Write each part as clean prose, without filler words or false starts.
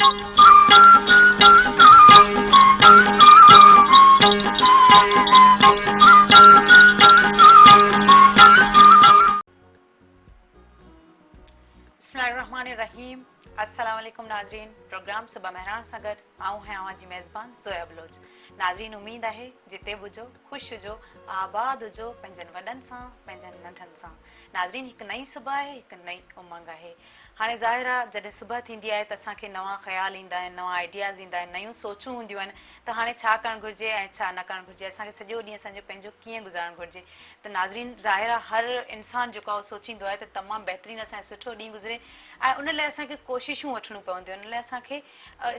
बिस्मिल्लाहिर्रहमानिर्रहीम। अस्सलाम वालेकुम नाज़रीन। प्रोग्राम सुबह मेहरान सां गॾु आऊं हैं अवां जी मेज़बान ज़ोया बलोच। नाज़रीन, उम्मीद आहे जिते बि हुजो ख़ुशि हुजो, आबाद हुजो, पंहिंजनि वॾनि सां पंहिंजनि नंढनि सां। नाज़रीन, हिकु नई सुबह आहे, हिकु नई उमंग आहे। हाणे ज़ाहिर आहे जॾहिं सुबह थींदी आहे त असांखे नवां ख़्याल ईंदा आहिनि, नवां आइडियाज़ ईंदा आहिनि, नयूं सोचूं हूंदियूं आहिनि त हाणे छा करणु घुरिजे ऐं छा न करणु घुरिजे, असांखे सॼो ॾींहुं असांजो पंहिंजो कीअं गुज़ारणु घुरिजे। त नाज़रीन, ज़ाहिर आहे हर इंसानु जेको आहे उहो सोचींदो आहे त तमामु बहितरीनु असांजो सुठो ॾींहुं गुज़रे ऐं उन लाइ असांखे कोशिशूं वठणियूं पवंदियूं आहिनि, उन लाइ असांखे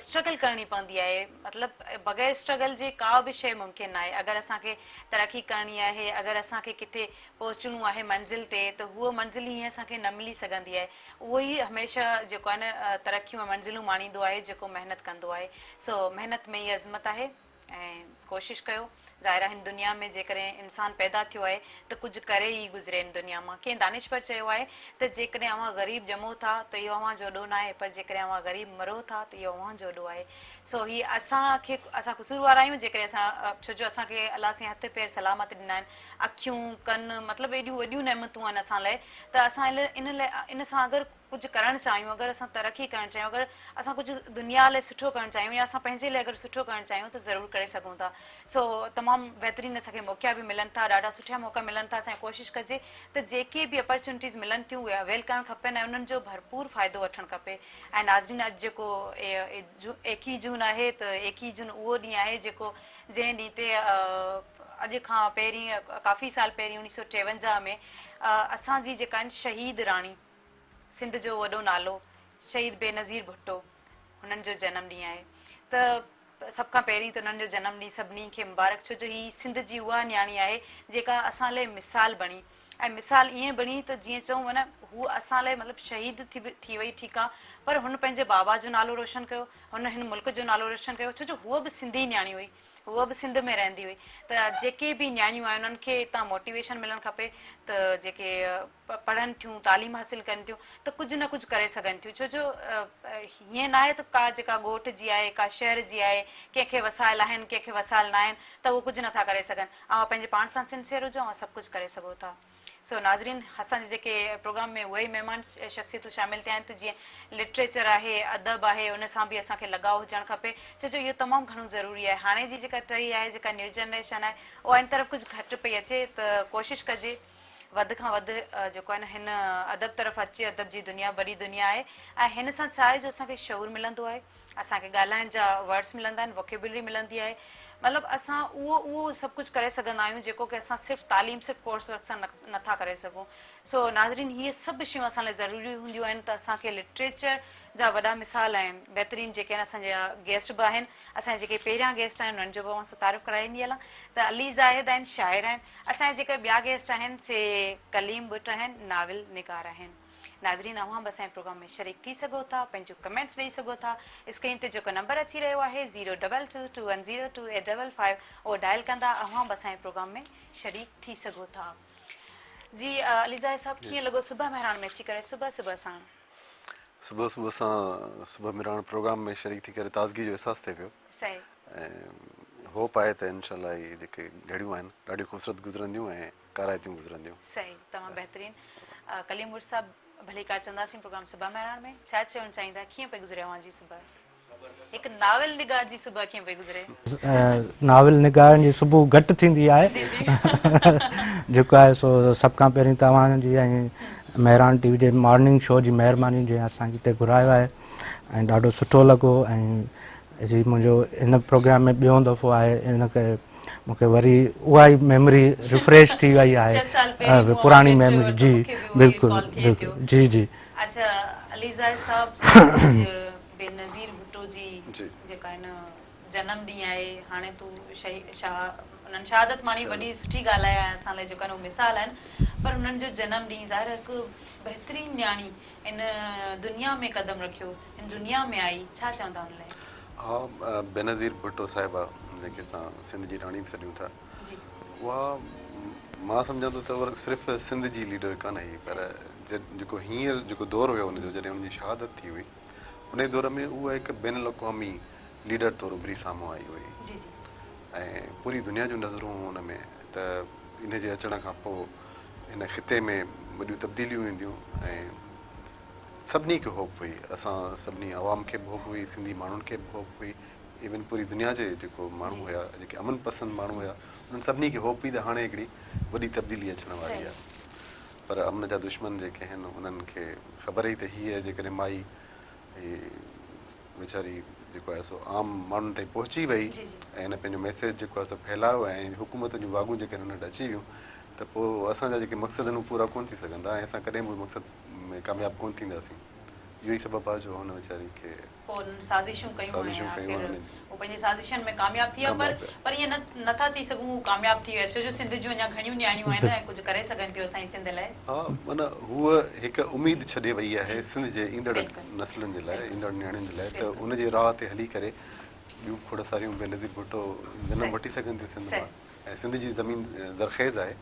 स्ट्रगल करणी पवंदी आहे। मतिलबु बग़ैर स्ट्रगल जे का बि शइ मुमकिन न आहे। अगरि असांखे तरक़ी करणी आहे, अगरि असांखे किथे पहुचणो आहे मंज़िल ते, त उहा मंज़िल हीअं असांखे न मिली सघंदी आहे। उहो ई हमेशह जेको आहे न तरक़ियूं मंज़िलूं माणींदो आहे जेको महिनत कंदो आहे। सो महिनत में ई अज़मत आहे ऐं कोशिशि कयो। ज़ाहिर आहे हिन दुनिया में जेकॾहिं इंसानु पैदा थियो आहे त कुझु करे ई गुज़रे हिन दुनिया मां। कंहिं दानिश्वर चयो आहे त जेकॾहिं अव्हां ग़रीब ॼमो था त इहो अव्हां जो ॾोह न आहे, पर जेकॾहिं अव्हां ग़रीब मरो था त इहो अव्हां जो ॾोह आहे। सो हीअ असां क़सूरवार आहियूं जेकॾहिं असां, छो जो असांखे अलाह साईं हथ पेर सलामत ॾिना आहिनि, अखियूं कन, मतिलबु एॾियूं वॾियूं नेमतूं आहिनि असां लाइ। त असां इन सां अगरि कुझु करणु चाहियूं, अगरि असां तरक़ी करणु चाहियूं, अगरि असां कुझु दुनिया लाइ सुठो करणु चाहियूं या असां पंहिंजे लाइ अगरि सुठो करणु चाहियूं त ज़रूरु करे सघूं था। सो तमामु बहितरीनु असांखे मौक़ा बि मिलनि था, ॾाढा सुठा मौक़ा मिलनि था। असांखे कोशिशि कजे त जेके बि अपॉर्चुनिटीज़ मिलनि थियूं उहे अवेल करणु खपनि ऐं उन्हनि जो भरपूर फ़ाइदो वठणु खपे। ऐं नाज़रीन, अॼु जेको 21 जून आहे त 21 जून उहो ॾींहुं आहे जेको जंहिं ॾींहं ते अॼु खां पहिरीं काफ़ी साल पहिरीं 1953 में असांजी जेका आहिनि शहीद राणी, सिंध जो वॾो नालो शहीद बेनज़ीर भुट्टो, हुननि जो जनमु ॾींहुं आहे। त सभ खां पहिरीं त उन्हनि जो जनमु ॾींहुं सभिनी खे मुबारक, छो जो हीअ सिंध जी उहा न्याणी आहे जेका असां लाइ मिसाल बणी। ऐं मिसाल ईअं बणी त जीअं चऊं न, हू असां लाइ मतिलबु शहीद थी वई, ठीकु आहे, पर हुन पंहिंजे बाबा जो नालो रोशन कयो, हुन हिन मुल्क जो नालो रोशन कयो, छो जो हूअ बि सिंधी न्याणी हुई, हूअ बि सिंध में रहंदी हुई। त जेके बि न्याणियूं आहिनि उन्हनि खे हितां मोटिवेशन मिलणु खपे त जेके पढ़नि थियूं, तालीम हासिलु कनि थियूं त कुझु न कुझु करे सघनि थियूं। छो जो हीअं न आहे त का जेका ॻोठ जी आहे, का शहर जी आहे, कंहिंखे वसायल आहिनि, कंहिंखे वसायल न आहिनि, त उहो कुझु नथा करे सघनि। ऐं पंहिंजे पाण सां सिंसियर हुजो ऐं सभु कुझु करे सघो था। सो नाज़रीन, असांजे जेके प्रोग्राम में उहे ई महिमान शख़्सियतूं शामिलु थिया आहिनि त जीअं लिटरेचर आहे, अदब आहे, उन सां बि असांखे लगाव हुजणु खपे, छो जो इहो तमामु घणो ज़रूरी आहे। हाणे जी जेका टही आहे, जेका न्यू जनरेशन आहे, उहा इन तरफ़ कुझु घटि पई अचे, त कोशिशि कजे वधि खां वधि जेको आहे न हिन अदब तरफ़ अचे। अदब जी दुनिया वॾी दुनिया आहे ऐं हिन सां छा आहे जो असांखे शऊर मिलंदो आहे, असांखे ॻाल्हाइण जा वर्ड्स मिलंदा आहिनि, वोकेबुलरी मिलंदी आहे। मतिलबु असां उहो सभु कुझु करे सघंदा आहियूं जेको की असां सिर्फ़ु तालीम, सिर्फ़ु कोर्स वर्क सां नथा करे सघूं। सो नाज़रीन, हीअ सभु शयूं असां लाइ ज़रूरी हूंदियूं आहिनि त असांखे लिटरेचर जा वॾा मिसाल आहिनि, बहितरीनु जेके आहिनि असांजा गेस्ट बि आहिनि। असांजे जेके पहिरियां गेस्ट आहिनि उन्हनि जो बि मां तारीफ़ कराईंदी हलां त अली ज़ाहिद आहिनि, शाइर आहिनि। असांजे जेके ॿिया गेस्ट आहिनि से कलीम बुट आहिनि, नाविल निगार आहिनि। नाज़रीन, अव्हां बि असांजे प्रोग्राम में शरीक थी सघो था, पंहिंजो कमेंट्स ॾेई सघो था। स्क्रीन ते जेको नंबर अची रहियो आहे 02221028555, उहो डायल कंदा अव्हां बि असांजे प्रोग्राम में शरीक थी सघो था। जी अली ज़ाहिद साहब, कीअं लॻो सुबह मेहरान में अची करे? सुबह सुबह सां सुबह मेहरान प्रोग्राम में शरीक थी करे ताज़गी जो अहसासु थिए पियो। सही। ऐं होप आहे त इनशाला इहे जेके घड़ियूं आहिनि ॾाढियूं ख़ूबसूरत गुज़रंदियूं ऐं काराइतियूं गुज़रंदियूं। सही, तमामु बहितरीनु। कलीम बुट साहब, भली कार चवंदासीं प्रोग्राम सुबह मेहरान में छा चवणु चाहींदा, कीअं पई गुज़रे अव्हां जी सुबह? हिकु नाविल निगार जी सुबह कीअं पई गुज़रे? नाविल निगार जी सुबुह घटि थींदी आहे जेको आहे सो सभ खां पहिरीं तव्हांजी ऐं मेहरान टीवी जे मॉर्निंग शो जी महिरबानी जंहिं असांखे हिते घुरायो आहे ऐं ॾाढो सुठो लॻो। ऐं जी मुंहिंजो हिन प्रोग्राम में ॿियों दफ़ो आहे, इन करे मूंखे वरी उहा ई मेमोरी रिफ्रेश थी वई आहे, पुराणी मेमोरी। जी बिल्कुलु बिल्कुलु, जी जी। अच्छा अली ज़ाहिद साहब, बेनज़ीर भुट्टो जी जेका आहिनि जनमु ॾींहुं आहे, हाणे तूं उन्हनि शहादत माणी, वॾी सुठी ॻाल्हि आहे असां लाइ, जेका आहिनि उहे मिसाल आहिनि, पर हुननि जो जनमु ॾींहुं ज़ाहिर हिकु बहितरीनु न्याणी इन दुनिया में क़दम रखियो, इन दुनिया में आई, छा चवंदा हुन लाइ? हा, बेनज़ीर भुट्टो साहिबा जेके असां सिंध जी राणी बि सॾियूं था, उहा मां सम्झां थो त उहा सिर्फ़ु सिंध जी लीडर कान हुई, पर जेको हींअर जेको दौरु हुयो हुनजो, जॾहिं हुनजी शहादत थी हुई, उन दौर में उहा हिकु बैन अवी लीडर तौरु उभरी साम्हूं आई हुई जी जी ऐं पूरी दुनिया जूं नज़रूं हुन में त इन जे अचण खां पोइ हिन ख़िते में वॾियूं तब्दीलियूं ईंदियूं ऐं सभिनी खे होप हुई, असां सभिनी आवाम खे बि होप हुई, सिंधी माण्हुनि खे बि होप हुई, इवन पूरी दुनिया जे जेको माण्हू हुया, जेके अमन पसंदि माण्हू हुया, उन्हनि सभिनी खे होप हुई त हाणे हिकिड़ी वॾी तब्दीली अचण वारी आहे। पर अमन जा दुश्मन जेके आहिनि उन्हनि खे ख़बर ई त हीअ जेकॾहिं माई वीचारी जेको आहे सो आम माण्हुनि ताईं पहुची वई ऐं हिन पंहिंजो मैसेज जेको आहे सो फैलायो ऐं हुकूमत जूं वागूं जेके हुन वटि अची वियूं त पोइ असांजा जेके मक़सद आहिनि उहे पूरा कोन थी सघंदा ऐं असां कॾहिं बि मक़सद में कामयाबु कोन थींदासीं। इहो ई सबबु आहे जो हुन वीचारी खे साज़िशूं कयूं साज़िशूं कयूं आहिनि, हुननि। वो पंहिंजे साज़िशनि में कामयाबु थी विया, पर ईअं नथा चई सघूं हू कामयाबु थी विया, छो जो सिंध जूं अञा घणियूं न्याणियूं आहिनि ऐं कुझु करे सघनि थियूं असांजी सिंध लाइ। हा, माना हूअ हिकु उमेद छॾे वई आहे सिंध जे ईंदड़ नसलनि जे लाइ, ईंदड़ नियाणियुनि जे लाइ, त उनजे राह ते हली करे ॿियूं खोड़ सारियूं बेनज़ीर भुट्टो जनम वठी सघनि थियूं सिंध मां। ऐं सिंध जी ज़मीन ज़रख़ेज़ आहे,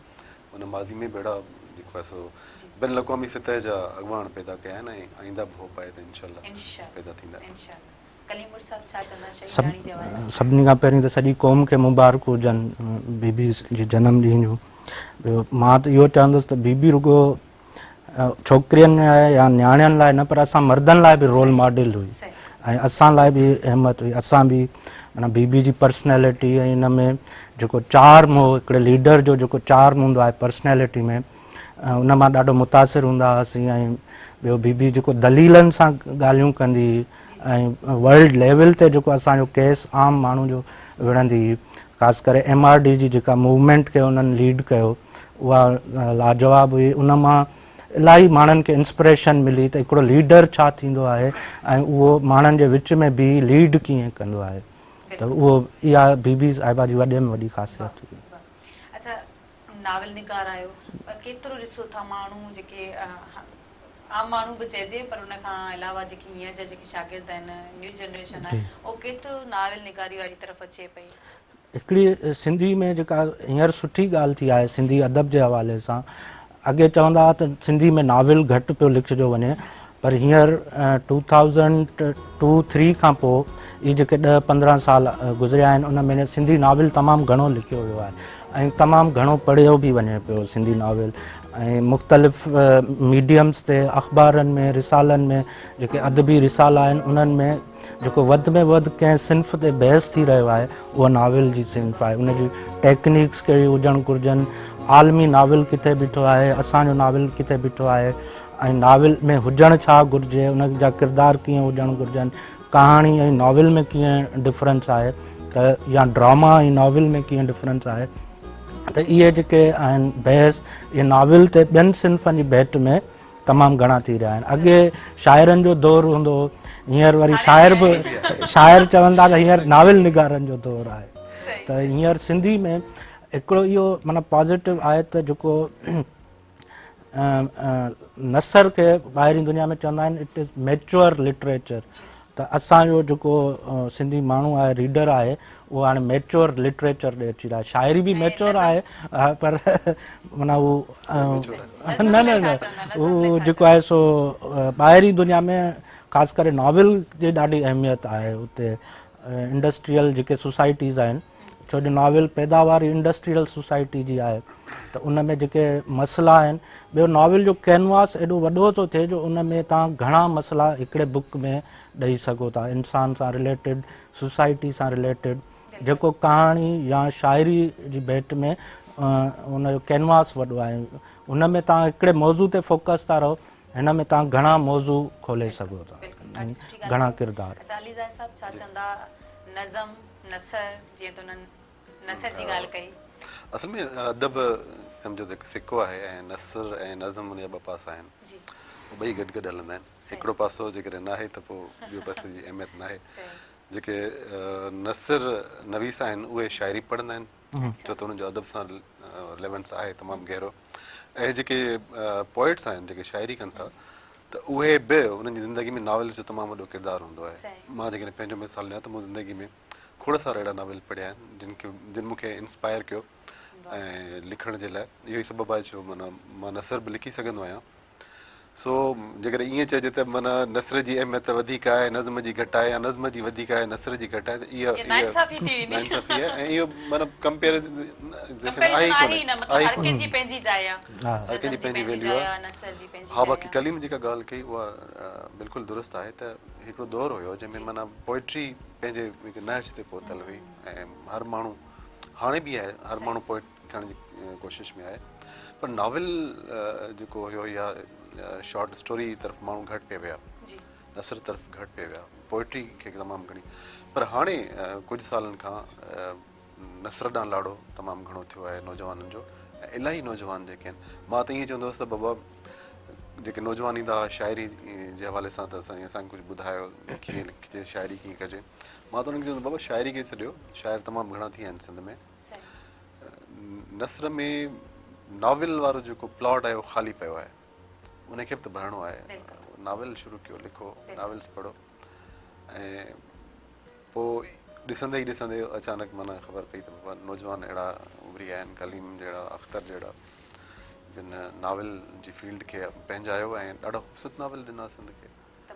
उन माज़ी में बेड़ा जेको आहे सो बैन अवी सतह जा अॻवान पैदा कया आहिनि ऐं आईंदा बि होप आहे त इंशाअल्लाह पैदा थींदा। सभिनी खां पहिरीं त सॼी क़ौम खे मुबारक हुजनि बीबी जे जनम ॾींहं जूं। ॿियो मां त इहो चवंदुसि त बीबी रुॻो छोकिरियुनि लाइ या नियाणियुनि लाइ न, पर असां मर्दनि लाइ बि रोल मॉडल हुई ऐं असां लाइ बि अहमियत हुई। असां बि माना बीबी जी पर्सनैलिटी ऐं हिन में जेको चार्म हो, हिकिड़े लीडर जो जेको चार्म हूंदो आहे पर्सनैलिटी में, उन मां ॾाढो मुतासिर हूंदा हुआसीं। ऐं ॿियो बीबी जेको दलीलनि सां ॻाल्हियूं कंदी ऐं वर्ल्ड लेवल ते जेको असांजो केस आम माण्हू जो विढ़ंदी, ख़ासि करे MRD जी जेका मूवमेंट खे उन्हनि लीड कयो, उहा लाजवाब हुई। उन मां इलाही माण्हुनि खे इंस्पिरेशन मिली त हिकिड़ो लीडर छा थींदो आहे ऐं उहो माण्हुनि जे विच में बि लीड कीअं कंदो आहे, त उहो इहा बीबी साहिबा जी वॾे में वॾी ख़ासियत हुई। अच्छा, नावल निगार आयो, केतिरो ॾिसो था माण्हू जेके आम माण्हू बि चइजे, पर उन खां अलावा जेकी हींअर जा जेके शागिर्द आहिनि, न्यू जनरेशन आहे, उहो केतिरो नावल निगारी वारी तरफ़ अचे पई। हिकिड़ी सिंधी में जेका हींअर सुठी ॻाल्हि थी आहे सिंधी अदब जे हवाले सां, अॻे चवंदा हुआ त सिंधी में नाविल घटि पियो लिखिजो वञे, पर हींअर 2002-03 खां पोइ इहे जेके 10-15 साल गुज़रिया आहिनि, उन में सिंधी नाविल तमामु घणो लिखियो वियो आहे ऐं तमामु घणो पढ़ियो बि वञे पियो सिंधी नाविल। ऐं मुख़्तलिफ़ मीडियम्स ते, अख़बारनि में, रिसालनि में, जेके अदबी रिसाला आहिनि उन्हनि में जेको वधि में वधि कंहिं सिंफ़ ते बहस थी रहियो आहे, उहा नाविल जी सिंफ़ आहे। उनजी टेक्निक्स कहिड़ी हुजणु घुरिजनि, आलमी नाविल किथे बीठो आहे, असांजो नाविल किथे बीठो आहे, ऐं नाविल में हुजणु छा घुरिजे, उन जा किरदार कीअं हुजणु घुरिजनि, कहाणी ऐं नाविल में कीअं डिफरेंस आहे, त या ड्रामा ऐं नाविल में कीअं डिफरेंस आहे, त इहे जेके आहिनि बहस, इहे नाविल ते ॿियनि सिंफ़नि जी भेट में तमामु घणा थी रहिया आहिनि। अॻे शाइरनि जो दौरु हूंदो हो, हींअर वरी शाइर चवंदा त हींअर नाविल निगारनि जो दौरु आहे। त हींअर सिंधी में हिकिड़ो इहो माना पॉज़िटिव आहे त जेको नसर खे ॿाहिरीं दुनिया में चवंदा आहिनि इट इज़ मैच्योर लिटरेचर, त असांजो जेको सिंधी माण्हू आहे, रीडर आहे, उहो हाणे मैच्योर लिटरेचर ॾे अची रहियो आहे। शाइरी बि मैच्योर आहे, पर माना उहो न उहो जेको आहे सो ॿाहिरीं दुनिया में ख़ासि करे नाविल जी ॾाढी अहमियत आहे उते। इंडस्ट्रियल जेके सोसाइटीज़ आहिनि, छो जो नाविल पैदावार इंडस्ट्रियल सोसाइटी जी आहे, त उन में जेके मसइला आहिनि, ॿियो नाविल जो कैनवास एॾो वॾो थो थिए जो उन में तव्हां घणा मसइला हिकिड़े बुक में ॾेई सघो था, इंसान सां रिलेटेड, सोसाइटी सां रिलेटेड। जेको कहाणी या शाइरी जी भेट में उनजो कैनवास वॾो आहे, उन में तव्हां हिकिड़े मौज़ू ते फोकस था रहो, हिन में तव्हां घणा मौज़ू खोले सघो था, घणा किरदार। असल में अदब सम्झो त हिकु सिक्को आहे ऐं नसर ऐं नज़म उन जा ॿ पासा आहिनि, ॿई गॾु गॾु हलंदा आहिनि। हिकिड़ो पासो जेकॾहिं नाहे त पोइ ॿियो पासे जी अहमियत नाहे। जेके नसर नवीस आहिनि उहे शाइरी पढ़ंदा आहिनि, छो त उन्हनि जो अदब सां रिलेवेंस आहे तमामु गहरो। ऐं जेके पोइट्स आहिनि, जेके शाइरी कनि था, त उहे बि उन्हनि जी ज़िंदगी में नाविल जो तमामु वॾो किरदारु हूंदो आहे। मां जेकॾहिं पंहिंजो मिसाल ॾियां त मूं ज़िंदगी में खोड़ सारा अहिड़ा नाविल पढ़िया आहिनि जिन मूंखे इंस्पायर कयो ऐं लिखण जे लाइ। इहो ई सबबु आहे छो माना मां नसर बि लिखी सघंदो आहियां, सो जेकर ईअं चइजे त माना नसर जी अहमियत वधीक आहे नज़्म जी घटि आहे या नज़्म जी वधीक आहे नसर जी घटि आहे त इहा नाइंसाफ़ी थी वेंदी। नाइंसाफ़ी आहे ऐं इहो माना कंपैरिजन आहे ई न, मतलब हर कंहिंजी पंहिंजी जाइ आहे, हर कंहिंजी पंहिंजी वैल्यू जाइ आहे। आहे, नसर जी पंहिंजी हा जाइ बाक़ी आहे। कलीम जेका ॻाल्हि कई उहा बिल्कुलु दुरुस्त आहे त हिकिड़ो दौरु हुयो जंहिंमें माना पोइट्री पंहिंजे हिकु नहज ते पहुतल हुई ऐं हर माण्हू हाणे बि आहे हर माण्हू पोइट थियण जी कोशिशि में आहे पर नॉवल जेको हुयो या शॉर्ट स्टोरी तरफ़ माण्हू घटि पिया विया नसर तरफ़ घटि पिया विया पोइट्री खे तमामु घणी पर हाणे कुझु सालनि खां नसर ॾांहुं लाड़ो तमामु घणो थियो आहे नौजवाननि जो ऐं इलाही नौजवान जेके आहिनि मां त ईअं चवंदो हुउसि त बाबा जेके नौजवान ईंदा हुआ शाइरी जे हवाले सां त असांखे कुझु ॿुधायो कीअं लिखिजे शाइरी कीअं कजे मां त उन्हनि खे चवंदो बाबा शाइरी खे छॾियो शाइर तमामु घणा थी विया आहिनि सिंध में नसर में नॉवल वारो जेको प्लॉट आहे उहो ख़ाली पियो आहे उनखे बि त भरिणो आहे नॉवल शुरू कयो लिखो नॉवल्स पढ़ो ऐं पोइ ॾिसंदे ई ॾिसंदे अचानक माना ख़बर पई त बाबा नौजवान अहिड़ा उभरी आया आहिनि कलीम जहिड़ा अख़्तर जहिड़ा जिन नॉवल जी फील्ड खे पंहिंजायो ऐं ॾाढा ख़ूबसूरत नॉवल ॾिना सिंध खे ऐं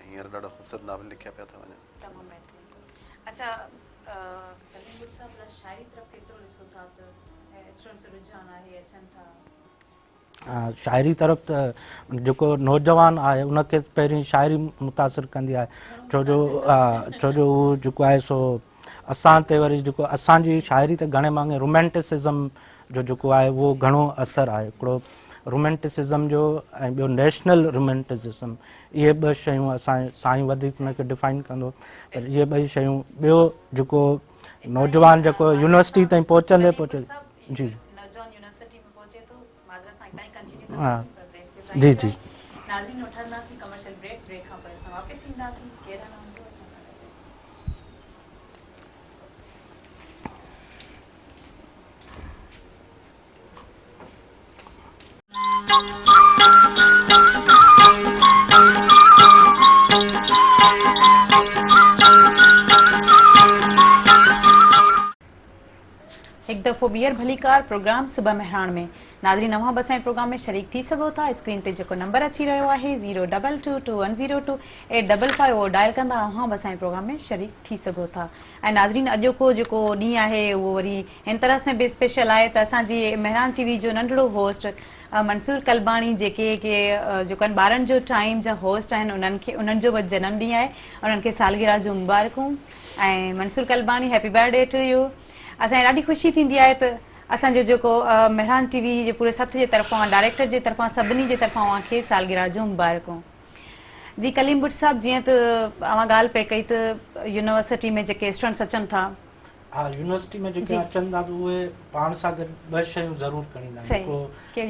हींअर ॾाढा ख़ूबसूरत नॉवल लिखिया पिया था वञनि। अच्छा कलीम बुट साहब शायरी तरफ़ केतिरो ॾिसो था त स्टूडेंट्स रुझान आहे अचनि था शाइरी तरफ़ त जेको नौजवान आहे उनखे पहिरीं शाइरी मुतासिर कंदी आहे छो जो उहो जेको आहे सो असां ते वरी जेको असांजी शाइरी ते घणे मांगे रोमेंटिसिज़म जो जेको आहे उहो घणो असरु आहे हिकिड़ो रोमेंटिसिज़म जो ऐं ॿियो नेशनल रोमेंटिसिज़म इहे ॿ शयूं असांजे साईं वधीक उनखे डिफाइन कंदो पर इहे ॿई शयूं ॿियो जेको नौजवान जेको यूनिवर्सिटी ताईं पहुचंदे जी हाँ जी जी नाज़रीन उठंदासीं कमर्शियल ब्रेक खां पोइ असां वापसि ईंदासीं केरु न हुजो असां सां गॾु। एक दफ़ो ॿीहर भलीकार प्रोग्राम सुबह मेहरान में नाज़रीन नवां बि असांजे प्रोग्राम में शरीक थी सघो था स्क्रीन ते जेको नंबर अची रहियो आहे 0222102 उहो डायल कंदा अहां बि असांजे प्रोग्राम में शरीक थी सघो था ऐं नाज़रीन अॼोको जेको ॾींहुं आहे उहो वरी हिन तरह सां बि स्पेशल आहे त असांजी मेहरान टीवी जो नंढड़ो होस्ट मंसूर कलबाणी जेके जेको आहिनि ॿारनि जो टाइम जा होस्ट आहिनि उन्हनि जो बि जनमु ॾींहुं आहे उन्हनि खे सालगिरह जूं मुबारकूं ऐं Mansoor Kalbani happy birthday to you. असांखे ॾाढी ख़ुशी थींदी आहे त असांजो जेको मेहरान टीवी जे पूरे सथ जे तरफ़ां डायरेक्टर जे तरफ़ां सभिनी जे तरफ़ां अव्हांखे सालगिरह जूं मुबारकूं। जी कलीम बुट साहब जीअं त अव्हां ॻाल्हि पे कई त यूनिवर्सिटी में जेके स्टूडेंट्स अचनि था हा यूनिवर्सिटी में जेके अचनि था त उहे पाण सां गॾु ॿ शयूं ज़रूरु खणी ईंदा आहिनि हिकिड़ो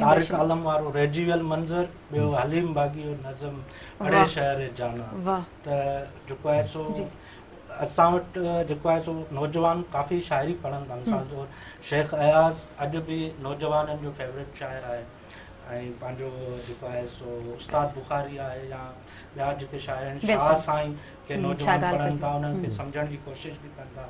तारिक आलम वारो रेजियल मंज़र ॿियो हलीम बाग़ी जो नज़म अड़े शहर जाना त जेको आहे सो असां वटि जेको आहे सो नौजवान काफ़ी शाइरी पढ़नि था मिसाल तौरु शेख अयाज़ अॼु बि नौजवाननि जो फेवरेट शाइर आहे ऐं पंहिंजो जेको आहे सो उस्ताद बुखारी आहे या ॿिया जेके शाइर आहिनि शाह साईं खे नौजवान पढ़नि था उन्हनि खे सम्झण जी कोशिशि बि कनि था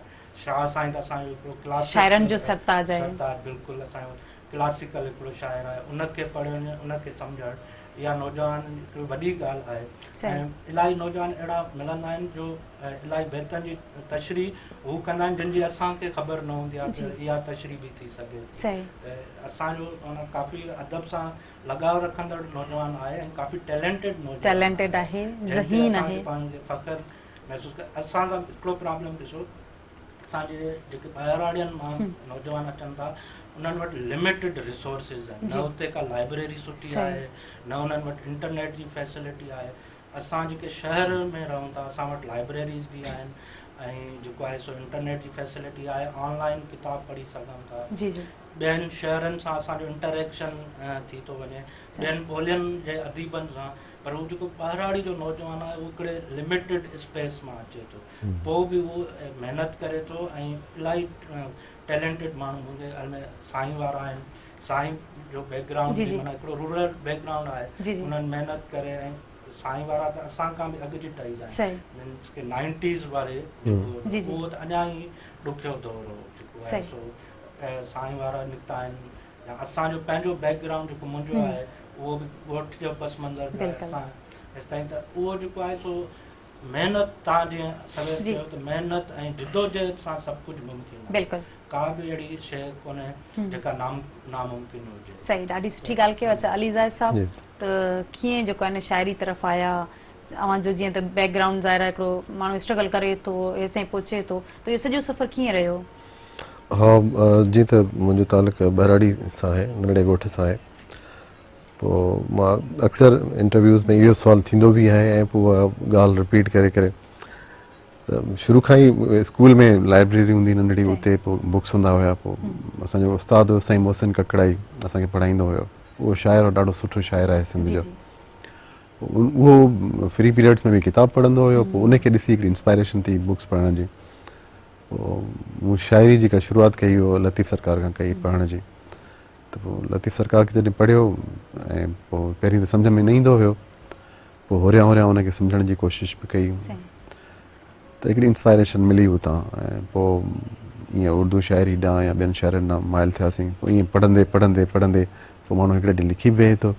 शाह साईं त असांजो हिकिड़ो क्लास शाइरनि जो सरताज आहे बिल्कुलु असांजो क्लासिकल हिकिड़ो शाइर आहे उनखे पढ़णु उनखे सम्झणु इहा नौजवान हिकिड़ी वॾी ॻाल्हि आहे ऐं इलाही नौजवान अहिड़ा मिलंदा आहिनि जो इलाही बहितरनि जी तशरी हू कंदा आहिनि जिन जी असांखे ख़बर न हूंदी आहे त इहा तशरी बि थी सघे त असांजो काफ़ी अदब सां लगाव रखंदड़ नौजवान आहे ऐं काफ़ी टैलेंटेड आहे ज़हीन आहे पंहिंजे फ़ख्र महसूसु करे असांजा हिकिड़ो प्रॉब्लम ॾिसो असांजे जेके ॿाहिराड़ियुनि मां नौजवान अचनि था उन्हनि वटि लिमिटेड रिसोर्सिस आहिनि न हुते का लाइब्रेरी सुठी आहे न उन्हनि वटि इंटरनेट जी फैसिलिटी आहे असां जेके शहर में रहूं था असां वटि लाइब्रेरीज़ बि आहिनि ऐं जेको आहे सो इंटरनेट जी फैसिलिटी आहे ऑनलाइन किताब पढ़ी सघूं था ॿियनि शहरनि सां असांजो इंटरेक्शन थी थो वञे ॿियनि ॿोलियुनि जे अदीबनि सां पर उहो जेको ॿाहिराड़ी जो नौजवान आहे उहो हिकिड़े लिमिटेड स्पेस मां अचे थो पोइ बि उहो महिनत करे थो ऐं इलाही टैलेंटेड माण्हू मुंहिंजे घर में साईं वारा आहिनि साईं जो बैकग्राउंड माना हिकिड़ो रूरल बैकग्राउंड आहे उन्हनि महिनत करे ऐं साईं वारा त असां खां बि अॻु जी टाइम आहे मीन्स के 90s वारे उहो त अञा ई ॾुखियो दौरु हो जेको आहे सो साईं वारा निकिता आहिनि या असांजो पंहिंजो बैकग्राउंड जेको मुंहिंजो आहे उहो बि ॻोठ जो पस मंज़र जो आहे बिल्कुलु। असां हेसि ताईं त उहो जेको आहे सो महिनत तव्हां जीअं सवेर जी। चयो त महिनत ऐं जिदोजहद सां सभु कुझु मुमकिन आहे। बिल्कुलु का बि अहिड़ी शइ कोन्हे जेका नामुमकिन हुजे। सही, ॾाढी सुठी ॻाल्हि कयो। अच्छा अलीज़ाद साहब, जी। त कीअं जेको आहे न शाइरी तरफ़ आया, अव्हांजो जीअं त बैकग्राउंड ज़ाहिर आहे हिकिड़ो माण्हू स्ट्रगल करे थो हेसि ताईं पहुचे थो, त इहो सॼो सफ़र कीअं रहियो? हाँ, जीअं त मुंहिंजो तालुक बहिराड़ी सां आहे, नंढड़े ॻोठ सां आहे। पोइ मां अक्सर इंटरव्यूज़ में इहो सुवालु थींदो बि आहे ऐं पोइ उहा ॻाल्हि रिपीट करे करे त शुरू खां ई स्कूल में लाइब्रेरी हूंदी नंढड़ी, उते पोइ बुक्स हूंदा हुया। पोइ असांजो उस्ताद हो साईं मोहसिन ककड़ाई असांखे पढ़ाईंदो हुयो। उहो शाइर ॾाढो सुठो शाइर आहे सिंध जो। उहो फ्री पीरियड्स में बि किताब पढ़ंदो हुयो। पोइ उनखे ॾिसी हिकिड़ी इंस्पायरेशन थी बुक्स पढ़ण जी। पोइ मूं शाइरी जेका शुरूआति कई हो लतीफ़ सरकार खां कई पढ़ण जी। त पोइ लतीफ़ सरकार खे जॾहिं पढ़ियो ऐं पोइ पहिरीं त सम्झ में न ईंदो हुयो, पोइ होरियां होरियां हुनखे सम्झण जी कोशिशि बि कई, त हिकिड़ी इंस्पायरेशन मिली हुतां। ऐं पोइ ईअं उर्दू शाइरी ॾांहुं या ॿियनि शाइरनि ॾांहुं माइल थियासीं। पोइ ईअं पढ़ंदे पढ़ंदे पढ़ंदे पोइ माण्हू हिकिड़े ॾींहुं लिखी बि वेहे थो,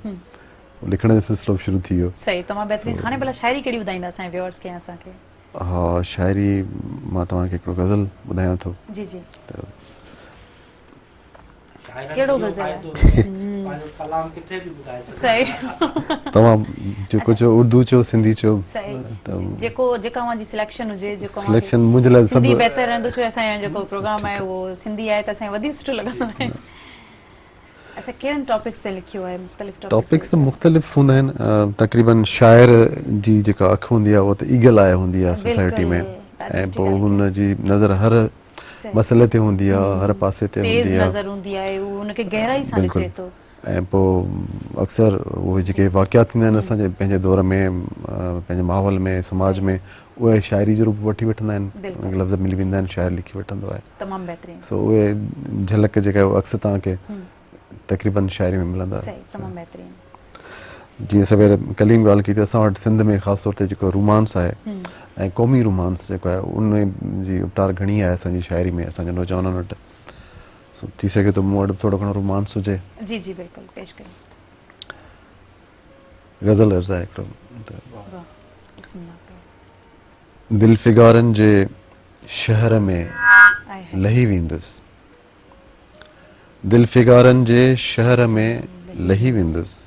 लिखण जो सिलसिलो शुरू थी वियो। सही, तमामु बहितरीनु। हाणे भला शाइरी कहिड़ी ॿुधाईंदा असांजे व्यूअर्स खे असांखे? हा, शाइरी मां तव्हांखे हिकिड़ो गज़ल ॿुधायां थो। जी जी। कहिड़ो गज़ल आहे? पंहिंजो कलाम किथे बि ॿुधाए सघो। सही तव्हां जेको चओ, उर्दू चओ, सिंधी चओ। सही, जेको जेका अव्हांजी सिलेक्शन हुजे, जेको सिलेक्शन मुंहिंजे लाइ सिंधी सभु बहितर रहंदो, छो असांजो जेको प्रोग्राम आहे उहो सिंधी आहे त असांखे वधीक सुठो लॻंदो आहे। अच्छा, कहिड़नि टॉपिक्स ते लिखियो आहे? मुख़्तलिफ़ टॉपिक्स त मुख़्तलिफ़ हूंदा आहिनि। तक़रीबन शाइर जी जेका अखि हूंदी आहे उहा त ईगल आहे हूंदी आहे सोसाइटी में, ऐं पोइ हुनजी नज़र हर मसइले ते हूंदी आहे, हर पासे ते हूंदी आहे। नज़र हूंदी आहे, उहो हुनखे गहराई सां ॾिसे थो। ऐं पोइ अक्सर उहे जेके वाक़िया थींदा आहिनि असांजे पंहिंजे दौर में, पंहिंजे माहौल में, समाज में, उहे शाइरी जो रूप वठी वठंदा आहिनि। लफ़्ज़ मिली वेंदा आहिनि, शाइर लिखी वठंदो आहे। तमामु बहितरीनु। सो उहे झलक जेका आहे उहा अक्सर तव्हांखे तक़रीबन शाइरी में मिलंदा। सही, तमामु बहितरीनु। जीअं सवेर कलीम ॻाल्हि कई त असां वटि सिंध में ख़ासि तौर ते जेको रोमांस आहे ऐं क़ौमी रोमांस जेको आहे उन जी उपटार घणी आहे असांजी शाइरी में, असांजे नौजवाननि वटि। सो थी सघे थो मूं वटि थोरो घणो रोमांस हुजे। जी जी बिल्कुलु, पेश कयो। गज़ल अर्ज़ आहे हिकिड़ो। वाह, बिस्मिल्लाह। दिल फिगारनि जे शहर में लही वेंदुसि, दिल फिगारनि जे शहर में लही वेंदुसि,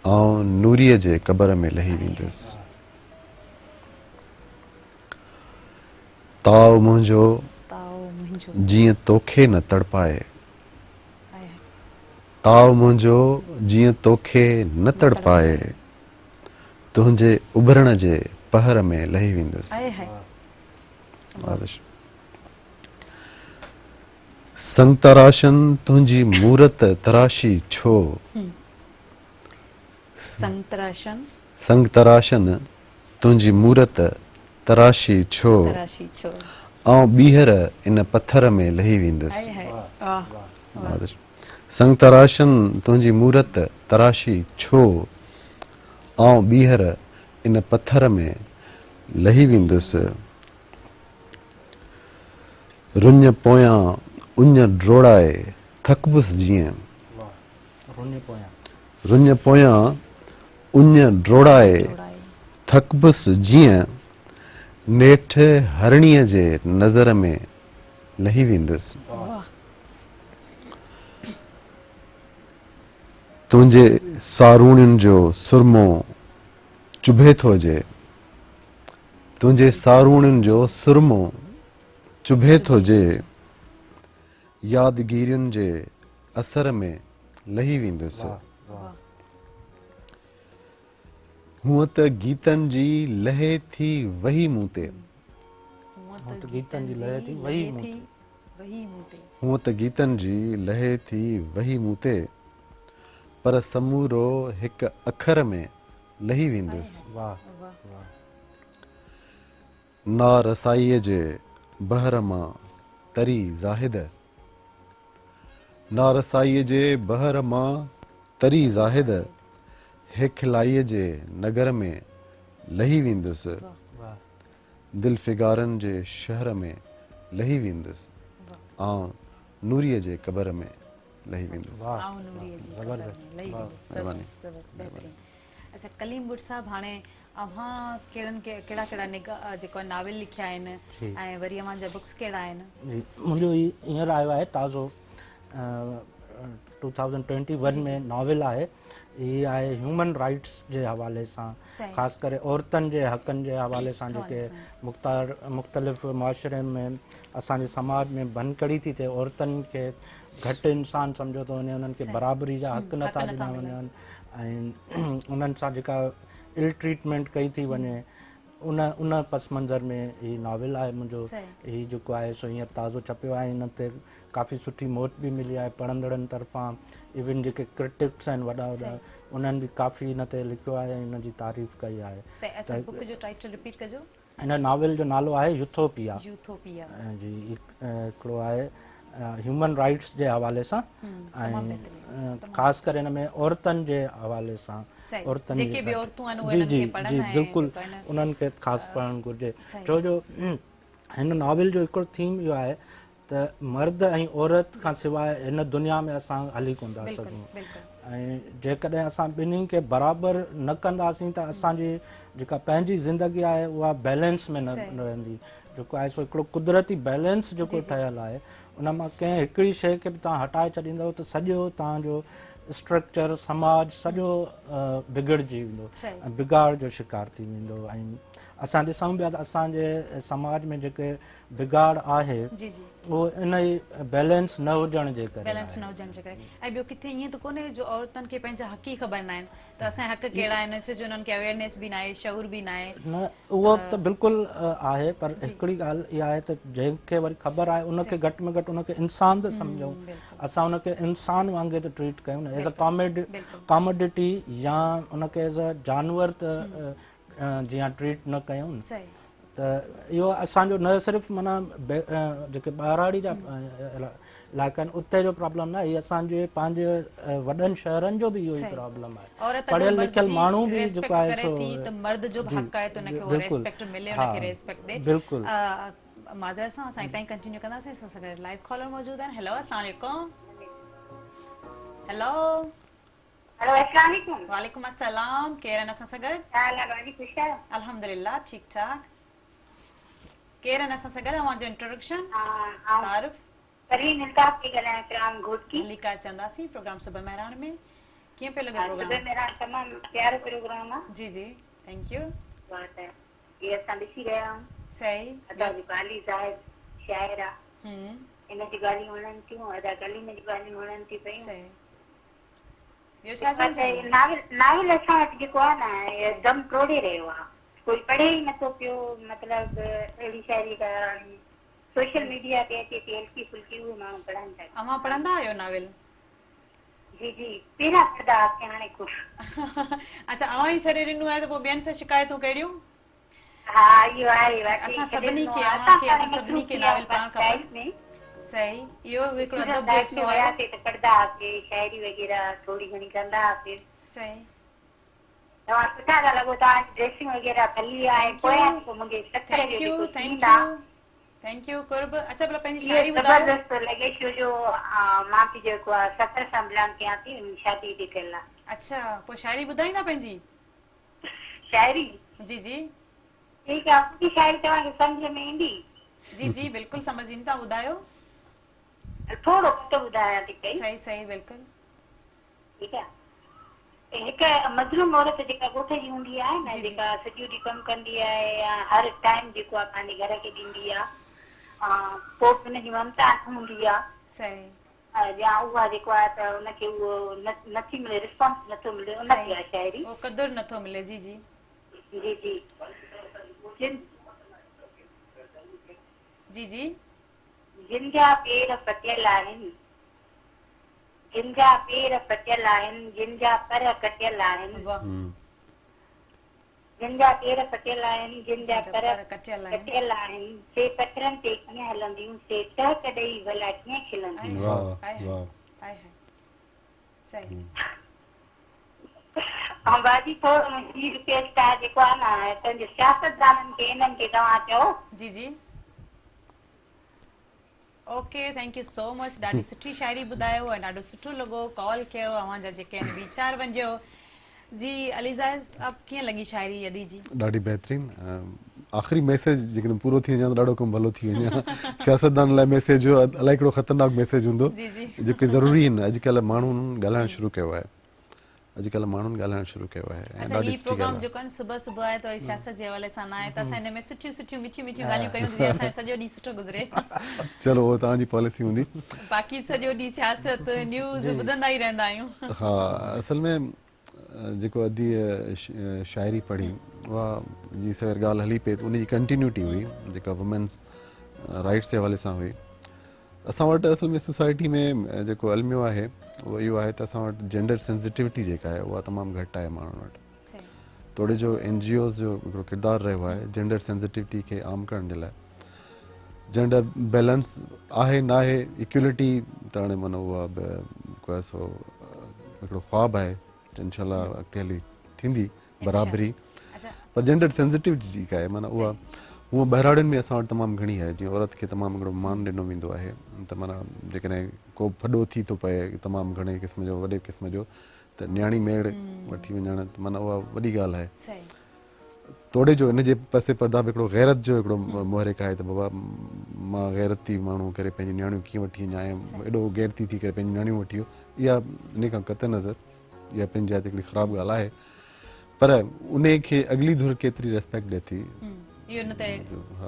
ऐं नूरीअ जे क़बर में लही वेंदुसि। ताव मुंहिंजो जीअं तोखे न तड़पाए, ताव मुंहिंजो जीअं तोखे न तड़पाए, तुंहिंजे उभरण जे पहर में लही वेंदुसि। संग तराशन तुंहिंजी मूरत तराशी छो, संग तराशन तुंहिंजी मूरत तराशी छो, ऐं ॿीहर इन पथर में लही वेंदुसि। संग तराशन तुंहिंजी मूरत तराशी छो, ऐं ॿीहर इन पथर में लही वेंदुसि। रुञ पोयां उञ ड्रोड़ाए थकबुसि जीअं, रुञ पोयां उञ ड्रोड़ाए थकबुसि जीअं, नेठ हरणीअ जे नज़र में लही वेंदुसि। तुंहिंजे सारूणियुनि जो सुरमो चुभे थो जे, तुंहिंजे सारूणियुनि जो सुरमो चुभे थो जे, यादगिरियुनि जे असर में लही वेंदुसि। हूअं त गीतनि जी लहे थी वही मूं ते, हूअं त गीतनि जी लहे थी वही मूं ते, पर समूरो हिकु अखर में लही वेंदुसि। नारसाईअ जे बहर मां तरी ज़ाहिद, नारसाईअ जे बहर मां तरी ज़ाहिद, हेखलाईअ जे नगर में लही वेंदुसि, दिल फिगारनि जे शहर में लही वेंदुसि, ऐं नूरीअ जे क़बर में लही वेंदुसि। आऊं नूरीअ जी कदर में लही वेंदुसि। बसि बहितरीनु। अच्छा कलीम बुट साहब हाणे अव्हां कहिड़ा कहिड़ा जेको नाविल लिखिया आहिनि ऐं वरी अव्हां जा बुक्स कहिड़ा आहिनि? जी मुंहिंजो हींअर आयो आहे ताज़ो 2021 में नॉविल आहे। हीअ आहे ह्यूमन राइट्स जे हवाले सां, ख़ासि करे औरतुनि जे हक़नि जे हवाले सां जेके मुख़्तलिफ़ मुआशरे में असांजे समाज में भनकड़ी थी थिए, औरतुनि खे घटि इंसान सम्झो थो वञे, उन्हनि खे बराबरी जा हक़ नथा ॾिना वञनि ऐं उन्हनि सां जेका इल ट्रीटमेंट कई थी वञे, उन पस मंज़र में हीअ नॉविल आहे मुंहिंजो। हीअ जेको आहे सो हींअर ताज़ो छपियो आहे। हिन ते काफ़ी सुठी मौत बि मिली आहे पढ़ंदड़नि तरफ़ां। इवन जेके क्रिटिक्स आहिनि वॾा वॾा, उन्हनि बि काफ़ी हिन ते लिखियो आहे, हिन जी तारीफ़ कई आहे। हिन नॉविल जो नालो आहे यूथोपिया जी। हिकिड़ो आहे ह्यूमन राइट्स जे हवाले सां ऐं ख़ासि करे हिन में औरतुनि जे हवाले सां, औरतुनि जी जी जी बिल्कुलु उन्हनि खे ख़ासि पढ़णु घुरिजे। छो जो हिन नॉविल जो हिकिड़ो थीम इहो आहे त मर्द ऐं औरत खां सवाइ हिन दुनिया में असां हली कोन था सघूं ऐं जेकॾहिं असां ॿिन्ही खे बराबरि न कंदासीं त असांजी जेका पंहिंजी ज़िंदगी आहे उहा बैलेंस में न रहंदी। जेको आहे सो हिकिड़ो कुदरती बैलेंस जेको ठहियलु आहे, उन मां कंहिं हिकिड़ी शइ खे बि तव्हां हटाए छॾींदव त सॼो तव्हांजो स्ट्रक्चर समाज सॼो बिगड़जी वेंदो ऐं बिगाड़ जो शिकार थी वेंदो। ऐं असां ॾिसूं पिया त असांजे समाज में जेके बिगाड़ आहे उहो इन ई बैलेंस न हुजण जे करे। ऐं ॿियो किथे ईअं त कोन्हे जो औरतुनि खे पंहिंजा हक़ ई ख़बर न आहिनि त असांजा हक़ कहिड़ा आहिनि, छो जो उन्हनि खे अवेयरनेस बि न आहे, शऊर बि न आहे। न उहो त बिल्कुलु आहे, पर हिकिड़ी ॻाल्हि इहा आहे त जंहिंखे वरी ख़बर आहे उनखे घटि में घटि उनखे इंसान त सम्झूं, असां उनखे इंसान वांगुरु त ट्रीट कयूं न, एज़ अ कॉमोडिटी या उनखे एज़ अ जानवर त जीअं ट्रीट न कयूं न। त इहो असांजो न सिर्फ़ु माना जेके ॿाहिराड़ी जा इलाइक़ा आहिनि उते जो प्रॉब्लम न आहे, हीअ असांजे पंहिंजे वॾनि शहरनि जो बि इहो ई प्रॉब्लम आहे। पढ़ियल लिखियल माण्हू बि जेको आहे बिल्कुलु। माज़रत सां असां हितां ई कंटिन्यू कंदासीं। असां सां गॾु लाइव कॉलर मौजूद आहिनि। हेलो अस्सलाम वालेकुम। हेलो अस्सलाम वालेकुम। वालेकुम अस्सलाम। केर आहिनि असां सां गॾु? अल्हम्दुलिल्लाह ठीक ठाक। केर आहिनि असां सां गॾु? अवांजो इंट्रोडक्शन तारीफ़ परवीन इल्ताफ़ थी ॻाल्हायां कराम घोट की। हली कार चंदासीं प्रोग्राम सुबह मेहरान में कीअं पियो लॻे प्रोग्राम? सुबह मेहरान तमामु प्यारो प्रोग्राम आहे। जी जी थैंक यू। बात है ये असां ॾिसी रहिया आहियूं। सही अदा जी बाली ज़ाहिद शाइर आहे, इन जी ॻाल्हियूं वणनि थियूं, अदा कलीम जी ॻाल्हियूं वणनि थी पयूं। सही ॿियो छा चवणु चाहींदा? नाविल असां वटि जेको आहे न दम तोड़े रहियो आहे, कोई पढ़े ई नथो पियो। मतिलबु अहिड़ी शाइरी सोशल मीडिया ते अचे थी हल्की फुल्की, उहे माण्हू पढ़नि था। अव्हां पढ़ंदा आहियो नाविल? जी जी पहिरां पढ़ंदा हुआसीं, हाणे कुझु। अच्छा अव्हां ई छॾे ॾिनो आहे त पोइ ॿियनि सां शिकायतूं कहिड़ियूं? हा इहो आहे। असां सभिनी खे नाविल पढ़णु खपे। सही इहो हिकिड़ो अदब जो हिस्सो आहे। त पढ़ंदा हुआसीं, शाइरी वग़ैरह थोरी घणी कंदा हुआसीं। सही तव्हां सुठा था लॻो, तव्हांजी ड्रेसिंग वग़ैरह भली आहे। थैंक यू कुर्ब। अच्छा भला पंहिंजी शायरी ॿुधायो। ज़बरदस्त लॻे छो जो मां बि जेको आहे 70 सां बिलोंग कयां थी, शादी थी थियल आहे। अच्छा पोइ शायरी ॿुधाईंदा पंहिंजी? शायरी जी जी ठीकु आहे। मुंहिंजी शायरी तव्हांखे सम्झ में ईंदी? जी जी बिल्कुलु सम्झ ईंदी, तव्हां ॿुधायो। थोरो घटि ॿुधायां थी पई। सही सही बिल्कुलु ठीकु आहे। हिकु मज़लूम औरत जेका ॻोठ जी हूंदी आहे न, जेका सॼो ॾींहुं कमु कंदी आहे या हर टाइम जेको आहे पंहिंजे घर खे ॾींदी आहे, पोइ हुनजी ममता हूंदी आहे। सही या उहा जेको आहे त हुनखे उहो नथी मिले, रिस्पॉन्स नथो मिले, उनखे आहे शाइरी। उहो क़दुरु नथो मिले। जी जी जी जी जी जी जिन जा पेर पटियल आहिनि, जिन जा पेर पटियल आहिनि, जिन जा पर कटियल आहिनि, जिन जा पेर पटियल आहिनि, जिन जा पर कटियल आहिनि, से पथरनि ते कीअं हलंदियूं, से टहक ॾेई भला कीअं खिलंदियूं। सही ऐं बाजी थोरो मुंहिंजी रिक्वेस्ट आहे, जेको आहे न पंहिंजे सियासतदाननि खे इन्हनि खे तव्हां चओ। जी जी okay, thank you so much. ॾाढी सुठी शायरी ॿुधायो ऐं ॾाढो सुठो लॻो कॉल कयो, अव्हांजा जेके आहिनि वीचार वंझियो। जी अलीज़ाज़, अब कीअं लॻी शायरी अदी जी? ॾाढी बहितरीन। आख़िरी मैसेज जेकॾहिं पूरो थी वञे त ॾाढो कमु भलो थी वञे। सियासतदान लाइ मैसेज जो अलाए हिकिड़ो ख़तरनाक मैसेज हूंदो जी जी जेके ज़रूरी आहिनि। अॼुकल्ह माण्हुनि ॻाल्हाइणु शुरू कयो आहे, अॼुकल्ह माण्हुनि ॻाल्हाइणु शुरू कयो आहे ऐं अच्छा, ॾाढी ही सुठी प्रोग्राम ॻाल्हि जेको आहे न सुबुह सुबुह आहे त वरी सियासत जे हवाले सां न आहे, त असां हिन में सुठियूं सुठियूं मिठियूं मिठियूं ॻाल्हियूं कयूं त जीअं असांजो सॼो ॾींहुं सुठो गुज़रे। आहे। चलो उहो तव्हांजी पॉलिसी हूंदी। बाक़ी सॼो ॾींहुं सियासत न्यूज़ ॿुधंदा ई रहंदा आहियूं। हा, असल में जेको अदी शाइरी पढ़ी उहा जी सवेर ॻाल्हि हली पई त उनजी कंटिन्यूटी हुई जेका वुमेन्स राइट्स जे हवाले सां हुई। असां वटि असल में सोसाइटी में जेको अलमियो आहे उहो इहो आहे त असां वटि जेंडर सेंसिटिविटी जेका आहे उहा तमामु घटि आहे माण्हुनि वटि। सही। थोरे जो NGOs जो हिकिड़ो किरदारु रहियो आहे जेंडर सेंसिटिविटी खे आम करण जे लाइ। जेंडर बैलेंस आहे न आहे, इक्वलिटी त हाणे माना उहा बि सो हिकिड़ो ख्वाबु आहे, इनशाला अॻिते हली थींदी बराबरी। अच्छा, पर जेंडर सेंसिटिविटी जेका आहे माना उहा बहिराड़ियुनि में असां वटि तमामु घणी आहे। जीअं औरत खे तमामु हिकिड़ो मान ॾिनो वेंदो आहे त माना जेकॾहिं को फॾो थी थो पए तमामु घणे क़िस्म जो, वॾे क़िस्म जो, त न्याणी मेड़ वठी वञणु माना उहा वॾी ॻाल्हि आहे। सही। तोड़े जो हिनजे पासे पर्दा बि हिकिड़ो गैरत जो हिकिड़ो मुहरिक आहे त बाबा मां गैरती माण्हू करे पंहिंजी न्याणियूं कीअं वठी वञा ऐं एॾो गैरती थी करे पंहिंजी न्याणियूं वठी वियो। इहा इन खां क़त नज़र इहा पंहिंजी जाइ ते हिकिड़ी ख़राबु ॻाल्हि आहे, पर उन खे अॻिली धुर केतिरी रेस्पेक्ट ॾिए थी। इहो न त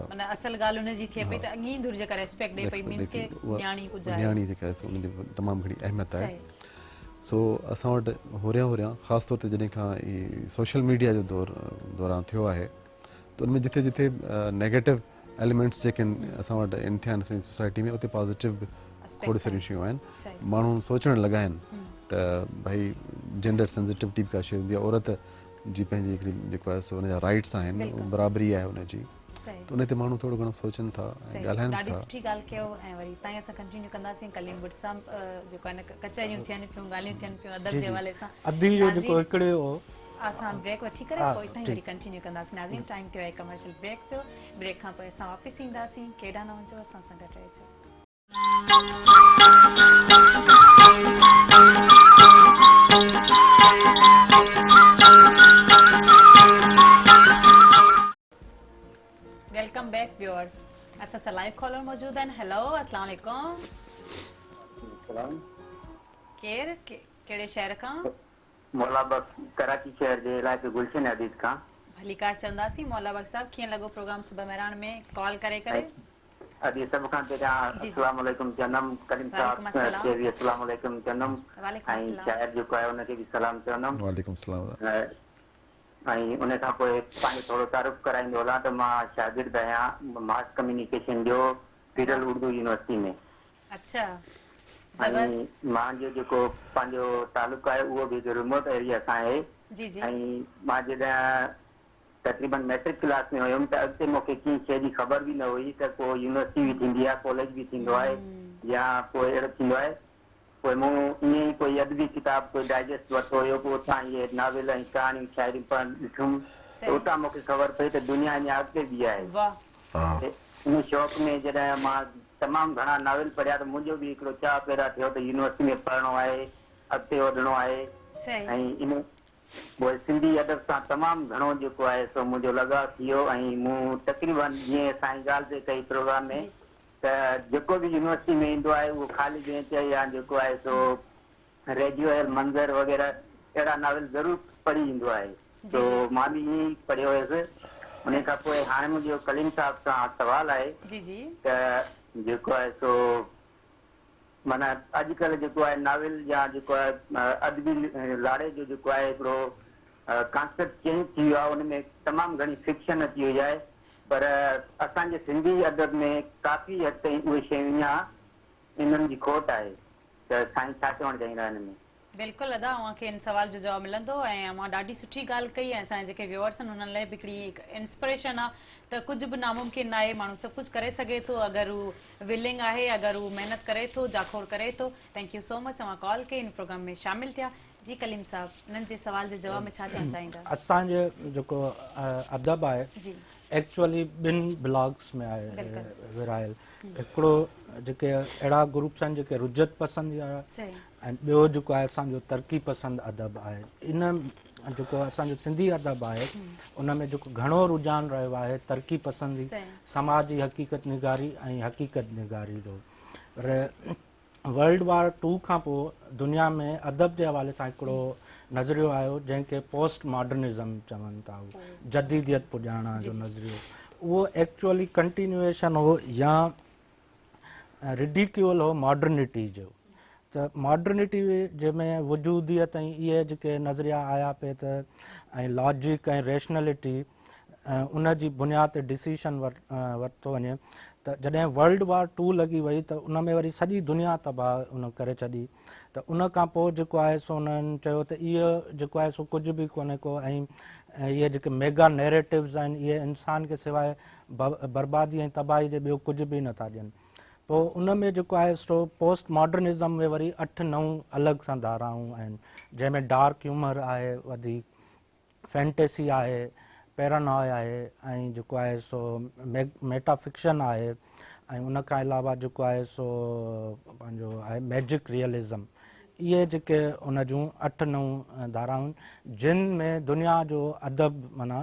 माना असल ॻाल्हि हुनजी थिए पई त अॻी धुर जेका रेस्पेक्ट ॾे पई, मींस के न्याणी गुज़ारे, न्याणी जेका आहे उनजी तमामु घणी अहमियत आहे। सही। सो असां वटि होरियां ख़ासि तौर ते जॾहिं खां ई सोशल मीडिया जो दौरान थियो आहे त उनमें जिथे जिथे नेगेटिव एलिमेंट्स जेके आहिनि असां वटि इन थिया आहिनि असांजी सोसाइटी में, उते पॉज़िटिव खोड़ सारियूं शयूं आहिनि। माण्हू सोचणु लॻा आहिनि त भई जेंडर सेंसिटिविटी बि का शइ हूंदी आहे, औरत जी पंहिंजी हिकिड़ी जेको आहे सो हुनजा राइट्स आहिनि, बराबरी आहे हुनजी, त उन ते माण्हू थोरो घणो सोचनि था, ॻाल्हाइनि ॾाढी था। सुठी ॻाल्हि कयो ऐं वरी हितां ई असां कंटिन्यू कंदासीं। कलीम बुट सां जेको आहे न कचहरियूं थियनि पियूं, ॻाल्हियूं थियनि पियूं अदब जे हवाले सां। अदी जो जेको हिकिड़े असां ब्रेक वठी करे पोइ हितां ई वरी कंटिन्यू कंदासीं। नाज़रीन, टाइम थियो आहे कमर्शियल ब्रेक जो। ब्रेक खां पोइ असां वापसि ईंदासीं। केॾा न वञो, असां सां गॾु रहिजो। Welcome back viewers. असां सां लाइव कॉलर मौजूद आहिनि। हेलो, अस्सलाम वालेकुम। केरु, कहिड़े शहर खां? मौलाबाग कराची शहर जे इलाइक़े गुलशन हदीद खां। भलीकार चवंदासीं। मौलाबाग साहब, कीअं लॻो प्रोग्राम सुबह मेहरान में कॉल करे करे? अॼु सभ खां पहिरियां अस्सलाम वालेकुम चवंदमि, करीम साहब खे बि अस्सलाम वालेकुम चवंदमि, ऐं शाइर जेको आहे उनखे बि सलाम चवंदमि। वालेकुम सलाम। ऐं उन खां पोइ पंहिंजो थोरो तारुफ़ कराईंदो हलां त मां शागिर्द आहियां मास कम्युनिकेशन जो फीडल उर्दू यूनिवर्सिटी में। अच्छा, ऐं मुंहिंजो जेको पंहिंजो तालुक़ु आहे उहो बि रिमोट एरिया खां आहे। जी जी। ऐं मां जॾहिं तक़रीबन मैट्रिक क्लास में हुयुमि त अॻिते मूंखे कंहिं शइ जी ख़बर बि न हुई त को यूनिवर्सिटी बि थींदी आहे, कॉलेज बि थींदो आहे या कोई अहिड़ो थींदो आहे। पोइ मूं ईअं ई कोई अदबी किताब कोई डाइजेस्ट वरितो हुयो, पोइ उतां इहे नावेल ऐं कहाणियूं शाइरियूं पढ़णु ॾिठुमि त उतां मूंखे ख़बर पई त दुनिया अञा अॻिते बि आहे। इन शौक़ में जॾहिं मां तमामु घणा नावेल पढ़िया त मुंहिंजो बि हिकिड़ो चाह पैदा थियो त यूनिवर्सिटी में पढ़णो आहे, अॻिते वधणो आहे। ऐं इन पोइ सिंधी अदब सां तमामु घणो जेको आहे सो मुंहिंजो लगाव थी वियो। ऐं मूं तक़रीबन जीअं असांजी ॻाल्हि ते कई प्रोग्राम में त जेको बि यूनिवर्सिटी में ईंदो आहे उहो ख़ाली बेंच या जेको आहे सो रेडियो मंज़र वग़ैरह अहिड़ा नावेल ज़रूरु पढ़ी ईंदो आहे। तो मां बि ईअं ई पढ़ियो हुयुसि। उन खां पोइ हाणे मुंहिंजो कलीम साहब सां सवालु आहे त जेको आहे सो माना अॼुकल्ह जेको आहे नावेल या जेको आहे अदबी लाड़े जो जेको आहे हिकिड़ो कॉन्सेप्ट चेंज थी वियो आहे, उनमें तमामु घणी फिक्शन अची वई आहे, पर असांजे सिंधी अदब में काफ़ी हद ताईं उहे शयूं अञा इन्हनि जी खोट आहे। त साईं छा चवणु चाहींदा हिन में? बिल्कुलु अदा, अव्हांखे इन सवाल जो जवाबु मिलंदो ऐं मां ॾाढी सुठी ॻाल्हि कई ऐं असांजे जेके व्यूअर्स आहिनि उन्हनि लाइ बि हिकिड़ी इंस्पिरेशन आहे त कुझु बि नामुमकिन न आहे, माण्हू सभु कुझु करे सघे थो अगरि हू विलिंग आहे, अगरि हू महिनत करे थो, जाखोड़ करे थो। थैंक यू सो मच, तव्हां कॉल कई, इन प्रोग्राम में शामिल थिया। जी कलीम साहब, इन्हनि जे सवाल जे जवाब में छा चवणु चाहींदा? असांजे जेको अदब आहे जी एक्चुअली ॿिनि ब्लॉग्स में आहे विरायल। हिकिड़ो जेके अहिड़ा ग्रुप्स आहिनि जेके रुजत पसंदि आहे, सही ऐं ॿियो जेको आहे असांजो तरक़ी पसंदि अदब आहे। इन जेको असांजो सिंधी अदब आहे उन में जेको घणो रुझान रहियो आहे तरक़ी पसंदी, सही समाज जी हक़ीक़त निगारी ऐं हक़ीक़त निगारी जो। पर वर्ल्ड वार 2 खां पोइ दुनिया में अदब जे हवाले सां हिकिड़ो नज़रियो आयो जंहिंखे पोस्ट मॉडर्निज़म चवनि था, जदीदियत पुॼाइण जो नज़रियो। उहो एक्चुअली कंटिन्यूएशन हो या रिडिक्यूल हो मॉडर्निटी जो। त मॉडर्निटी जंहिंमें वजूदियत ऐं इहे जेके नज़रिया आया पे त ऐं लॉजिक ऐं रेशनलिटी उन जी बुनियाद ते डिसीशन वरितो वञे। त जॾहिं वर्ल्ड वार 2 लॻी वई त उन में वरी सॼी दुनिया तबाह उन करे छॾी। त उन खां पोइ जेको आहे सो उन्हनि चयो त इहो जेको आहे सो कुझु बि कोन्हे को, ऐं इहे जेके मेगा नैरेटिव्स आहिनि इहे इंसान खे सवाइ बर्बादी ऐं तबाही जे ॿियो कुझु बि नथा ॾियनि। पोइ उन में जेको आहे सो पोस्ट मॉडर्निज़म में वरी 8-9 अलॻि सां धाराऊं आहिनि, जंहिंमें डार्क ह्यूमर आहे, वधीक फैंटेसी आहे, पैरानॉय आहे, ऐं जेको आहे सो मेटाफिक्शन आहे, ऐं उन खां अलावा जेको आहे सो पंहिंजो आहे मैजिक रियलिज़म। इहे जेके उन जूं 8-9 धाराऊं जिन में दुनिया जो अदब माना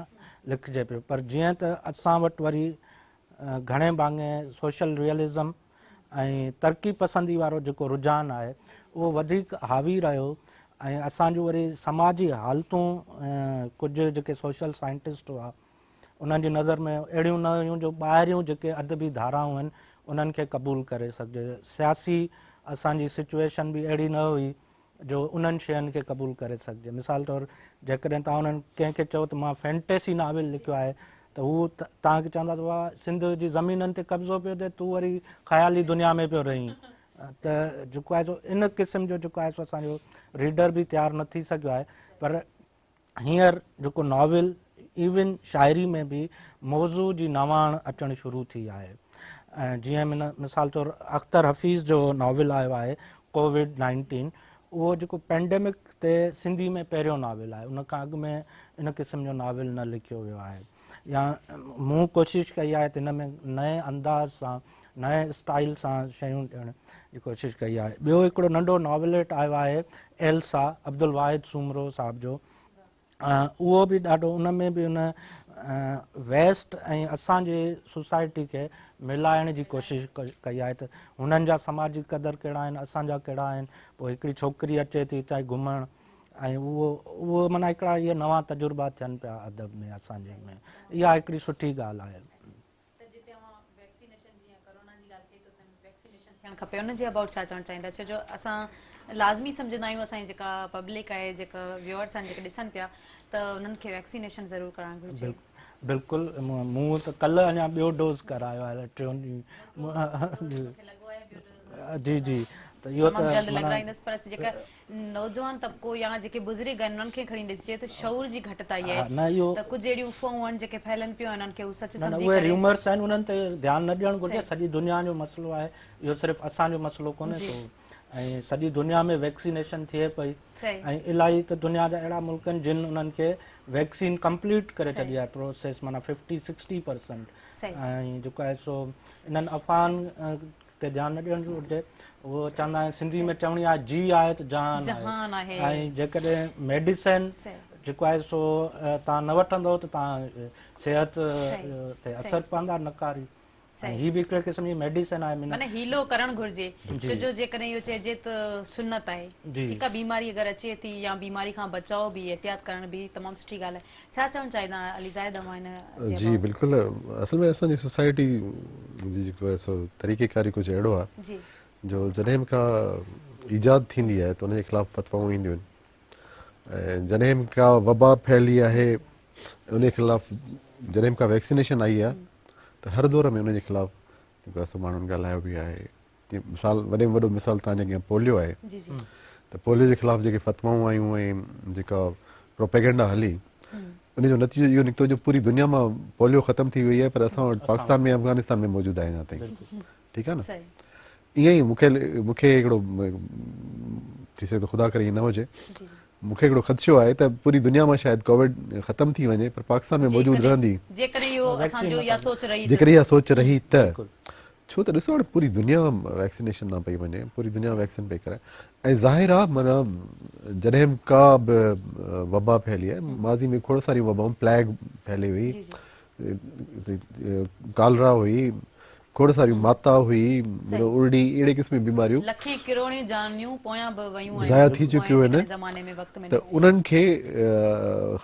लिखिजे पियो। पर जीअं त असां वटि वरी घणे भाङे सोशल रियलिज़म ऐं तरक़ी पसंदी वारो जेको रुझान आहे उहो वधीक हावी रहियो, ऐं असांजूं वरी समाजी हालतूं कुझु जेके सोशल साइंटिस्ट हुआ उन्हनि जी नज़र में अहिड़ियूं न हुयूं जो ॿाहिरियूं जेके अदबी धाराऊं आहिनि उन्हनि खे क़बूल करे सघिजे। सियासी असांजी सिचुएशन बि अहिड़ी न हुई जो उन्हनि शयुनि खे क़बूल करे सघिजे। मिसाल तौरु जेकॾहिं तव्हां उन्हनि कंहिंखे चओ त मां फैंटेसी नाविल लिखियो आहे त हू तव्हांखे चवंदा त वाह सिंध जी ज़मीननि ते कब्ज़ो पियो थिए, तूं वरी ख़्याली दुनिया में पियो रहीं। त जेको आहे सो इन क़िस्म जो जेको आहे सो असांजो रीडर बि तयारु न थी सघियो आहे। पर हींअर जेको नॉविल इवन शाइरी में बि मौज़ू जी नवाण अचणु शुरू थी आहे। ऐं जीअं मिसाल तौरु अख़्तर हफ़ीज़ जो नॉविल आयो आहे कोविड-19, उहो जेको पेंडेमिक ते सिंधी में पहिरियों नॉविल आहे, उन खां अॻु में इन क़िस्म जो नॉविल न लिखियो वियो आहे। या मूं कोशिशि कई आहे त हिन में नए अंदाज़ सां नए स्टाइल सां शयूं ॾियण जी कोशिशि कई आहे। ॿियो हिकिड़ो नंढो नॉविलेट आयो आहे एल्सा अब्दुल वाहिद सूमरो साहिब जो। उहो बि ॾाढो उन में बि उन वेस्ट ऐं असांजे सोसाइटी खे मिलाइण जी कोशिशि कई आहे त हुननि जा समाजी क़दर कहिड़ा आहिनि, असांजा कहिड़ा आहिनि। पोइ हिकिड़ी छोकिरी अचे थी हितां घुमणु, ऐं उहो माना हिकिड़ा इहे नवां तजुर्बा थियनि पिया अदब में असांजे में। इहा हिकिड़ी सुठी ॻाल्हि आहे। थियणु खपे उन जे अबाउट छा चवणु चाहींदा? छो जो असां लाज़मी सम्झंदा आहियूं असांजी जेका पब्लिक आहे, जेका व्यूअर्स आहिनि, जेके ॾिसनि पिया, त उन्हनि खे वैक्सीनेशन ज़रूरु कराइणु घुरिजे। बिल्कुलु, मूं त कल्ह अञा ॿियो डोज़ करायो आहे 3 जी जी। त इहो त जल्द लॻाईंदसि। पर जेका नौजवान तबिको या जेके बुज़ुर्ग आहिनि उन्हनि खे खणी ॾिसिजे त शऊर जी घटिताई आहे। त कुझु अहिड़ियूं अफ़वाहूं आहिनि जेके फैलनि पियूं, उन्हनि खे सच सम्झी उहे र्यूमर्स आहिनि, उन्हनि ते ध्यानु न ॾियणु घुरिजे। सॼी दुनिया जो मसइलो आहे, इहो सिर्फ़ु असांजो मसइलो कोन्हे को। ऐं सॼी दुनिया में वैक्सीनेशन थिए पई, ऐं इलाही त दुनिया जा अहिड़ा मुल्क आहिनि जिन उन्हनि खे वैक्सीन कंप्लीट करे छॾी आहे प्रोसेस, माना 50-60%। ऐं जेको आहे सो इन्हनि अफ़वाहनि ते ध्यानु न ॾियणु घुरिजे। उहो चवंदा आहिनि, सिंधी में चवणी आहे जी आहे त जहान आहे। ऐं जेकॾहिं मेडिसिन जेको आहे सो तव्हां न वठंदव त तव्हां सिहत ते असरु पवंदा नकारी। ही बि हिकिड़े क़िस्म जी मेडिसिन आहे, माना हीलो करणु घुरिजे। छो जो जेकॾहिं इहो चइजे त सुनत आहे, ठीकु आहे, बीमारी अगरि अचे थी या बीमारी खां बचाव बि, एहतियात करण बि तमामु सुठी ॻाल्हि आहे। छा चवणु चाहींदा अली ज़ाहिद अमा हिन? जी बिल्कुलु। असल में असांजी सोसाइटी जी जेको आहे सो तरीक़ेकारी कुझु अहिड़ो आहे जो जॾहिं बि का ईजाद थींदी आहे त उनजे ख़िलाफ़ु फतवाऊं ईंदियूं आहिनि, ऐं जॾहिं बि का वबा फैली आहे उनजे ख़िलाफ़ु जॾहिं बि का वैक्सीनेशन आई आहे त हर दौर में उनजे ख़िलाफ़ु जेको आहे सो माण्हुनि ॻाल्हायो बि आहे। जीअं मिसाल वॾे में वॾो मिसाल तव्हांजे अॻियां पोलियो आहे, त पोलियो जे ख़िलाफ़ु जेके फतवाऊं आयूं ऐं जेका प्रोपेगेंडा हली, उनजो नतीजो इहो निकितो जो पूरी दुनिया मां पोलियो ख़तमु थी वई आहे, पर असां वटि पाकिस्तान में अफ़गानिस्तान में मौजूदु आहे अञा ताईं। ठीकु आहे न? ईअं ई मूंखे हिकिड़ो थी सघे थो ख़ुदा करे ईअं न हुजे, मूंखे हिकिड़ो ख़दशो आहे त पूरी दुनिया में शायदि कोविड ख़त्म थी वञे पर पाकिस्तान में मौजूदु रहंदी जेकॾहिं इहो असांजो इहा सोच रही जेकर इहा सोच रही त छो त ॾिसो हाणे पूरी दुनिया वैक्सीनेशन न पई वञे पूरी दुनिया वैक्सीन पई करे ऐं ज़ाहिर आहे माना जॾहिं का बि वबा फैली आहे माज़ी में खोड़ सारी वबाऊं प्लैग फैली हुई कालरा हुई खोड़ सारी माता हुई उल्डी अहिड़े क़िस्म जी बीमारियूं लखे किरोड़ियूं जानियूं पोयां बि वयूं आहिनि ज़ाया थी चुकियूं आहिनि ज़माने में वक़्त में त उन्हनि खे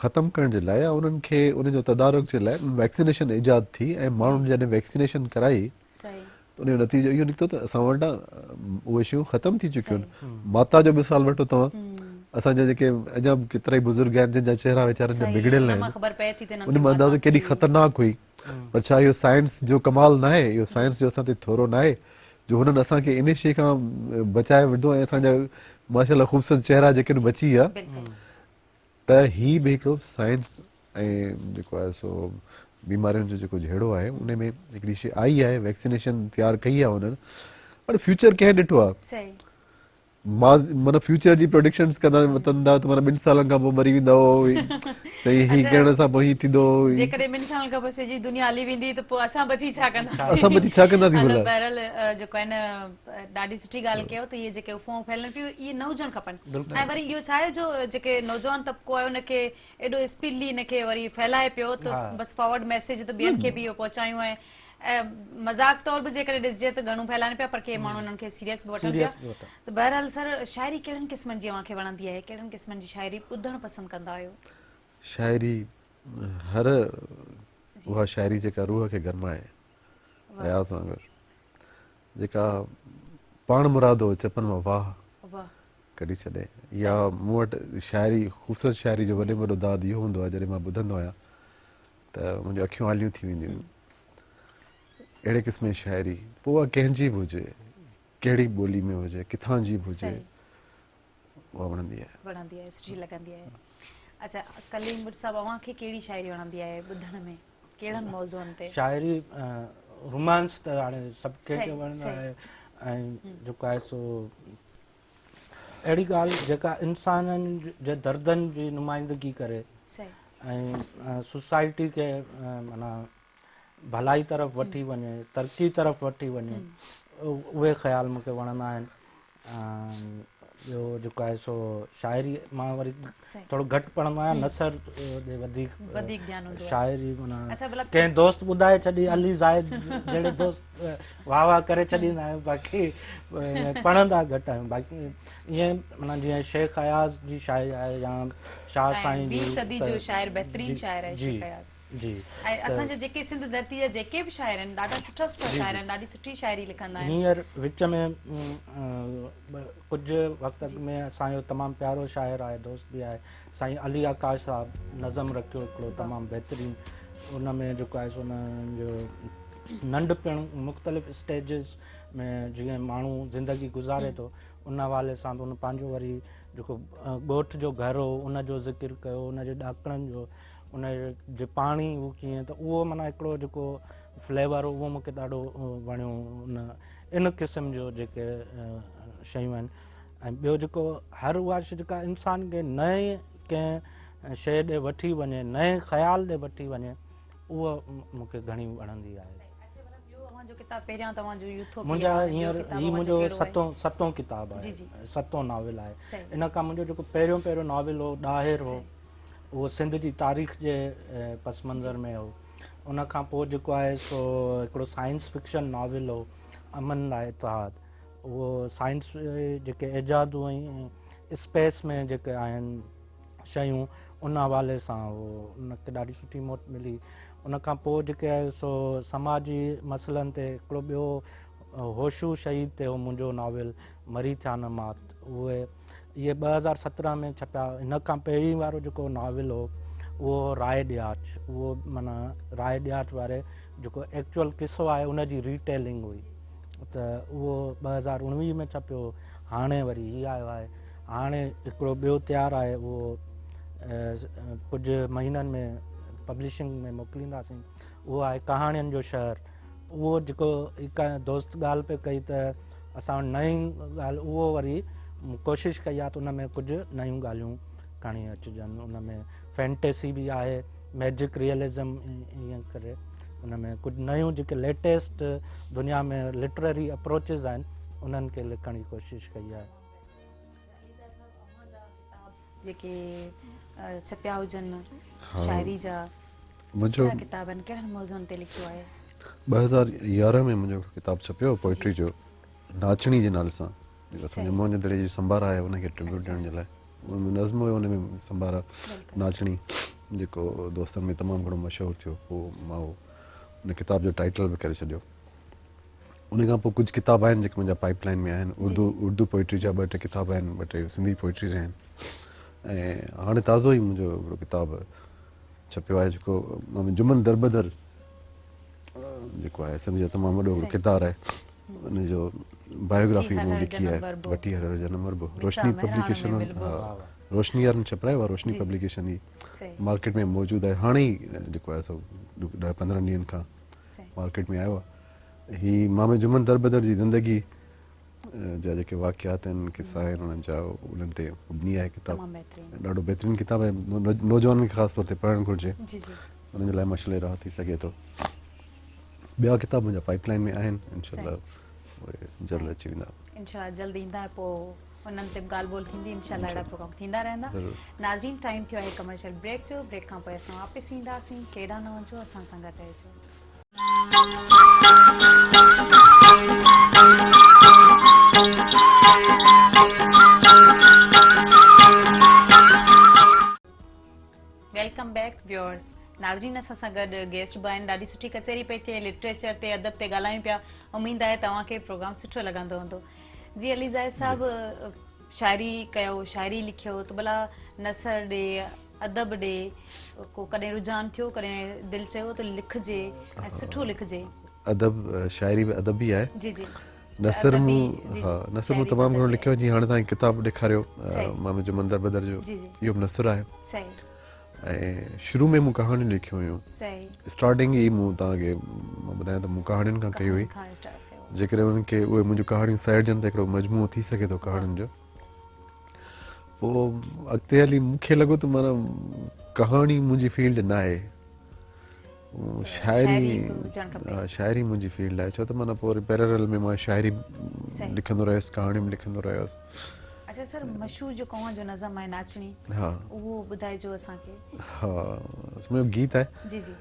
ख़तमु करण जे लाइ उन्हनि खे उन जो तदारुक जे लाइ वैक्सीनेशन ईजाद थी ऐं माण्हुनि जॾहिं वैक्सीनेशन कराई त उन जो नतीजो इहो निकितो त असां वटां उहे शयूं ख़तमु थी चुकियूं आहिनि माता जो मिसाल वठो तव्हां असांजा जेके अञा बि केतिरा ई बुज़ुर्ग आहिनि जंहिंजा चेहरा वीचारनि जा बिगड़ियल आहिनि उन में अंदाज़ो केॾी ख़तरनाक हुई पर छा इहो साइंस जो कमाल न आहे इहो साइंस जो असां ते थोरो न आहे जो हुननि असांखे इन शइ खां बचाए विधो ऐं असांजा माशाल्लाह ख़ूबसूरत चेहरा जेके बची विया त ही बि हिकिड़ो साइंस ऐं जेको आहे सो बीमारियुनि जो जेको जहिड़ो आहे उन में हिकिड़ी शइ आई आहे वैक्सीनेशन तयारु कई आहे हुननि पर फ्यूचर कंहिं ॾिठो आहे माना फ्यूचर जी प्रोडिक्शन्स कंदा वतंदा त माना 2 सालनि खां पोइ मरी वेंदा त ही करण सां पोइ ही थींदो जेकॾहिं 2 सालनि खां पोइ सॼी दुनिया हली वेंदी त पोइ असां बची छा कंदासीं असां बची छा कंदासीं भला बहरहाल जेको आहे न ॾाढी सुठी ॻाल्हि कयो त इहे जेके अफ़वाहूं फैलनि पियूं इहे न हुजणु खपनि ऐं वरी इहो छा आहे जो जेके नौजवान तबिको आहे उनखे एॾो स्पीडली इनखे वरी फैलाए पियो त बसि फॉरवर्ड मैसेज त ॿियनि खे बि इहो पहुचायूं ऐं मज़ाक तौर बि जेकॾहिं ॾिसजे त घणो फैलाइनि पिया पर के माण्हू उन्हनि खे सीरियस बि वठनि पिया त बहरहाल सर शाइरी कहिड़नि क़िस्मनि जी अव्हांखे वणंदी आहे कहिड़नि क़िस्मनि जी शाइरी ॿुधणु पसंदि कंदा आहियो शाइरी हर उहा शाइरी जेका रूह खे गरमाए अयाज़ वांगुरु जेका पाण मुरादो चपनि मां वाह कढी छॾे या मूं वटि शाइरी ख़ूबसूरत शाइरी जो वॾे में वॾो दाद इहो हूंदो आहे जॾहिं मां ॿुधंदो आहियां त मुंहिंजूं अखियूं आलियूं थी वेंदियूं आहिनि अहिड़े क़िस्म जी शाइरी पोइ उहा कंहिंजी बि हुजे कहिड़ी ॿोली में हुजे किथां जी बि हुजे उहा वणंदी आहे सुठी लॻंदी आहे अच्छा कलीम भट्ट साहब अव्हांखे कहिड़ी शाइरी वणंदी आहे ॿुधण में कहिड़नि मौज़ूअनि ते शाइरी रोमांस त हाणे सभु कंहिंखे वणंदो आहे ऐं जेको आहे सो अहिड़ी ॻाल्हि जेका इंसाननि जे दर्दनि जी नुमाइंदगी करे ऐं सोसाइटी खे माना भलाई तरफ़ वठी वञे तरक़ी तरफ़ वठी वञे उहे ख़्याल मूंखे वणंदा आहिनि ॿियो जेको आहे सो शाइरी मां वरी थोरो घटि पढ़ंदो आहियां नसर ॾे वधीक शाइरी माना कंहिं दोस्त ॿुधाए छॾी अली ज़ाहिद जहिड़े दोस्त वाह वाह करे छॾींदा आहियूं बाक़ी पढ़ंदा घटि आहियूं बाक़ी ईअं माना जीअं शेख अयाज़ जी शाइरी आहे या शाह साईं जी जी ऐं असांजे जेके सिंध धरती जा जेके बि शाइर आहिनि ॾाढा सुठा सुठा शाइर आहिनि ॾाढी सुठी शाइरी लिखंदा आहिनि हींअर विच में कुझु वक़्त में असांजो तमामु प्यारो शाइर आहे दोस्त बि आहे साईं अली आकाश साहिबु नज़म रखियो हिकिड़ो तमामु बहितरीनु उन में जेको आहे सो उनजो नंढपिणु मुख़्तलिफ़ स्टेजिस में जीअं माण्हू ज़िंदगी गुज़ारे थो उन हवाले सां उन पंहिंजो वरी जेको ॻोठ जो घर हो उनजो ज़िक्र कयो उनजे ॾाकणनि जो उन जे पाणी उहो कीअं त उहो माना हिकिड़ो जेको फ्लेवर उहो मूंखे ॾाढो वणियो इन क़िस्म जो जेके शयूं आहिनि ऐं ॿियो जेको हर उहा शइ जेका इंसान खे नए कंहिं शइ ॾे वठी वञे नए ख़्याल ॾे वठी वञे उहा मूंखे घणी वणंदी आहे मुंहिंजा हींअर हीउ मुंहिंजो सतों किताबु आहे सतों नॉविल आहे इन खां मुंहिंजो जेको पहिरियों नॉविल हो ॾाहिर हो उहो सिंध जी तारीख़ जे पस मंज़र में हो उन खां पोइ जेको आहे सो हिकिड़ो साइंस फिक्शन नॉविल हो अमन लाइ इतिहाद उहो साइंस जेके एजादूं ऐं स्पेस में जेके आहिनि शयूं उन हवाले सां उहो उनखे ॾाढी सुठी मोट मिली उन खां पोइ जेके आहे सो समाजी मसइलनि ते हिकिड़ो ॿियो होशू शहीद ते हो मुंहिंजो नॉविल मरी थिया न मात उहे इहे 2017 में छपिया हिन खां पहिरीं वारो जेको नॉविल हो उहो राय ॾियाच उहो माना राय ॾियाच वारे जेको एक्चुअल किसो आहे उनजी रीटेलिंग हुई त उहो 2019 में छपियो हाणे वरी हीअ आयो आहे हाणे हिकिड़ो ॿियो तयारु आहे उहो कुझु महीननि में पब्लिशिंग में मोकिलींदासीं उहो आहे कहाणियुनि जो शहर उहो जेको हिकु दोस्त ॻाल्हि पे कई त असां नई ॻाल्हि उहो वरी कोशिशि कई आहे त उन में कुझु नयूं ॻाल्हियूं खणी अचिजनि। उन में फैंटेसी बि आहे, मैजिक रियलिज़म ईअं करे उन में कुझु नयूं जेके लेटेस्ट दुनिया में लिटरेरी अप्रोचिस आहिनि उन्हनि खे लिखण जी कोशिशि कई आहे। जेके छपिया हुजनि हाँ। शाइरी जा मुंहिंजो कहिड़ा किताब आहिनि, कहिड़नि मौज़ूअनि ते लिखियो आहे? 2011 में मुंहिंजो किताबु छपियो पोइट्री जो, नाचणी जे नाले सां, जेको असांजे मोहन दड़े जी संभार आहे उनखे ट्रिब्यूट ॾियण जे लाइ। उन में नज़्म हुयो, उन में संभार नाचणी, जेको दोस्तनि में तमामु घणो मशहूरु थियो। पोइ मां उन किताब जो टाइटल बि करे छॾियो। उन खां पोइ कुझु किताब आहिनि जेके मुंहिंजा पाइपलाइन में आहिनि। उर्दू पोइट्री जा 2-3 किताब आहिनि, 2-3 सिंधी पोइट्री जा आहिनि। ऐं हाणे ताज़ो ई मुंहिंजो हिकिड़ो किताबु छपियो आहे जेको जुमन दरबदर जेको आहे सिंध जो तमामु वॾो किताब आहे, उनजो बायोग्राफी मूं लिखी आहे, वठी हर जनम मरबो। रोशनी पब्लिकेशन, हा, रोशनी यार छपायो आहे, रोशनी पब्लिकेशन ही मार्केट में मौजूदु आहे। हाणे ई जेको आहे सो 10-15 ॾींहंनि खां मार्केट में आयो आहे। ही मामे जुमन दरबदर जी ज़िंदगी जा जेके वाक़ियात आहिनि, किस्सा आहिनि, उन्हनि जा उन्हनि ते मबनी आहे किताब। ॾाढो बहितरीनु किताबु आहे, नौजवाननि खे ख़ासि तौर ते पढ़णु घुरिजे, उन्हनि जे लाइ मशले राह थी सघे थो। ॿिया किताब मुंहिंजा पाइपलाइन में आहिनि, इनशाअल्लाह उहे जल्द अची वेंदा। इंशाअल्लाह जल्द ईंदा, पोइ उन्हनि ते बि ॻाल्हि ॿोल थींदी। इंशाअल्लाह अहिड़ा प्रोग्राम थींदा रहंदा। नाज़रीन, टाइम थियो आहे कमर्शियल ब्रेक जो। ब्रेक खां पोइ असां वापसि ईंदासीं। केॾा न वञो, असां सां गॾु रहिजो। Welcome back viewers. नाज़रीन, असां सां गॾु गेस्ट बि आहिनि। ॾाढी सुठी कचहरी पई थिए, लिटरेचर ते, अदब ते ॻाल्हायूं पिया। उमेदु आहे तव्हांखे प्रोग्राम सुठो लॻंदो हूंदो। जी अली ज़ाहिद साहिबु, शाइरी कयो, शाइरी लिखियो, त भला नसर ॾे, अदब ॾे, को कॾहिं रुझान थियो, कॾहिं दिलि चयो त लिखिजे ऐं सुठो लिखिजे? अदब, शाइरी बि अदब ई आहे। जी जी। नसर मूं, हा, नसर मूं तमामु घणो लिखियो। जीअं हाणे तव्हां किताबु ॾेखारियो मामे जुमन दरबदर जो, इहो बि नसर आहे। ऐं शुरू में मूं कहाणियूं लिखियूं हुयूं। स्टार्टिंग ई मूं तव्हांखे मां ॿुधायां त मूं कहाणियुनि खां कई हुई। जेकॾहिं उन्हनि खे उहे मुंहिंजूं कहाणियूं साइडजनि त हिकिड़ो मजमूओ थी सघे थो कहाणियुनि जो। पोइ अॻिते हली मूंखे लॻो त माना कहाणी मुंहिंजी फील्ड न आहे, शाइरी मुंहिंजी फील्ड आहे। छो त माना पोइ पैरेलल में मां शाइरी लिखंदो रहियुसि, कहाणियूं बि लिखंदो रहियुसि। अच्छा सर, मशहूर जो कौन जो नज़म आहे नाचणी, हा, उहो ॿुधाइजो असांखे। हा, मुंहिंजो गीत आहे। जी जी।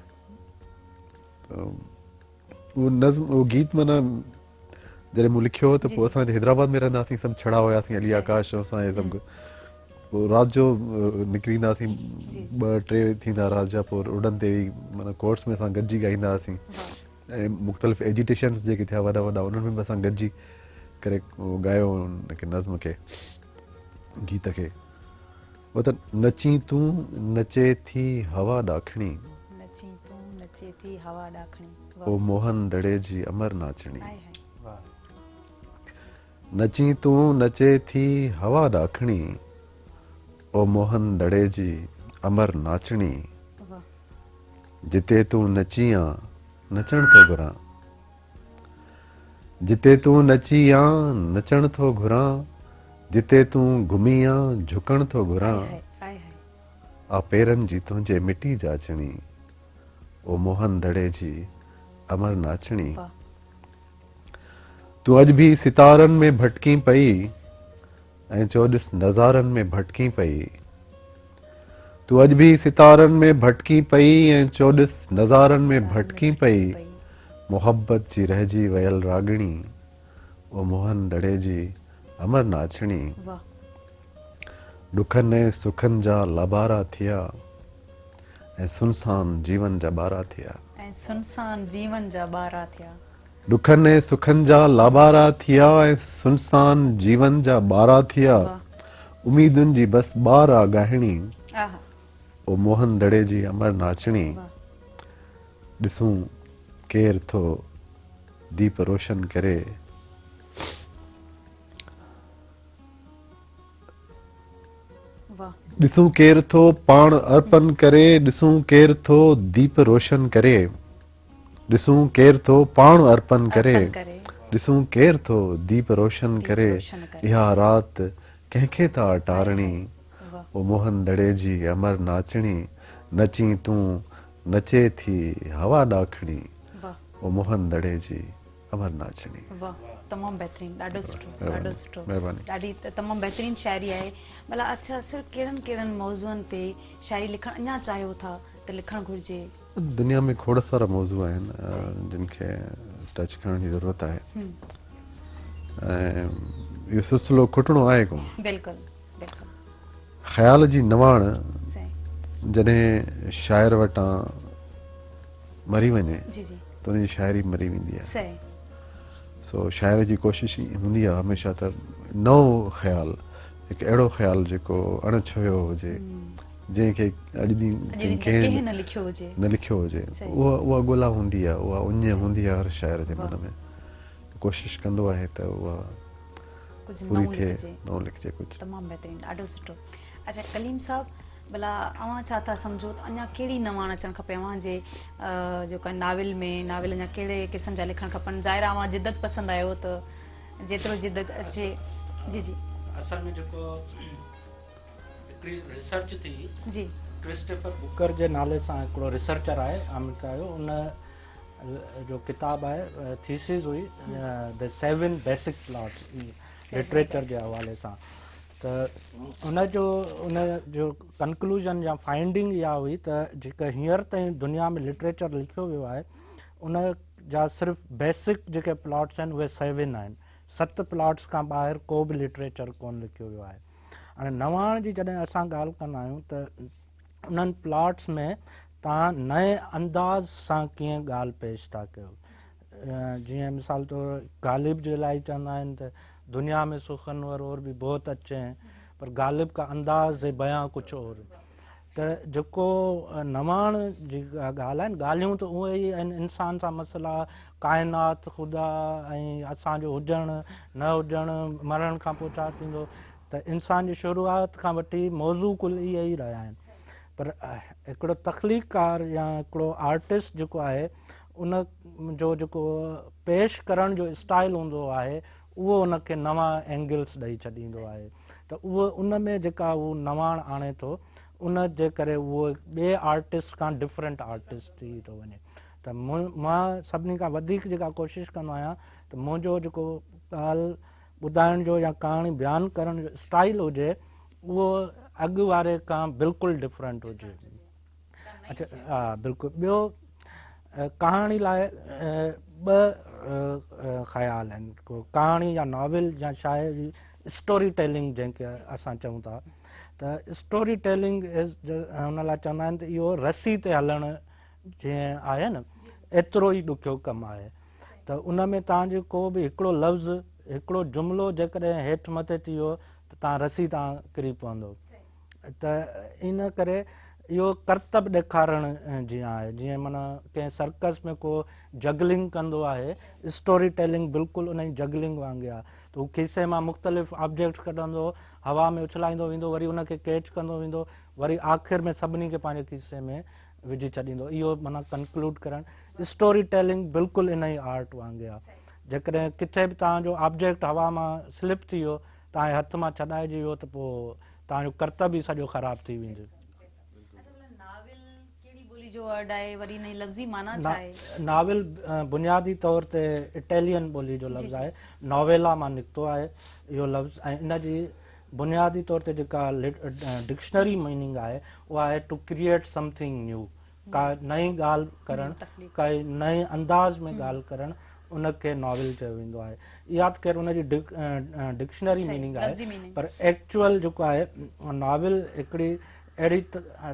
उहो नज़म, उहो गीत माना जॾहिं मूं लिखियो त पोइ असां हैदराबाद में रहंदासीं, सभु छड़ा हुयासीं, अली आकाश असां हे सभु। पोइ राति जो निकिरींदासीं, 2-3 थींदा राति जा। पोइ रोडनि ते माना कोर्ट्स में असां गॾिजी ॻाईंदा हुआसीं। ऐं मुख़्तलिफ़ एजिटेशन्स जेके थिया वॾा वॾा, उन्हनि में बि असां गॾिजी करे ॻायो उनखे, नज़म खे, गीत खे। उहो त नची तूं नचे थी हवा ॾाखणी, नची तूं नचे थी हवा ॾाखणी, ओ मोहन दड़े जी अमर नाचणी। नची तूं नचे थी हवा ॾाखणी, ओ मोहन दड़े जी अमर नाचणी। जिते तूं नची आ नचण थो घुरां, जिते तूं नची आ नचण थो घुरां, जिते तूं घुमी आ झुकण थो घुरां, आ पेरनि जी तुंहिंजे मिटी जाचणी, ओ मोहन दड़े जी अमर नाचणी। तूं अॼु बि सितारनि में भटकी पई, ऐं चोॾिस नज़ारनि में भटकी पई। तूं अॼु बि सितारनि में भटकी पई, ऐं चोॾिस नज़ारनि में भटकी पई। मोहब्बत जी रहिजी वयल रागणी, ओ मोहन दड़े जी अमर नाचणी। ॾुखनि ऐं सुखनि जा लाबारा थिया, ऐं सुनसान जीवन जा ॿारा थिया, ऐं सुनसान जीवन जा ॿारा थिया। ॾुखनि ऐं सुखनि जा लाबारा थिया, ऐं सुनसान जीवन जा ॿारा थिया। उमीदुनि जी बस ॿार आ ॻाहिणी, ओ मोहन दड़े जी अमर नाचणी। ॾिसूं केरु थो दीप रोशन करे, ॾिसूं केरु थो पाण अर्पण करे, ॾिसूं केरु थो दीप रोशन करे। ॾिसूं केरु थो पाण अर्पण करे, ॾिसूं केरु थो दीप रोशन करे। इहा राति कंहिंखे था टारणी, ओ मोहन दड़े जी अमर नाचणी नची तूं नचे थी हवा ॾाखणी वाह ओ मोहन दड़े जी अमर नाचणी। वाह, तमामु बहितरीनु, ॾाढो सुठो, ॾाढो सुठो, महिरबानी। ॾाढी तमामु बहितरीनु शाइरी आहे। भला अच्छा, सिर्फ़ु कहिड़नि कहिड़नि मौज़ुअनि ते शाइरी लिखणु अञा चाहियो था त लिखणु घुरिजे? दुनिया में खोड़ सारा मौज़ू आहिनि जिनखे टच करण जी ज़रूरत आहे ऐं इहो सिलसिलो खुटणो आहे कोन। बिल्कुलु बिल्कुलु ख़्याल जी नवाण सही। जॾहिं शाइर वटां मरी वञे जी जी त उनजी शाइरी मरी वेंदी आहे। सही। सो शाइर जी कोशिशि हूंदी आहे हमेशह त नओं ख़्यालु, हिकु अहिड़ो ख़्यालु जेको अणछुयो हुजे, जंहिंखे अॼु ॾींहुं कंहिं न लिखियो हुजे, न लिखियो हुजे, उहा ॻोल्हा हूंदी आहे, उहा उञ हूंदी आहे हर शाइर जे मन में। कोशिशि कंदो आहे त उहा पूरी थिए, नओं लिखिजे कुझु। तमामु बहितरीनु, ॾाढो सुठो। अच्छा कलीम साहब, भला अव्हां छा था सम्झो त अञा कहिड़ी नवाण अचणु खपे अव्हांजे जेका नाविल में? नाविल अञा कहिड़े क़िस्म जा लिखणु खपनि? ज़ाहिर आहे अव्हां जिदत पसंदि आहियो त जेतिरो जिदत अचे। जी जी असल में जेको हिकिड़ी रिसर्च थी जी, क्रिस्टोफर बुकर जे नाले सां हिकिड़ो रिसर्चर आहे अमेरिका जो, उन जो किताबु आहे थीसिस हुई द 7 बेसिक प्लॉट्स लिटरेचर जे हवाले सां। त उन जो कंक्लूजन या फाइंडिंग इहा हुई त जेका हींअर ताईं दुनिया में लिटरेचर लिखियो वियो आहे उन जा सिर्फ़ु बेसिक जेके प्लॉट्स आहिनि उहे 7 आहिनि। 7 प्लॉट्स खां ॿाहिरि को बि लिटरेचर कोन लिखियो वियो आहे। हाणे नवाण जी जॾहिं असां ॻाल्हि कंदा आहियूं त उन्हनि प्लॉट्स में तव्हां नए अंदाज़ सां कीअं ॻाल्हि पेश था कयो। जीअं मिसाल तौरु ग़ालिब जे लाइ चवंदा आहिनि त दुनिया में सुखनवर और भी बहुत अच्छे हैं पर ग़ालिब का अंदाज़ बयां कुझु और। त जेको नवाण जी ॻाल्हि आहे, ॻाल्हियूं त उहे ई आहिनि, इंसान सां मसइला, काइनात, ख़ुदा ऐं असांजो हुजणु न हुजणु, मरण खां पोइ छा थींदो। त इंसान जी शुरूआत खां वठी मौज़ू कुल इहे ई रहिया आहिनि। पर हिकिड़ो तख़लीक़कार या हिकिड़ो आर्टिस्ट जेको आहे उन जो जेको पेश करण जो स्टाइल हूंदो आहे उहो उनखे नवां एंगल्स ॾेई छॾींदो आहे। त उहो उन में जेका उहो नवाण आणे थो उन जे करे उहो ॿिए आर्टिस्ट खां डिफरेंट आर्टिस्ट थी थो वञे। त मां सभिनी खां वधीक जेका कोशिशि कंदो आहियां त मुंहिंजो जेको ॻाल्हि ॿुधाइण जो या कहाणी बयानु करण जो स्टाइल हुजे उहो अॻु वारे खां बिल्कुलु डिफरेंट हुजे। अच्छा हा बिल्कुलु। ॿियो कहाणी लाइ ॿ ख़्याल आहिनि। कहाणी या नॉविल या शाइरी स्टोरी टेलिंग जंहिंखे असां चऊं था, त स्टोरी टेलिंग इज़ हुन लाइ चवंदा आहिनि त इहो रसी ते हलणु जीअं आहे न, एतिरो ई ॾुखियो कमु आहे। त उन में तव्हांजो को बि हिकिड़ो लफ़्ज़, हिकिड़ो जुमिलो जेकॾहिं हेठि मथे थी वियो त तव्हां रसी तां किरी पवंदो। त इन करे इहो करतब ॾेखारणु जीअं आहे, जीअं माना कंहिं सर्कस में को जगलिंग कंदो आहे, स्टोरी टेलिंग बिल्कुलु उन जी जगलिंग वांगुरु आहे। त हू खीसे मां मुख़्तलिफ़ ऑब्जेक्ट्स कढंदो, हवा में उछलाईंदो वेंदो, वरी उनखे कैच कंदो वेंदो, वरी आख़िर में सभिनी खे पंहिंजे खीसे में विझी छॾींदो। इहो माना कंक्लूड करणु स्टोरी टेलिंग बिल्कुलु इन जी आर्ट वांगुरु आहे। जेकॾहिं किथे बि तव्हांजो ऑब्जेक्ट हवा मां स्लिप थी वियो, तव्हांजे हथ मां छॾाइजी वियो, त पोइ तव्हांजो करतब ई सॼो ख़राबु थी वेंदो। नाविल बुनियादी तौर ते इटैलियन ॿोली जो लफ़्ज़ आहे, नॉवेला मां निकितो आहे इहो लफ़्ज़। ऐं इन जी बुनियादी तौर ते जेका डिक्शनरी मीनिंग आहे उहा आहे टू क्रिएट समथिंग न्यू। का नई ॻाल्हि करणु, काई नए अंदाज़ में ॻाल्हि करणु, उनखे नॉविल चयो वेंदो आहे। इहा त ख़ैर उनजी डिक्शनरी मीनिंग आहे, पर एक्चुअल जेको आहे नॉविल हिकिड़ी अहिड़ी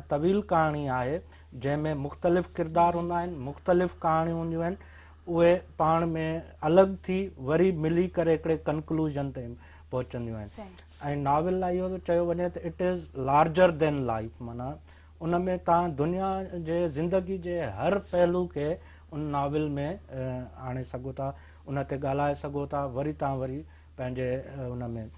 तवील कहाणी आहे जंहिंमें मुख़्तलिफ़ किरदार हूंदा आहिनि, मुख़्तलिफ़ कहाणियूं हूंदियूं आहिनि, उहे पाण में अलॻि थी वरी मिली करे हिकिड़े कंक्लूजन ते पहुचंदियूं आहिनि। ऐं नॉविल लाइ इहो चयो वञे त it is larger than life, माना उन में तव्हां दुनिया जे ज़िंदगी जे हर पहलू खे उन नॉविल में आणे सघो था, उन ते ॻाल्हाए सघो था, वरी तव्हां वरी पंहिंजे उन में।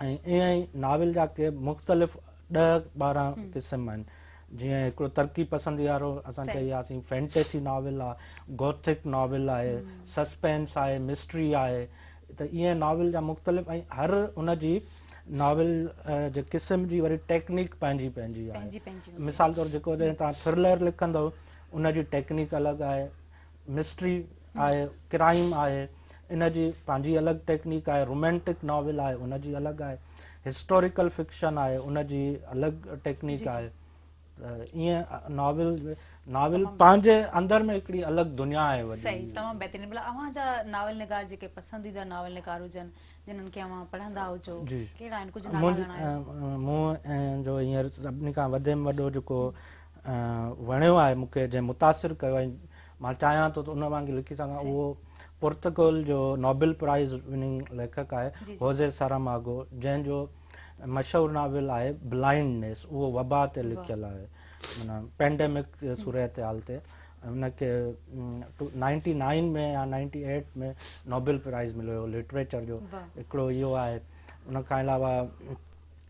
ऐं ईअं ई नॉविल जा के मुख़्तलिफ़ 10-12 क़िस्म आहिनि। जीअं हिकिड़ो तरक़ी पसंदी वारो असां चईंदासीं फैंटेसी नॉविल आहे, गोथिक नॉविल आहे, सस्पेंस आहे, मिस्ट्री आहे। त ईअं नॉविल जा मुख़्तलिफ़, ऐं हर उन जी नॉवल जे क़िस्म जी वरी टेक्निक पंहिंजी पंहिंजी आहे। मिसाल तौरु जेको तव्हां थ्रिलर लिखंदव उन जी टेक्निक अलॻि आहे, मिस्ट्री आहे, क्राइम आहे, इन जी पंहिंजी अलॻि टेक्निक आहे, रोमेंटिक नॉवल आहे उन जी अलॻि आहे, हिस्टोरिकल फिक्शन आहे उन जी अलॻि टेक्निक आहे। त ईअं नॉवल पंहिंजे अंदरि में हिकिड़ी अलॻि दुनिया आहे वॾी। सही, तमामु बहितरीनु। भला अव्हां जा नावल निगार जेके पसंदीदा नावल निगार हुजनि जिन्हनि खे अव्हां पढ़ंदा हुजो, कहिड़ा आहिनि? कुझु नाला घणा आहिनि? मूं जो हींअर सभिनी खां वधि में वॾो जेको वणियो आहे मूंखे, जंहिं मुतासिर कयो आहे, मां चाहियां थो त उन वांगुरु लिखी सघां, उहो पुर्तगाल जो नोबेल प्राइज़ विनिंग लेखक आहे होज़े सारामागो, जंहिंजो मशहूरु नावल आहे ब्लाइंडनेस। उहो वबा ते लिखियलु आहे, माना पेंडेमिक सूरत हाल ते। उनखे 99 में या 98 में नोबेल प्राइज़ मिलियो हुयो लिटरेचर जो। हिकिड़ो इहो आहे। उन खां अलावा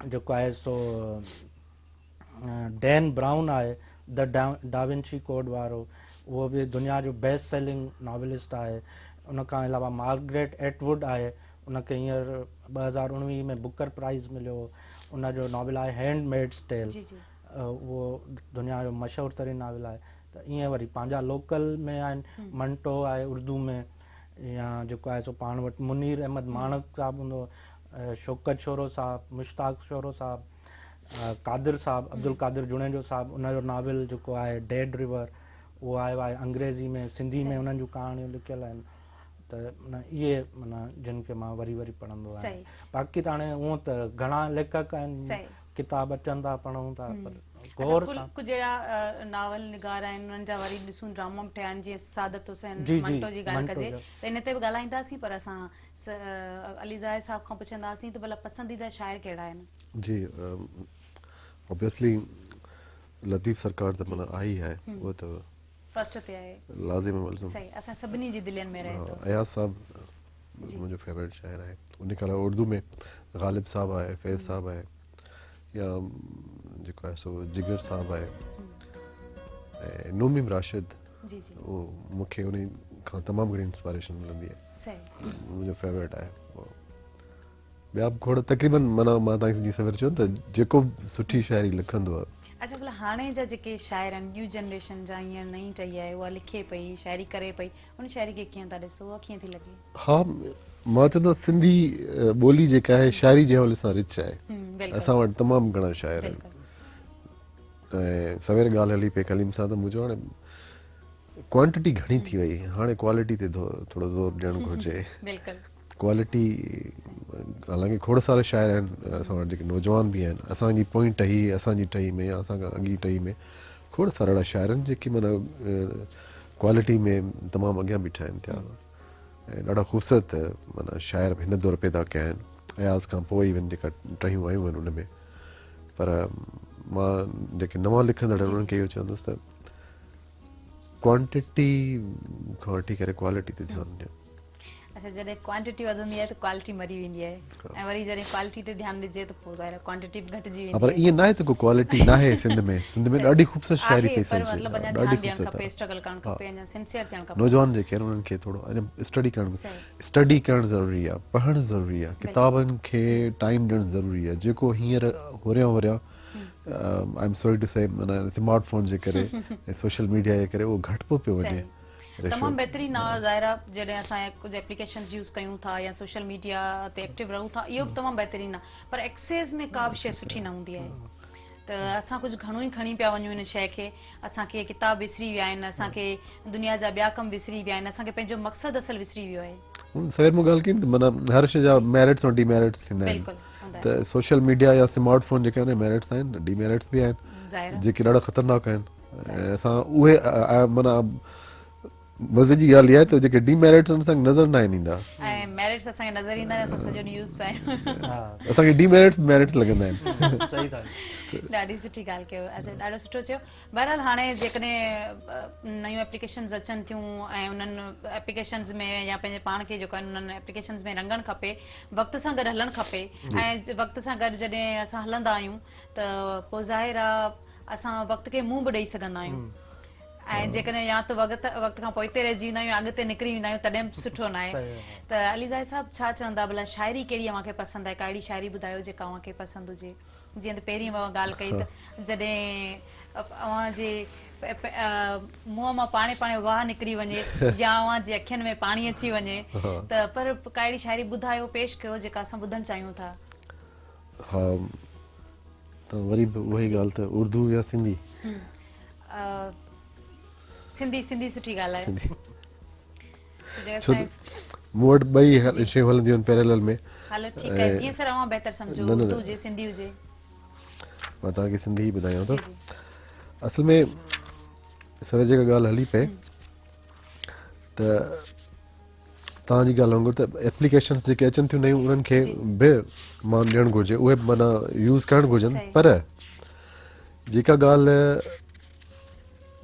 जेको आहे सो डैन ब्राउन आहे, द डाविंची कोड वारो, उहो बि दुनिया जो बेस्ट सेलिंग नॉवलिस्ट आहे। उन खां अलावा मार्गरेट एटवुड आहे, उनखे हींअर 2019 में बुकर प्राइज़ मिलियो। उनजो नॉवल आहे हैंडमेड्स टेल, उहो दुनिया जो मशहूरु तरीन नॉवल आहे। त ईअं वरी पंहिंजा लोकल में आहिनि, मंटो आहे उर्दू में, या जेको आहे सो पाण वटि मुनीर अहमद माणक साहिबु हूंदो, शौकत शोरो साहिबु, मुश्ताक शोरो साहिबु, कादिर साहिबु, अब्दुल कादिर जुणेजो साहिबु, उनजो नॉवल जेको आहे डेड रिवर, उहो आयो आहे अंग्रेज़ी में, सिंधी में उन्हनि जूं कहाणियूं लिखियलु आहिनि। त माना इहे माना जिन खे मां वरी वरी पढ़ंदो आहियां। बाक़ी त हाणे हूअं त घणा लेखक आहिनि, किताब अचनि था, पढ़ूं था, पर गौर सां। कुझु अहिड़ा नावल निगार आहिनि उन्हनि जा वरी ॾिसूं ड्रामा बि ठहिया आहिनि, जीअं सादत हुसैन मंटो जी ॻाल्हि कजे त इन ते बि ॻाल्हाईंदासीं, पर असां अली ज़ाहिर साहिब खां पुछंदासीं त भला पसंदीदा शाइर कहिड़ा आहिनि? जी ऑब्वियसली लतीफ़ सरकार त माना आई है, वो तो फर्स्ट ते आहे, लाज़िम मलज़ूम। सही, असां सभिनी जी दिलनि में रहे थो। अयाज़ साहब मुंहिंजो फेवरेट शाइर आहे। उन खां अलावा उर्दू में ग़ालिब साहब आहे, फैज़ साहब आहे, या जेको आहे सो जिगर साहब आहे, ऐं नूमीम राशिद, उहो मूंखे उन खां तमामु घणी इंस्पायरेशन मिलंदी आहे, मुंहिंजो फेवरेट आहे। ॿिया बि खोड़ तक़रीबन माना मां तव्हांखे जीअं सवेर चयो त जेको सुठी शाइरी लिखंदो आहे। अच्छा, भला हाणे जा जेके शाइर आहिनि न्यू जनरेशन जा, हींअर नई टही आहे, उहा लिखे पई, शाइरी करे पई, उन शाइरी खे कीअं था ॾिसो, उहा कीअं थी लॻे? हा, मां चवंदो सिंधी ॿोली जेका आहे शाइरी जे हवाले सां रिच आहे। असां वटि तमामु घणा शाइर आहिनि। ऐं सवेर ॻाल्हि हली पई कलीम सां, त मुंहिंजो हाणे क्वांटिटी घणी थी वई, हाणे क्वालिटी ते थोरो ज़ोर ॾियणु घुरिजे। क्वालिटी, हालांकि खोड़ सारा शाइर आहिनि असां वटि जेके नौजवान बि आहिनि, असांजी पोइ टही, असांजी टही में, या असांखां अॻी टही में खोड़ सारा अहिड़ा शाइर आहिनि जेके माना क्वालिटी में तमामु अॻियां बीठा आहिनि थिया, ऐं ॾाढा ख़ूबसूरत माना शाइर हिन दौर पैदा कया आहिनि। अयाज़ खां पोइ इवन जेका टहियूं आयूं आहिनि उन में, पर मां जेके नवां लिखंदड़ आहिनि उन्हनि खे इहो चवंदुसि त क्वांटिटी खां वठी करे क्वालिटी ते ध्यानु ॾियो। अच्छा, जॾहिं क्वांटिटी वधंदी आहे त क्वालिटी मरी वेंदी आहे, ऐं वरी जॾहिं क्वालिटी ते ध्यानु ॾिजे त पोइ ज़ाहिर क्वांटिटी बि घटिजी वेंदी आहे। पर ईअं न आहे त को क्वालिटी न आहे सिंध में, सिंध में ॾाढी ख़ूबसूरत शाइरी पई पर सम्झे, मतिलबु अञा ध्यानु ॾियणु खपे, स्ट्रगल करणु खपे, अञा सिंसियर थियणु खपे। नौजवान जेके आहिनि उन्हनि खे थोरो अञा स्टडी करणु ज़रूरी आहे, पढ़णु ज़रूरी आहे, किताबनि खे टाइम ॾियणु ज़रूरी आहे। जेको हींअर हुरियां आई एम सॉरी टू से माना स्मार्टफोन जे करे ऐं सोशल मीडिया जे करे उहो घटि पियो वञे। तमामु बहितरीनु आहे ज़ाहिरा, जॾहिं असां कुझु एप्लीकेशन्स यूज़ कयूं था या सोशल मीडिया ते एक्टिव रहूं था, इहो बि तमामु बहितरीनु आहे, पर एक्सेस में का बि शइ सुठी न हूंदी आहे। त असां कुझु घणो ई खणी पिया वञूं हिन शइ खे, असांखे किताब विसरी विया आहिनि, असांखे दुनिया जा ॿिया कम विसरी विया आहिनि, असांखे पंहिंजो मक़सदु असल विसरी वियो आहे। सवेर मूं ॻाल्हि कई न, माना हर शइ जा मेरिट्स ऐं डीमेरिट्स थींदा आहिनि। त सोशल मीडिया या स्मार्टफोन जेके आहिनि मेरिट्स आहिनि, डीमेरिट्स बि आहिनि जेके ॾाढा ख़तरनाक आहिनि। असां उहे माना मज़े जी ॻाल्हि इहा आहे त जेके डीमेरिट्स आहिनि असांखे नज़र न आहिनि ईंदा, ऐं मेरिट्स असांखे नज़र ईंदा आहिनि, असां सॼो ॾींहुं यूज़ पिया आहियूं, असांखे डीमेरिट्स मेरिट्स लॻंदा आहिनि। ॾाढी सुठी ॻाल्हि कयो। अच्छा, ॾाढो सुठो चयो। बहरहाल हाणे जेकॾहिं नयूं एप्लीकेशन्स अचनि थियूं ऐं उन्हनि एप्लीकेशन्स में या पंहिंजे पाण खे जेको आहे उन्हनि एप्लीकेशन्स में रंगणु खपे, वक़्त सां गॾु हलणु खपे, ऐं वक़्त सां गॾु जॾहिं असां हलंदा आहियूं त पोइ ज़ाहिर आहे असां वक़्त खे मुंहुं बि ॾेई सघंदा आहियूं। त ऐं जेकॾहिं या त वक़्त खां पोइ हिते रहिजी वेंदा आहियूं अॻिते निकिरी वेंदा आहियूं तॾहिं बि सुठो न आहे त अलीज़ाद साहिबु छा चवंदा भला शाइरी कहिड़ी अव्हांखे पसंदि आहे का अहिड़ी शाइरी ॿुधायो जेका अव्हांखे पसंदि हुजे जीअं त पहिरीं ॻाल्हि कई त जॾहिं अव्हांजे मुंहं मां पाणे वाह निकिरी वञे या अव्हांजे अखियुनि में पाणी अची वञे त पर का अहिड़ी शाइरी ॿुधायो पेश कयो जेका असां ॿुधणु चाहियूं था हा त वरी बि उहा ई ॻाल्हि त उर्दू या सिंधी सिंधी सुठी ॻाल्हि आहे छो त मूं वटि ॿई शयूं हलंदियूं आहिनि पैरेलल में हलो ठीकु आहे जीअं सर अव्हां बहितर सम्झो उर्दू हुजे सिंधी हुजे मां तव्हांखे सिंधी ई ॿुधायां थो असल में सर जेका ॻाल्हि हली पए त तव्हांजी ॻाल्हि वांगुरु त एप्लीकेशन्स जेके अचनि थियूं नयूं उन्हनि खे बि मान ॾियणु घुरिजे उहे बि माना यूज़ करणु घुरिजनि पर जेका ॻाल्हि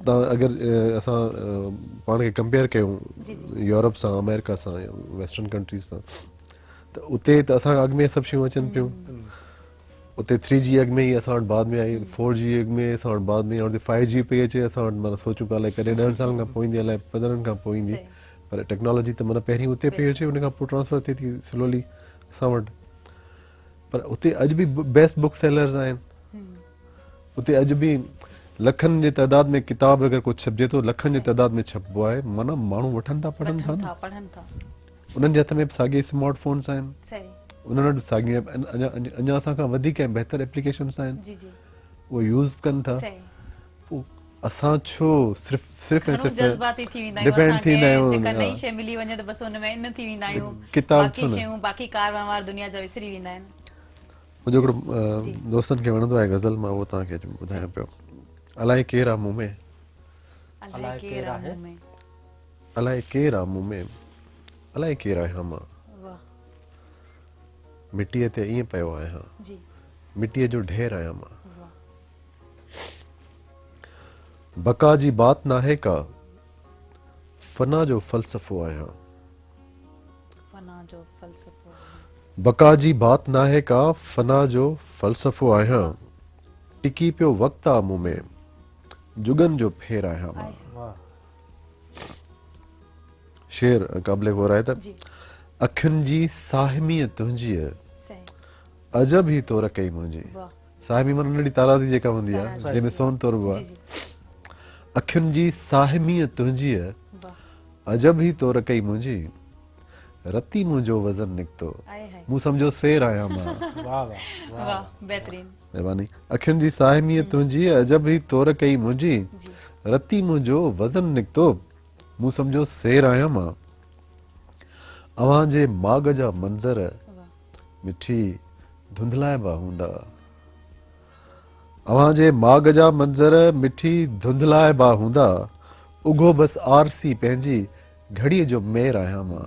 तव्हां अगरि असां पाण खे कंपेयर कयूं यूरोप सां अमेरिका सां या वेस्टर्न कंट्रीज़ सां त उते त असां अॻु में सभु शयूं अचनि पियूं उते 3G अॻु में ई असां वटि बाद में आई 4G अॻु में असां वटि बाद में और 5G पई अचे असां वटि माना सोचूं पिया अलाए कॾहिं 10 सालनि खां पोइ ईंदी अलाए 15 खां पोइ ईंदी पर टेक्नोलॉजी त माना पहिरीं उते पई अचे उन खां पोइ ट्रांसफर थिए थी स्लोली असां वटि पर उते अॼु बि बेस्ट बुक सेलर्स आहिनि उते अॼु बि लखनि जे तइदाद में किताब अगरि कुझु छपिजे थो लखनि जे तइदाद में छपिबो आहे माना माण्हू वठनि था पढ़नि था न उन्हनि जे हथ में बि साॻे स्मार्ट फ़ोन्स आहिनि उन्हनि वटि साॻियूं अञा असां खां वधीक ऐं बहितर एप्लीकेशन्स आहिनि उहो यूज़ कनि था पोइ असां छो सिर्फ़ु डिपेंड थींदा आहियूं किताब छो न बाक़ी कारवार दुनिया जा विसरी वेंदा आहिनि मुंहिंजो हिकिड़ो दोस्तनि खे वणंदो आहे गज़ल मां उहो तव्हांखे ॿुधायां पियो अलाए केरु आहे मूं में अलाए केरु आहे मूं में अलाए केरु आहे मूं में अलाए केरु आहियां मां मिटीअ ते ईअं पियो आहियां मिटीअ जो ढेर आहियां मां बका जी बात नाहे का फना जो फ़लसफ़ो आहियां बका जी बात नाहे का फना जो फ़लसफ़ो आहियां टिकी पियो वक़्तु आहे मूं में जुगन जो फेर आहियां मां शेर क़ाबिले गौर आहे त अखियुनि जी साहिमीअ तुंहिंजी अजब ई तोर कई मुंहिंजी साहिमी माना नंढी ताराज़ी जेका हूंदी आहे जंहिंमें सोन तोरबो आहे अखियुनि जी साहिमीअ तुंहिंजी अजब ई तोर कई मुंहिंजी रती मुंहिंजो वज़न निकितो मूं सम्झो सेर आहियां मां महिरबानी अखियुनि जी साहिमीअ तुंहिंजी अजब ई तोर कई मुंहिंजी रती मुंहिंजो वज़न निकितो मूं सम्झो सेर आहियां मां अव्हांजे माग जा मंज़र मिठी धुंधलाइबा हूंदा अव्हांजे माग जा मंज़र मिठी धुंधलाइबा हूंदा उगो बस आरसी पंहिंजी घड़ीअ जो मेर आहियां मां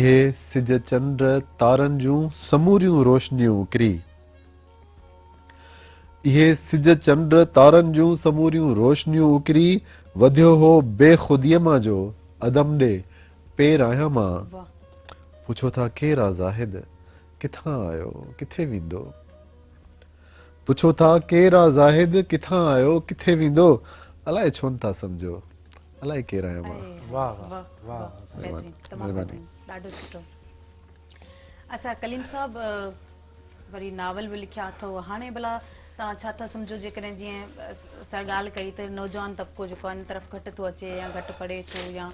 इहे सिज चंड तारनि जूं समूरियूं रोशनियूं उकरी इहे सिज चंड तारनि जूं समूरियूं रोशनियूं उकरी वधियो हो बेख़ुदीअ मां जो अदम ॾे पेर आहियां मां पुछो था केरु आहे ज़ाहिद किथां आयो किथे वेंदो पुछो था केरु आहे ज़ाहिद किथां आयो किथे वेंदो अलाए छो नथा सम्झो अलाए केरु आहियां मां ॾाढो सुठो अच्छा कलीम साहब वरी नावल बि लिखिया अथव हाणे भला तव्हां छा था सम्झो जेकॾहिं जीअं असां ॻाल्हि कई त नौजवान तबिको जेको आहे इन तरफ़ घटि थो अचे या घटि पढ़े थो या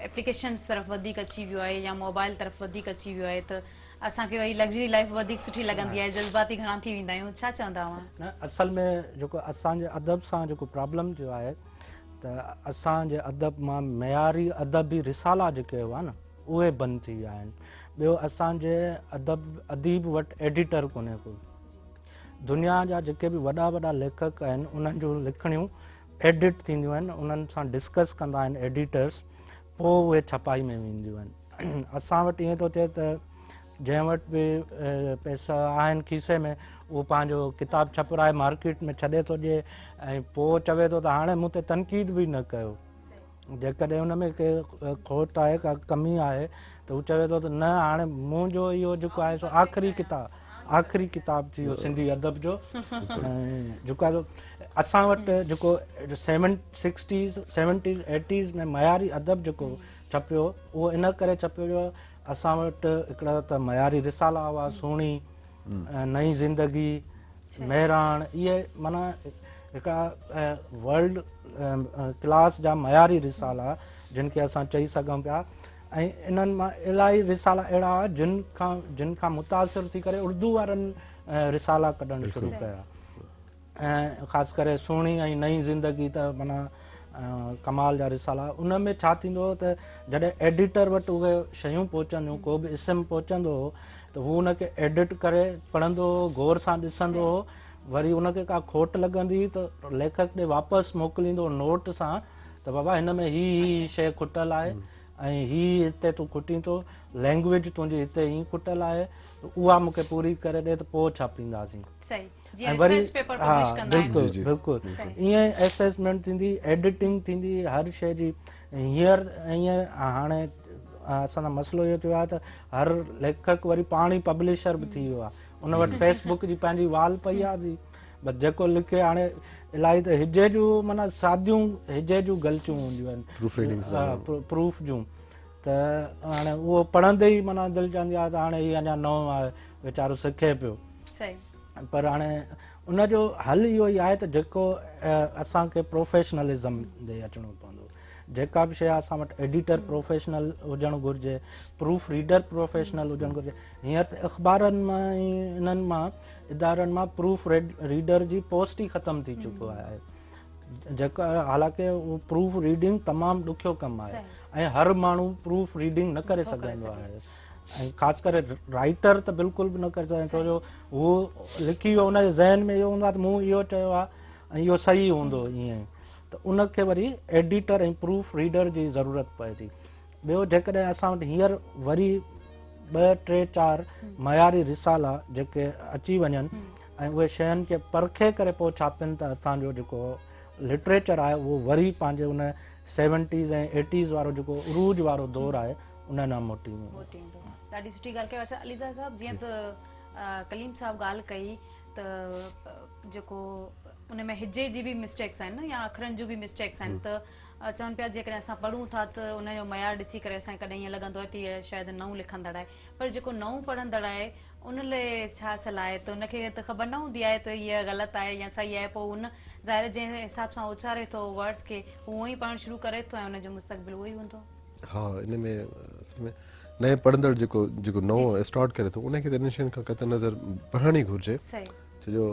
एप्लीकेशन्स तरफ़ वधीक अची वियो आहे या मोबाइल तरफ़ वधीक अची वियो आहे त असांखे वरी लग्ज़री लाइफ वधीक सुठी लॻंदी आहे जज़्बाती घणा थी वेंदा आहियूं छा चवंदा हुआ न असल में जेको असांजे अदब सां जेको प्रॉब्लम जो आहे त असांजे अदब मां मयारी अदबी रिसाला जेके हुआ न उहे बंदि थी विया आहिनि ॿियो असांजे अदीब वटि एडिटर कोन्हे को दुनिया जा जेके बि वॾा वॾा लेखक आहिनि उन्हनि जूं लिखणियूं एडिट थींदियूं आहिनि उन्हनि सां डिस्कस कंदा आहिनि एडिटर्स पोइ उहे छपाई में वेंदियूं आहिनि असां वटि ईअं थो थिए त जंहिं वटि बि पैसा आहिनि खीसे में उहो पंहिंजो किताबु छपराए मार्केट में छॾे थो ॾिए ऐं पोइ चवे थो त हाणे मूं ते तनक़ीद बि न कयो जेकॾहिं हुन में के खोट आहे का कमी आहे त हू चवे थो त न हाणे मुंहिंजो इहो जेको आहे सो आख़िरी किताबु आख़िरी किताब थी वियो सिंधी अदब जो जेको आहे असां वटि जेको 60s 70s 80s में मयारी अदब जेको छपियो उहो इन करे छपियो जो असां वटि हिकिड़ा त मयारी रिसाला हुआ सुहिणी नई ज़िंदगी महिराण इहे माना हिकिड़ा वर्ल्ड क्लास जा मयारी रिसाला जिन खे असां चई सघूं पिया ऐं इन्हनि मां इलाही रिसाला अहिड़ा हुआ जिन खां मुतासिर थी करे उर्दू वारनि रिसाला कढणु शुरू कया ऐं ख़ासि करे सुहिणी ऐं नई ज़िंदगी त माना कमाल जा रिसाला उन में छा थींदो हो त जॾहिं एडिटर वटि उहे शयूं पहुचंदियूं को बि इस्म पहुचंदो हो त हू उनखे एडिट करे पढ़ंदो हो गौर सां ॾिसंदो हो वरी उनखे का खोट लॻंदी त लेखक ॾे वापसि मोकिलींदो नोट सां त बाबा हिन में ही शइ खुटल आहे ऐं ही हिते तूं खुटी थो लैंग्वेज तुंहिंजी हिते ही खुटल आहे उहा मूंखे पूरी करे ॾे त पोइ छापींदासीं ऐं वरी हा बिल्कुलु बिल्कुलु ईअं एसेसमेंट थींदी एडिटिंग थींदी हर शइ जी हींअर ईअं हाणे असांजो मसइलो इहो थियो आहे त हर लेखक वरी पाण ई पब्लिशर बि थी वियो आहे उन वटि फेसबुक जी पंहिंजी वाल पई आहे बस जेको लिखे हाणे इलाही त हिजे जूं माना सादियूं हिजे जूं ग़लतियूं हूंदियूं आहिनि प्रूफ जूं त हाणे उहो पढ़ंदे ई माना दिलि चवंदी आहे त हाणे हीअ अञा नओं आहे वीचारो सिखे पियो पर हाणे उनजो हल इहो ई आहे त जेको असांखे प्रोफेशनलिज़म ॾे अचिणो पवंदो जेका बि शइ असां वटि एडिटर प्रोफेशनल हुजणु घुरिजे प्रूफ रीडर प्रोफेशनल हुजणु घुरिजे हींअर त अख़बारनि मां इन्हनि मां इदारनि मां प्रूफ रीडर जी पोस्ट ई ख़तमु थी चुको आहे जेका हालांकि उहो प्रूफ रीडिंग तमामु ॾुखियो कमु आहे ऐं हर माण्हू प्रूफ रीडिंग न करे सघंदो आहे ऐं ख़ासि करे राइटर त बिल्कुलु बि न करे सघंदो छो जो उहो लिखी वियो हुनजे ज़हन में इहो हूंदो आहे त मूं इहो चयो आहे ऐं इहो सही हूंदो ईअं त उनखे वरी एडिटर ऐं प्रूफ रीडर जी ज़रूरत पए थी ॿियो जेकॾहिं असां वटि हींअर वरी 2, 3, 4 मयारी रिसाला जेके अची वञनि ऐं उहे शयुनि खे परखे करे पोइ छापनि त असांजो जेको लिटरेचर आहे उहो वरी पंहिंजे उन 70s ऐं 80s वारो जेको उरूज वारो दौरु आहे उन न मोटींदो ॾाढी सुठी ॻाल्हि कयो। अच्छा अलीज़ा साहब जीअं त कलीम साहब ॻाल्हि कई त जेको उन में हिजे जी बि मिस्टेक्स आहिनि न या अखरनि जूं बि मिस्टेक्स आहिनि त चवनि पिया जेकॾहिं असां पढ़ूं था त उनजो मयार ॾिसी करे असांखे कॾहिं ईअं लॻंदो आहे त हीअ शायदि नओं लिखंदड़ आहे पर जेको नओं पढ़ंदड़ आहे उन लाइ छा सलाह आहे त उनखे त ख़बर न हूंदी आहे त हीअ ग़लति आहे या सही आहे पोइ उन ज़ाहिर जंहिं हिसाब सां उचारे थो वर्ड्स खे उहो ई पढ़णु शुरू करे थो ऐं उनजो मुस्तक़बिल उहो ई हूंदो। हा इन में असल में नए पढ़ंदड़ जेको नओं स्टार्ट करे थो उनखे त इन शयुनि खां क़तई नज़र पढ़णु ई घुरिजे छो जो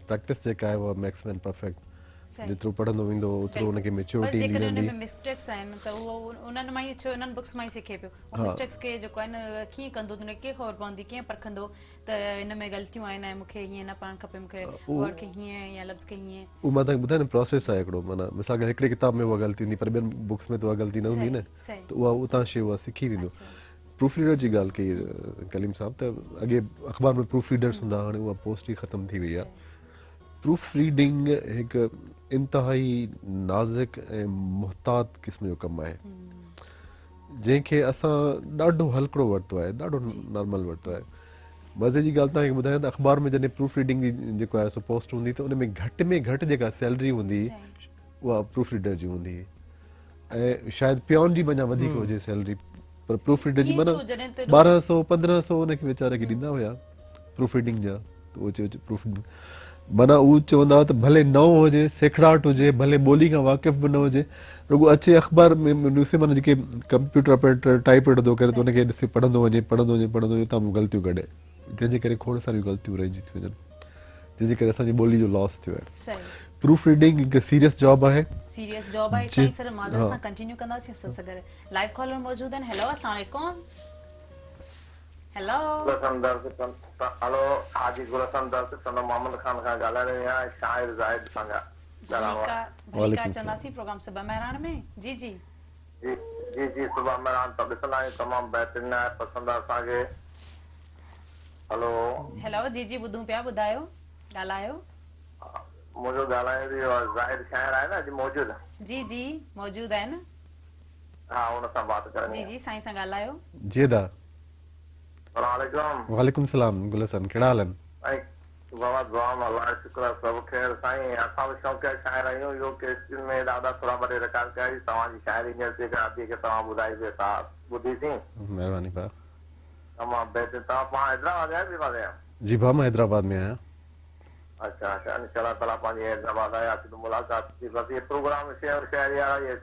प्रैक्टिस जेका आहे उहा मैक्सिमम परफेक्ट जेतिरो पढ़ंदो वेंदो ओतिरो उनखे मैच्योरिटी ईंदी वेंदी मिस्टेक्स आहिनि त उहो उन्हनि मां ई छो उन्हनि बुक्स मां ई सिखे पियो मिस्टेक्स खे जेको आहे न कीअं कंदो त उनखे कीअं ख़बर पवंदी कीअं परखंदो त इन में ग़लतियूं आहिनि ऐं मूंखे हीअं न पढ़णु खपे मूंखे वर्ड खे हीअं या लफ़्ज़ खे हीअं उहो मां तव्हांखे ॿुधायां न प्रोसेस आहे हिकिड़ो माना मिसाल के हिकिड़ी किताब में उहा ग़लती हूंदी पर ॿियनि बुक्स में त उहा ग़लती न हूंदी न त उहा उतां शइ उहा सिखी वेंदो। प्रूफ रीडर जी ॻाल्हि कई कलीम साहब त अॻे अख़बार में प्रूफ रीडर्स हूंदा हाणे उहा पोस्ट ई ख़तमु थी वई आहे। प्रूफ रीडिंग हिकु इंतिहाई नाज़ुक ऐं मुहतात क़िस्म जो कमु आहे जंहिंखे असां ॾाढो हल्को वरितो आहे ॾाढो नॉर्मल वरितो आहे। मज़े जी ॻाल्हि तव्हांखे ॿुधायां त अख़बार में जॾहिं प्रूफ रीडिंग जी जेको आहे सो पोस्ट हूंदी त उन में घटि जेका सैलरी हूंदी उहा प्रूफ रीडर जी हूंदी ऐं शायदि पियोन जी वञा वधीक हुजे सैलरी पर प्रूफ रीडर जी माना 1200-1500 उनखे वीचारे खे ॾींदा हुया प्रूफ रीडिंग जा त उहो चयो प्रूफ माना उहो चवंदा हुआ त भले नओं हुजे सेखड़ाट हुजे भले ॿोली खां वाक़िफ़ बि न हुजे रुॻो अचे अख़बार में ॾिसे माना जेके कंप्यूटर ऑपरेटर टाइप थो करे त उनखे ॾिसी पढ़ंदो वञे तव्हां ग़लतियूं कढे जंहिंजे करे खोड़ सारियूं ग़लतियूं रहिजी थियूं वञनि जंहिंजे करे असांजी ॿोली जो लॉस थियो आहे। प्रूफ रीडिंग हिकु सीरियस जॉब आहे चई सर माज़र सां कंटिन्यू कंदासीं सर लाइव कॉलर मौजूद आहिनि। हेलो अस्सलाम वालेकुम। हेलो हेलो हाजी गुलशन दर्शक सन मोहम्मद खान का ॻाल्हाए रही आहियां शाइर ज़ाहिद सां ॻाल्हायो चंदासीं प्रोग्राम सुबह मेहरान में जी जी जी जी जी सुबह मेहरान त ॾिसंदा आहियूं तमामु बहितरीन आहे पसंदि आहे असांखे। हेलो हेलो जी जी ॿुधूं पिया ॿुधायो ॻाल्हायो मुंहिंजो ॻाल्हाइण ज़ाहिद शाइर आहे न अॼु मौजूद जी जी मौजूद आहिनि हा हुन सां बात करणी जी जी साईं सां ॻाल्हायो जी दा अस्सलामुअलैकुम। वालेकुम सलाम गुल हसन, कहिड़ा हाल आहिनि? साईं बाबा दुआ में अल्लाह जो शुक्र आहे, सभु ख़ैर। साईं असां बि शौक़िया शाइर आहियूं, इहो केसिन में ॾाढा थोरा भरे रिकॉर्ड कया हुई। तव्हांजी शाइरी हींअर जेका अॼु खे तव्हां ॿुधाई पिए असां ॿुधीसीं, महिरबानी भाउ। तमामु बहितरीन। तव्हां पाण हैदराबाद आया बि वाले आहियो? जी भाउ, मां हैदराबाद में आहियां। अच्छा अच्छा, इंशाअल्लाह ताला पंहिंजी हैदराबाद आयासीं त मुलाक़ात थी। बसि इहे प्रोग्राम शेयर शाइरी वारा इहे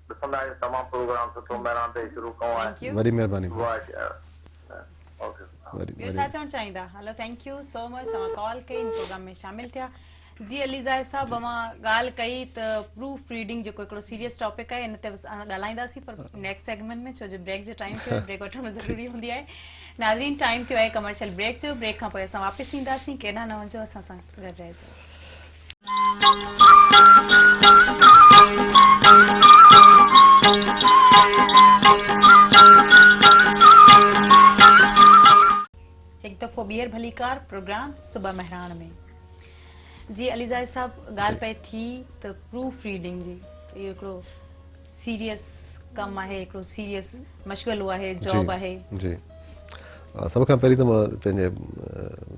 ॾिसंदा आहियूं, तमामु प्रोग्राम सुठो महिरान ते शुरू कयो आहे। Thank U. वरी महिरबानी भाउ, दुआ शेयर ओके। ॿियो छा चवणु चाहींदा? हलो थैंक यू सो मच, तव्हां कॉल कई, इन प्रोग्राम में शामिल थिया। जी अलीज़ा साहब, अवां ॻाल्हि कई त प्रूफ रीडिंग जेको हिकिड़ो सीरियस टॉपिक आहे, इन ते ॻाल्हाईंदासीं, पर नेक्स्ट सेगमेंट में, छो जो ब्रेक जो टाइम थियो आहे, ब्रेक वठणु ज़रूरी हूंदी आहे। नाज़रीन, टाइम थियो आहे कमर्शियल ब्रेक जो। ब्रेक खां पोइ असां वापसि ईंदासीं, केॾा न वञो, असां सां गॾु रहिजो। एक दफ़ो ॿीहर भलीकार प्रोग्राम सुबह मेहरान में। जी अलीज़ा साहब, ॻाल्हि पए थी त प्रूफ रीडिंग जी, इहो हिकिड़ो सीरियस कमु आहे, हिकिड़ो सीरियस मशग़लो आहे, जॉब आहे। जी सभ खां पहिरीं त मां पंहिंजे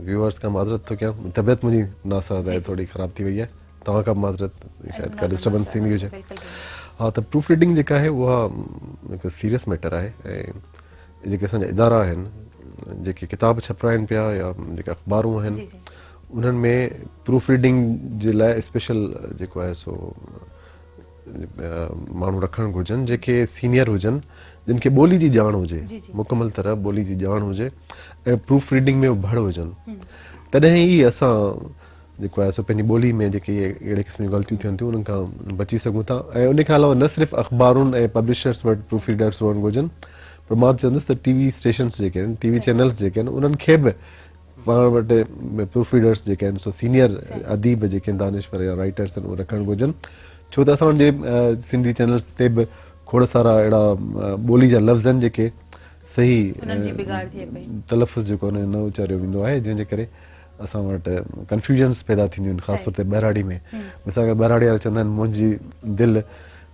व्यूअर्स खां माज़रत थो कयां, तबियत मुंहिंजी नासाज़ आहे, थोरी ख़राब थी वई आहे, तव्हां खां माज़रत, शायदि का डिस्टर्बेंस थींदी हुजे। हाँ, त प्रूफ रीडिंग जेका आहे उहा हिकु सीरियस मैटर आहे, ऐं जेके असांजा इदारा आहिनि, जेके किताब छपाइनि पिया या जेके अख़बारूं आहिनि, उन्हनि में प्रूफ रीडिंग जे लाइ स्पेशल जेको आहे सो माण्हू रखणु घुरिजनि, जेके सीनियर हुजनि, जिन खे ॿोली जी ॼाण हुजे, मुकमल तरह ॿोली जी ॼाण हुजे, ऐं प्रूफ रीडिंग में भड़ हुजनि। तॾहिं ई असां जेको आहे सो पंहिंजी ॿोली में जेके इहे अहिड़े क़िस्म जूं ग़लतियूं थियनि थियूं, उन्हनि खां बची सघूं था। ऐं उन खां अलावा न सिर्फ़ु अख़बारुनि ऐं पब्लिशर्स वटि प्रूफ रीडर्स हुअणु घुरिजनि, पर मां चवंदुसि त टीवी स्टेशन्स जेके आहिनि, टीवी चैनल्स जेके आहिनि, उन्हनि खे बि पाण वटि प्रूफ रीडर्स जेके आहिनि सो सीनियर अदीब जेके दानिश्वर या राइटर्स आहिनि, उहे रखणु घुरिजनि। छो त असांजे सिंधी चैनल्स ते बि खोड़ सारा अहिड़ा ॿोली जा लफ़्ज़ आहिनि जेके सही तलफ़ुज़ जेको न उचारियो वेंदो आहे, जंहिंजे करे असां वटि कंफ्यूजन्स पैदा थींदियूं आहिनि, ख़ासि तौर ते बहिराड़ी में। मिसाल बहिराड़ी वारा चवंदा आहिनि मुंहिंजी दिलि,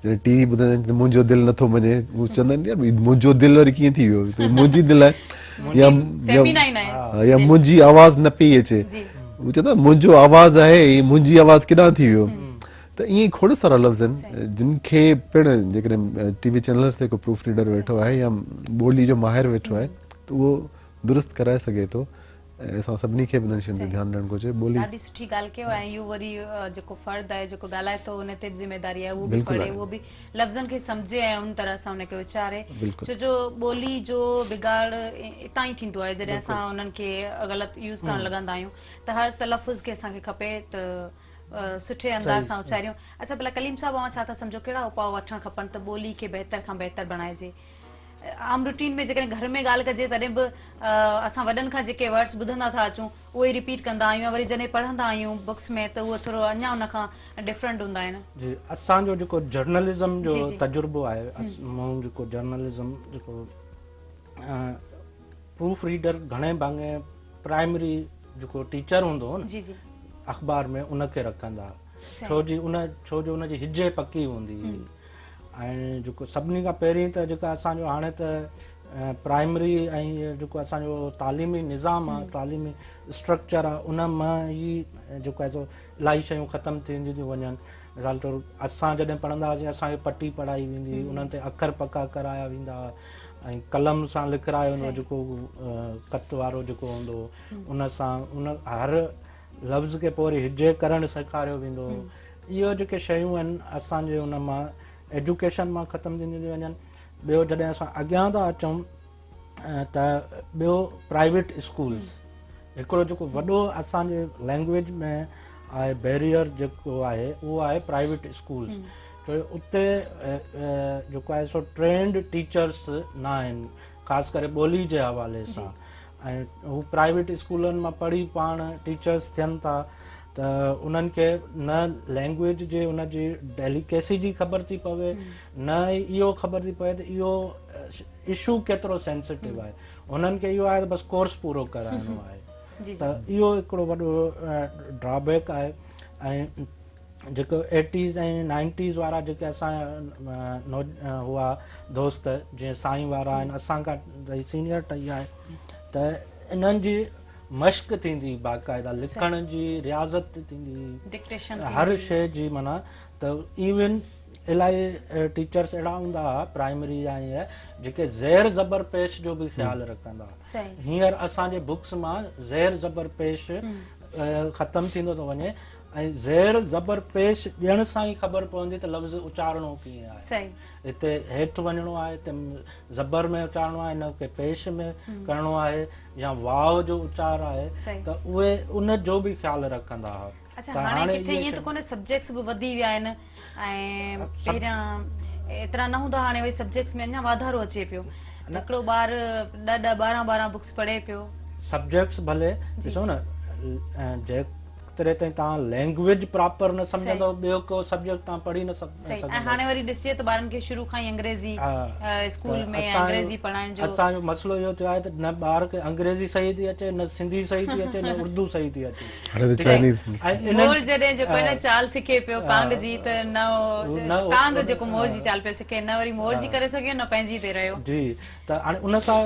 जॾहिं टीवी ॿुधंदा आहिनि त मुंहिंजो दिलि नथो मञे, उहे चवंदा आहिनि यार मुंहिंजो दिलि वरी कीअं थी वियो, मुंहिंजी दिलि आहे या मुंहिंजी आवाज़ न पई अचे, उहे चवंदा मुंहिंजो आवाज़ आहे, मुंहिंजी आवाज़ केॾां थी वियो। त ईअं खोड़ सारा लफ़्ज़ आहिनि जिन खे पिणु जेकॾहिं टीवी चैनल्स ते को प्रूफ रीडर वेठो आहे या ॿोली जो माहिर वेठो आहे, त उहो दुरुस्त कराए सघे थो। ऐं असां सभिनी खे बि इन्हनि शयुनि ते ध्यानु ॾियणु घुरिजे। ॿोली ॾाढी सुठी ॻाल्हि कयो आहे, इहो वरी जेको फ़र्द आहे जेको ॻाल्हाए थो, उन ते बि ज़िमेदारी आहे, उहो बि पढ़े, उहो बि लफ़्ज़नि खे सम्झे ऐं उन तरह सां उनखे उचारे। छो जो ॿोली जो बिगाड़ इतां ई थींदो आहे, जॾहिं असां उन्हनि खे ग़लति यूज़ करणु लॻंदा आहियूं, त हर तलफ़ुज़ खे असांखे खपे त सुठे अंदाज़ सां उचारियूं। अच्छा, भला कलीम साहब, छा था सम्झो कहिड़ा उपाउ वठणु खपनि त ॿोली खे बहितर खां बहितर बणाइजे? आम रूटीन में जेकॾहिं घर में ॻाल्हि कजे तॾहिं बि असां वॾनि खां जेके वर्ड्स ॿुधंदा था अचूं, उहे रिपीट कंदा आहियूं, वरी जॾहिं पढ़ंदा आहियूं बुक्स में त उहो थोरो अञा उन खां डिफरेंट हूंदा आहिनि। जी, असांजो जेको जर्नलिज़म जो तजुर्बो आहे, माण्हू जेको जर्नलिज़म जेको प्रूफ रीडर घणे भाङे प्राइमरी जेको टीचर हूंदो हो न अख़बार में, उनखे रखंदा, छो जो उनजी हिजे पकी हूंदी। ऐं जेको सभिनी खां पहिरीं त जेका असांजो हाणे त प्राइमरी ऐं जेको असांजो तालीमी निज़ाम आहे, तालीमी स्ट्रक्चर आहे, उन मां ई जेको आहे सो इलाही शयूं ख़तमु थींदियूं थियूं वञनि। मिसाल तौरु असां जॾहिं पढ़ंदा हुआसीं, असांखे पटी पढ़ाई वेंदी, उन्हनि ते अखर पका कराया वेंदा, ऐं कलम सां लिखायो वेंदो, जेको कत वारो जेको हूंदो, उन सां उन हर लफ़्ज़ खे पोइ वरी हिजे करणु सेखारियो वेंदो। इहो जेके शयूं आहिनि असांजे उन मां एजुकेशन मां ख़तमु थींदियूं थी वञनि। ॿियो जॾहिं असां अॻियां था अचूं त ॿियो प्राइवेट स्कूल्स, हिकिड़ो जेको वॾो असांजे लैंग्वेज में आहे बैरियर जेको आहे, उहो आहे प्राइवेट स्कूल्स। छो उते जेको आहे सो ट्रेंड टीचर्स न आहिनि, ख़ासि करे ॿोली जे हवाले सां। ऐं हू प्राइवेट स्कूलनि मां पढ़ी पाण टीचर्स थियनि था, त उन्हनि खे न लैंग्वेज जे उनजी डेलिकेसी जी ख़बर थी पवे, न इहो ख़बर थी पवे त इहो इशू केतिरो सेंसिटिव आहे। उन्हनि खे इहो आहे त बसि कोर्स पूरो कराइणो आहे, त इहो हिकिड़ो वॾो ड्रॉबैक आहे। ऐं जेको 80s ऐं 90s वारा जेके असांजा हुआ दोस्त, जीअं साईं वारा आहिनि, असांखां सीनियर टही आहे, त त इन्हनि जी मश्क थींदी बाक़ाइदा लिखण जी रियाज़त थींदी डिक्टेशन हर शइ जी माना त इवन इलाही टीचर्स अहिड़ा हूंदा हुआ प्राइमरी जा ईअं जेके ज़ेर ज़बर पेश जो बि ख़्यालु रखंदा हींअर असांजे बुक्स मां ज़ेर ज़बर पेश ख़तमु थींदो थो वञे ऐं ज़ेर ज़बर पेश ॾियण सां ई ख़बर पवंदी त लफ़्ज़ उचारणो कीअं आहे हिते हेठि वञिणो आहे हिते ज़बर में उचारणो आहे हिन खे पेश में करिणो आहे या वाव जो उचार आहे त उहे उन जो बि ख़्यालु रखंदा हुआ अच्छा हाणे किथे ईअं त कोन्हे सब्जेक्ट्स बि वधी विया आहिनि ऐं पहिरियां एतिरा न हूंदा हाणे वरी सब्जेक्ट्स में अञा वाधारो अचे पियो हिकिड़ो ॿार 10-12 बुक्स पढ़े पियो सब्जेक्ट्स भले ॾिसो न जे तरह ताईं तव्हां लैंग्वेज प्रॉपर न सम्झंदो ॿियो को सब्जेक्ट तव्हां पढ़ी न सघंदो ऐं हाणे वरी ॾिसिजे त ॿारनि खे शुरू खां ई अंग्रेज़ी स्कूल में अंग्रेज़ी पढ़ाइण जो असांजो मसइलो इहो थियो आहे त न ॿार खे अंग्रेज़ी सही थी अचे न सिंधी सही थी अचे न उर्दू सही थी अचे मोर जॾहिं जेको आहे न चाल सिखे पियो कांग जी त न कांग जेको मोर जी चाल पियो सिखे न वरी मोर जी करे सघियो न पंहिंजी ते रहियो जी त हाणे उन सां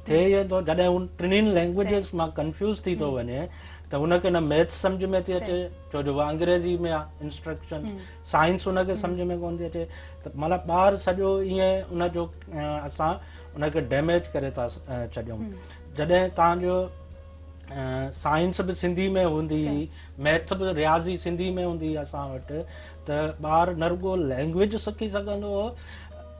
थिए इहो थो जॾहिं उन टिनिनि लैंग्वेजिस मां कंफ्यूज़ थी थो वञे त हुनखे न मैथ सम्झ में थी अचे छो जो अंग्रेज़ी में आहे इंस्ट्रक्शन साइंस हुनखे सम्झ में कोन थी अचे त मतिलबु ॿार सॼो ईअं उनजो असां उनखे डैमेज करे था छॾियूं जॾहिं तव्हांजो साइंस बि सिंधी में हूंदी मैथ बि रियाज़ी सिंधी में हूंदी असां वटि त ॿार न रुॻो लैंग्वेज सिखी सघंदो हो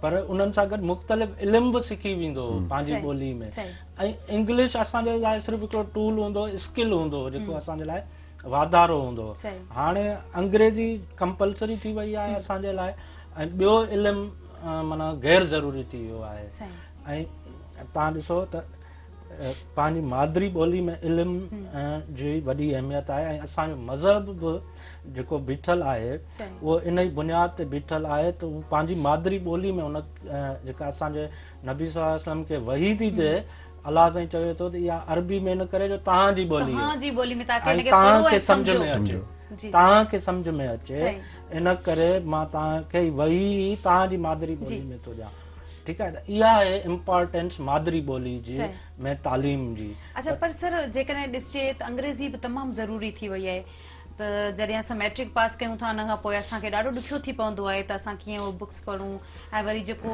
पर उन्हनि सां गॾु मुख़्तलिफ़ इल्म बि सिखी वेंदो पंहिंजी ॿोली में ऐं इंग्लिश असांजे लाइ सिर्फ़ु हिकिड़ो टूल हूंदो स्किल हूंदो जेको असांजे लाइ वाधारो हूंदो हाणे अंग्रेज़ी कंपलसरी थी वई आहे असांजे लाइ ऐं ॿियो इल्मु माना गैर ज़रूरी थी वियो आहे ऐं तव्हां ॾिसो त पंहिंजी मादरी ॿोली में इल्म जी वॾी अहमियत आहे ऐं असांजो मज़हब बि जेको बीठल आहे उहो इन ई बुनियाद ते बीठल आहे त उहो पंहिंजी मादरी ॿोली में उन जेका असांजे नबी सल्लल्लाहु अलैहि वसल्लम खे वही थी थिए अलाह साईं चवे थो त इहा अरबी में न करे जो तव्हांजी ॿोली में तव्हांखे सम्झ में अचे तव्हांखे सम्झ में अचे इन करे मां तव्हांखे वही तव्हांजी मादरी ॿोली में थो ॾियां ठीक है इहा आहे इम्पोर्टेंस मादरी ॿोली जी में तालीम जी अच्छा पर सर जेकॾहिं ॾिसिजे त अंग्रेज़ी बि तमामु ज़रूरी थी वई आहे त जॾहिं असां मैट्रिक पास कयूं था हुन खां पोइ असांखे ॾाढो ॾुखियो थी पवंदो आहे त असां कीअं उहो बुक्स पढ़ूं ऐं वरी जेको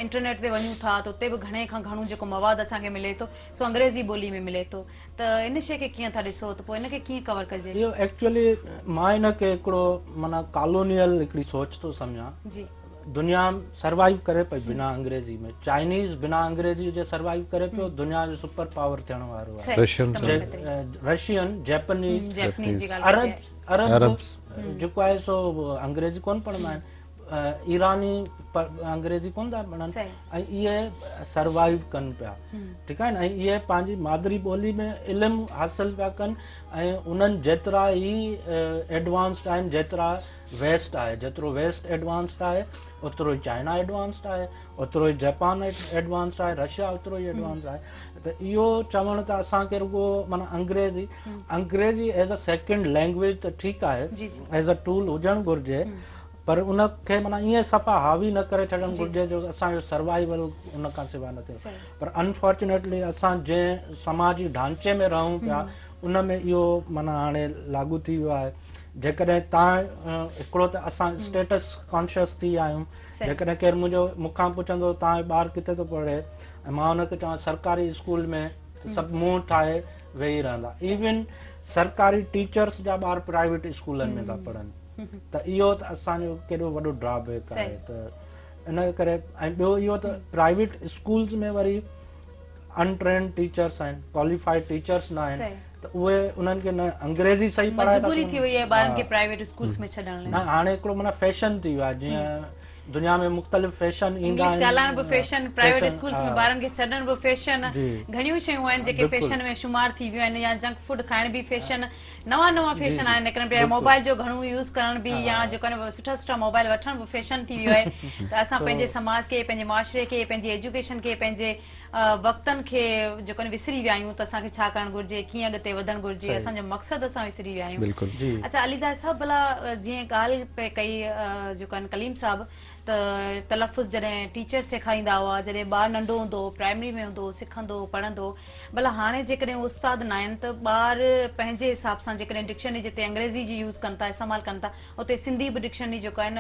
इंटरनेट ते वञूं था त उते बि घणे खां घणो जेको मवादु असांखे मिले थो सो अंग्रेज़ी ॿोली में मिले थो त इन शइ खे कीअं था ॾिसो त पोइ इनखे कीअं कवर कजे इहो एक्चुअली मां इनखे हिकिड़ो माना कॉलोनियल हिकिड़ी सोच थो सम्झां जी दुनिया सर्वाइव करे पई बिना अंग्रेज़ी में चाइनीज़ बिना अंग्रेज़ी जे सर्वाइव करे पियो दुनिया जो सुपर पावर थियण वारो आहे रशियन जैपनीज़ अरब जेको आहे सो अंग्रेज़ी कोन पढ़ंदा आहिनि ईरानी अंग्रेज़ी कोन था पढ़नि ऐं इहे सर्वाइव कनि पिया ठीकु आहे न ऐं इहे पंहिंजी मादरी ॿोली में इल्मु हासिलु पिया कनि ऐं उन्हनि जेतिरा ई एडवांस्ड आहिनि जेतिरा वेस्ट आहे जेतिरो वेस्ट एडवांस्ड आहे ओतिरो ई चाइना एडवांस्ड आहे ओतिरो ई जापान एडवांस्ड आहे रशिया ओतिरो ई एडवांस्ड आहे त इहो चवणु त असांखे रुॻो माना अंग्रेज़ी एज़ अ सेकेंड लैंग्वेज त ठीकु आहे एज़ अ टूल हुजणु घुरिजे पर उनखे माना ईअं सफ़ा हावी न करे छॾणु घुरिजे जो असांजो सर्वाइवल उन खां सवाइ न थिए पर अनफॉर्चुनेटली असां जंहिं समाजी ढांचे में रहूं पिया उन में इहो माना हाणे लागू थी वियो आहे जेकॾहिं तव्हां हिकिड़ो त असां स्टेटस कॉन्शियस थी विया आहियूं जेकॾहिं केरु मूंखां पुछंदो तव्हांजो ॿारु किथे थो पढ़े ऐं मां हुनखे चवां सरकारी स्कूल में सभु मुंहुं ठाहे वेही रहंदा इवन सरकारी टीचर्स जा ॿार प्राइवेट स्कूलनि में था पढ़नि त इहो त असांजो केॾो वॾो ड्रॉबैक आहे त इन करे ऐं ॿियो इहो त प्राइवेट स्कूल्स में वरी अनट्रेंड टीचर्स आहिनि क्वालिफाइड टीचर्स न आहिनि त उहे उन्हनि खे न अंग्रेज़ी सही मजबूरी थी वई आहे ॿारनि खे प्राइवेट स्कूल्स में छॾण लाइ न हाणे हिकिड़ो माना फैशन थी वियो आहे जीअं दुनिया में मुख़्तलिफ़ फैशन ईंदा आहिनि ॻाल्हाइण बि फैशन प्राइवेट स्कूल्स में ॿारनि खे छॾण बि फैशन घणियूं शयूं आहिनि जेके फैशन में शुमार थी वियूं आहिनि या जंक फूड खाइण बि फैशन नवां फैशन आहिनि निकिरनि पिया मोबाइल जो घणो यूज़ करण बि या जेको आहे सुठा मोबाइल वठण बि फैशन थी वियो आहे त असां पंहिंजे समाज खे पंहिंजे मुआशिरे खे पंहिंजी एजुकेशन खे पंहिंजे वक़्तनि खे जेको विसरी विया आहियूं त असांखे छा करणु घुरिजे कीअं अॻिते वधणु घुरिजे असांजो मक़सदु असां विसरी विया आहियूं अच्छा अलीज़ा साहब भला जीअं ॻाल्हि पे कई जेको आहे कलीम साहब त तलफ़ुज़ जॾहिं टीचर सेखारींदा हुआ, जॾहिं ॿारु नंढो हूंदो हो, प्राइमरी में हूंदो हो, सिखंदो पढ़ंदो, भला हाणे जेकॾहिं उस्ताद न आहिनि त ॿार पंहिंजे हिसाब सां जेकॾहिं डिक्शनरी जिते अंग्रेज़ी जी यूज़ कनि था, इस्तेमालु कनि था, उते सिंधी बि डिक्शनरी जेको आहे न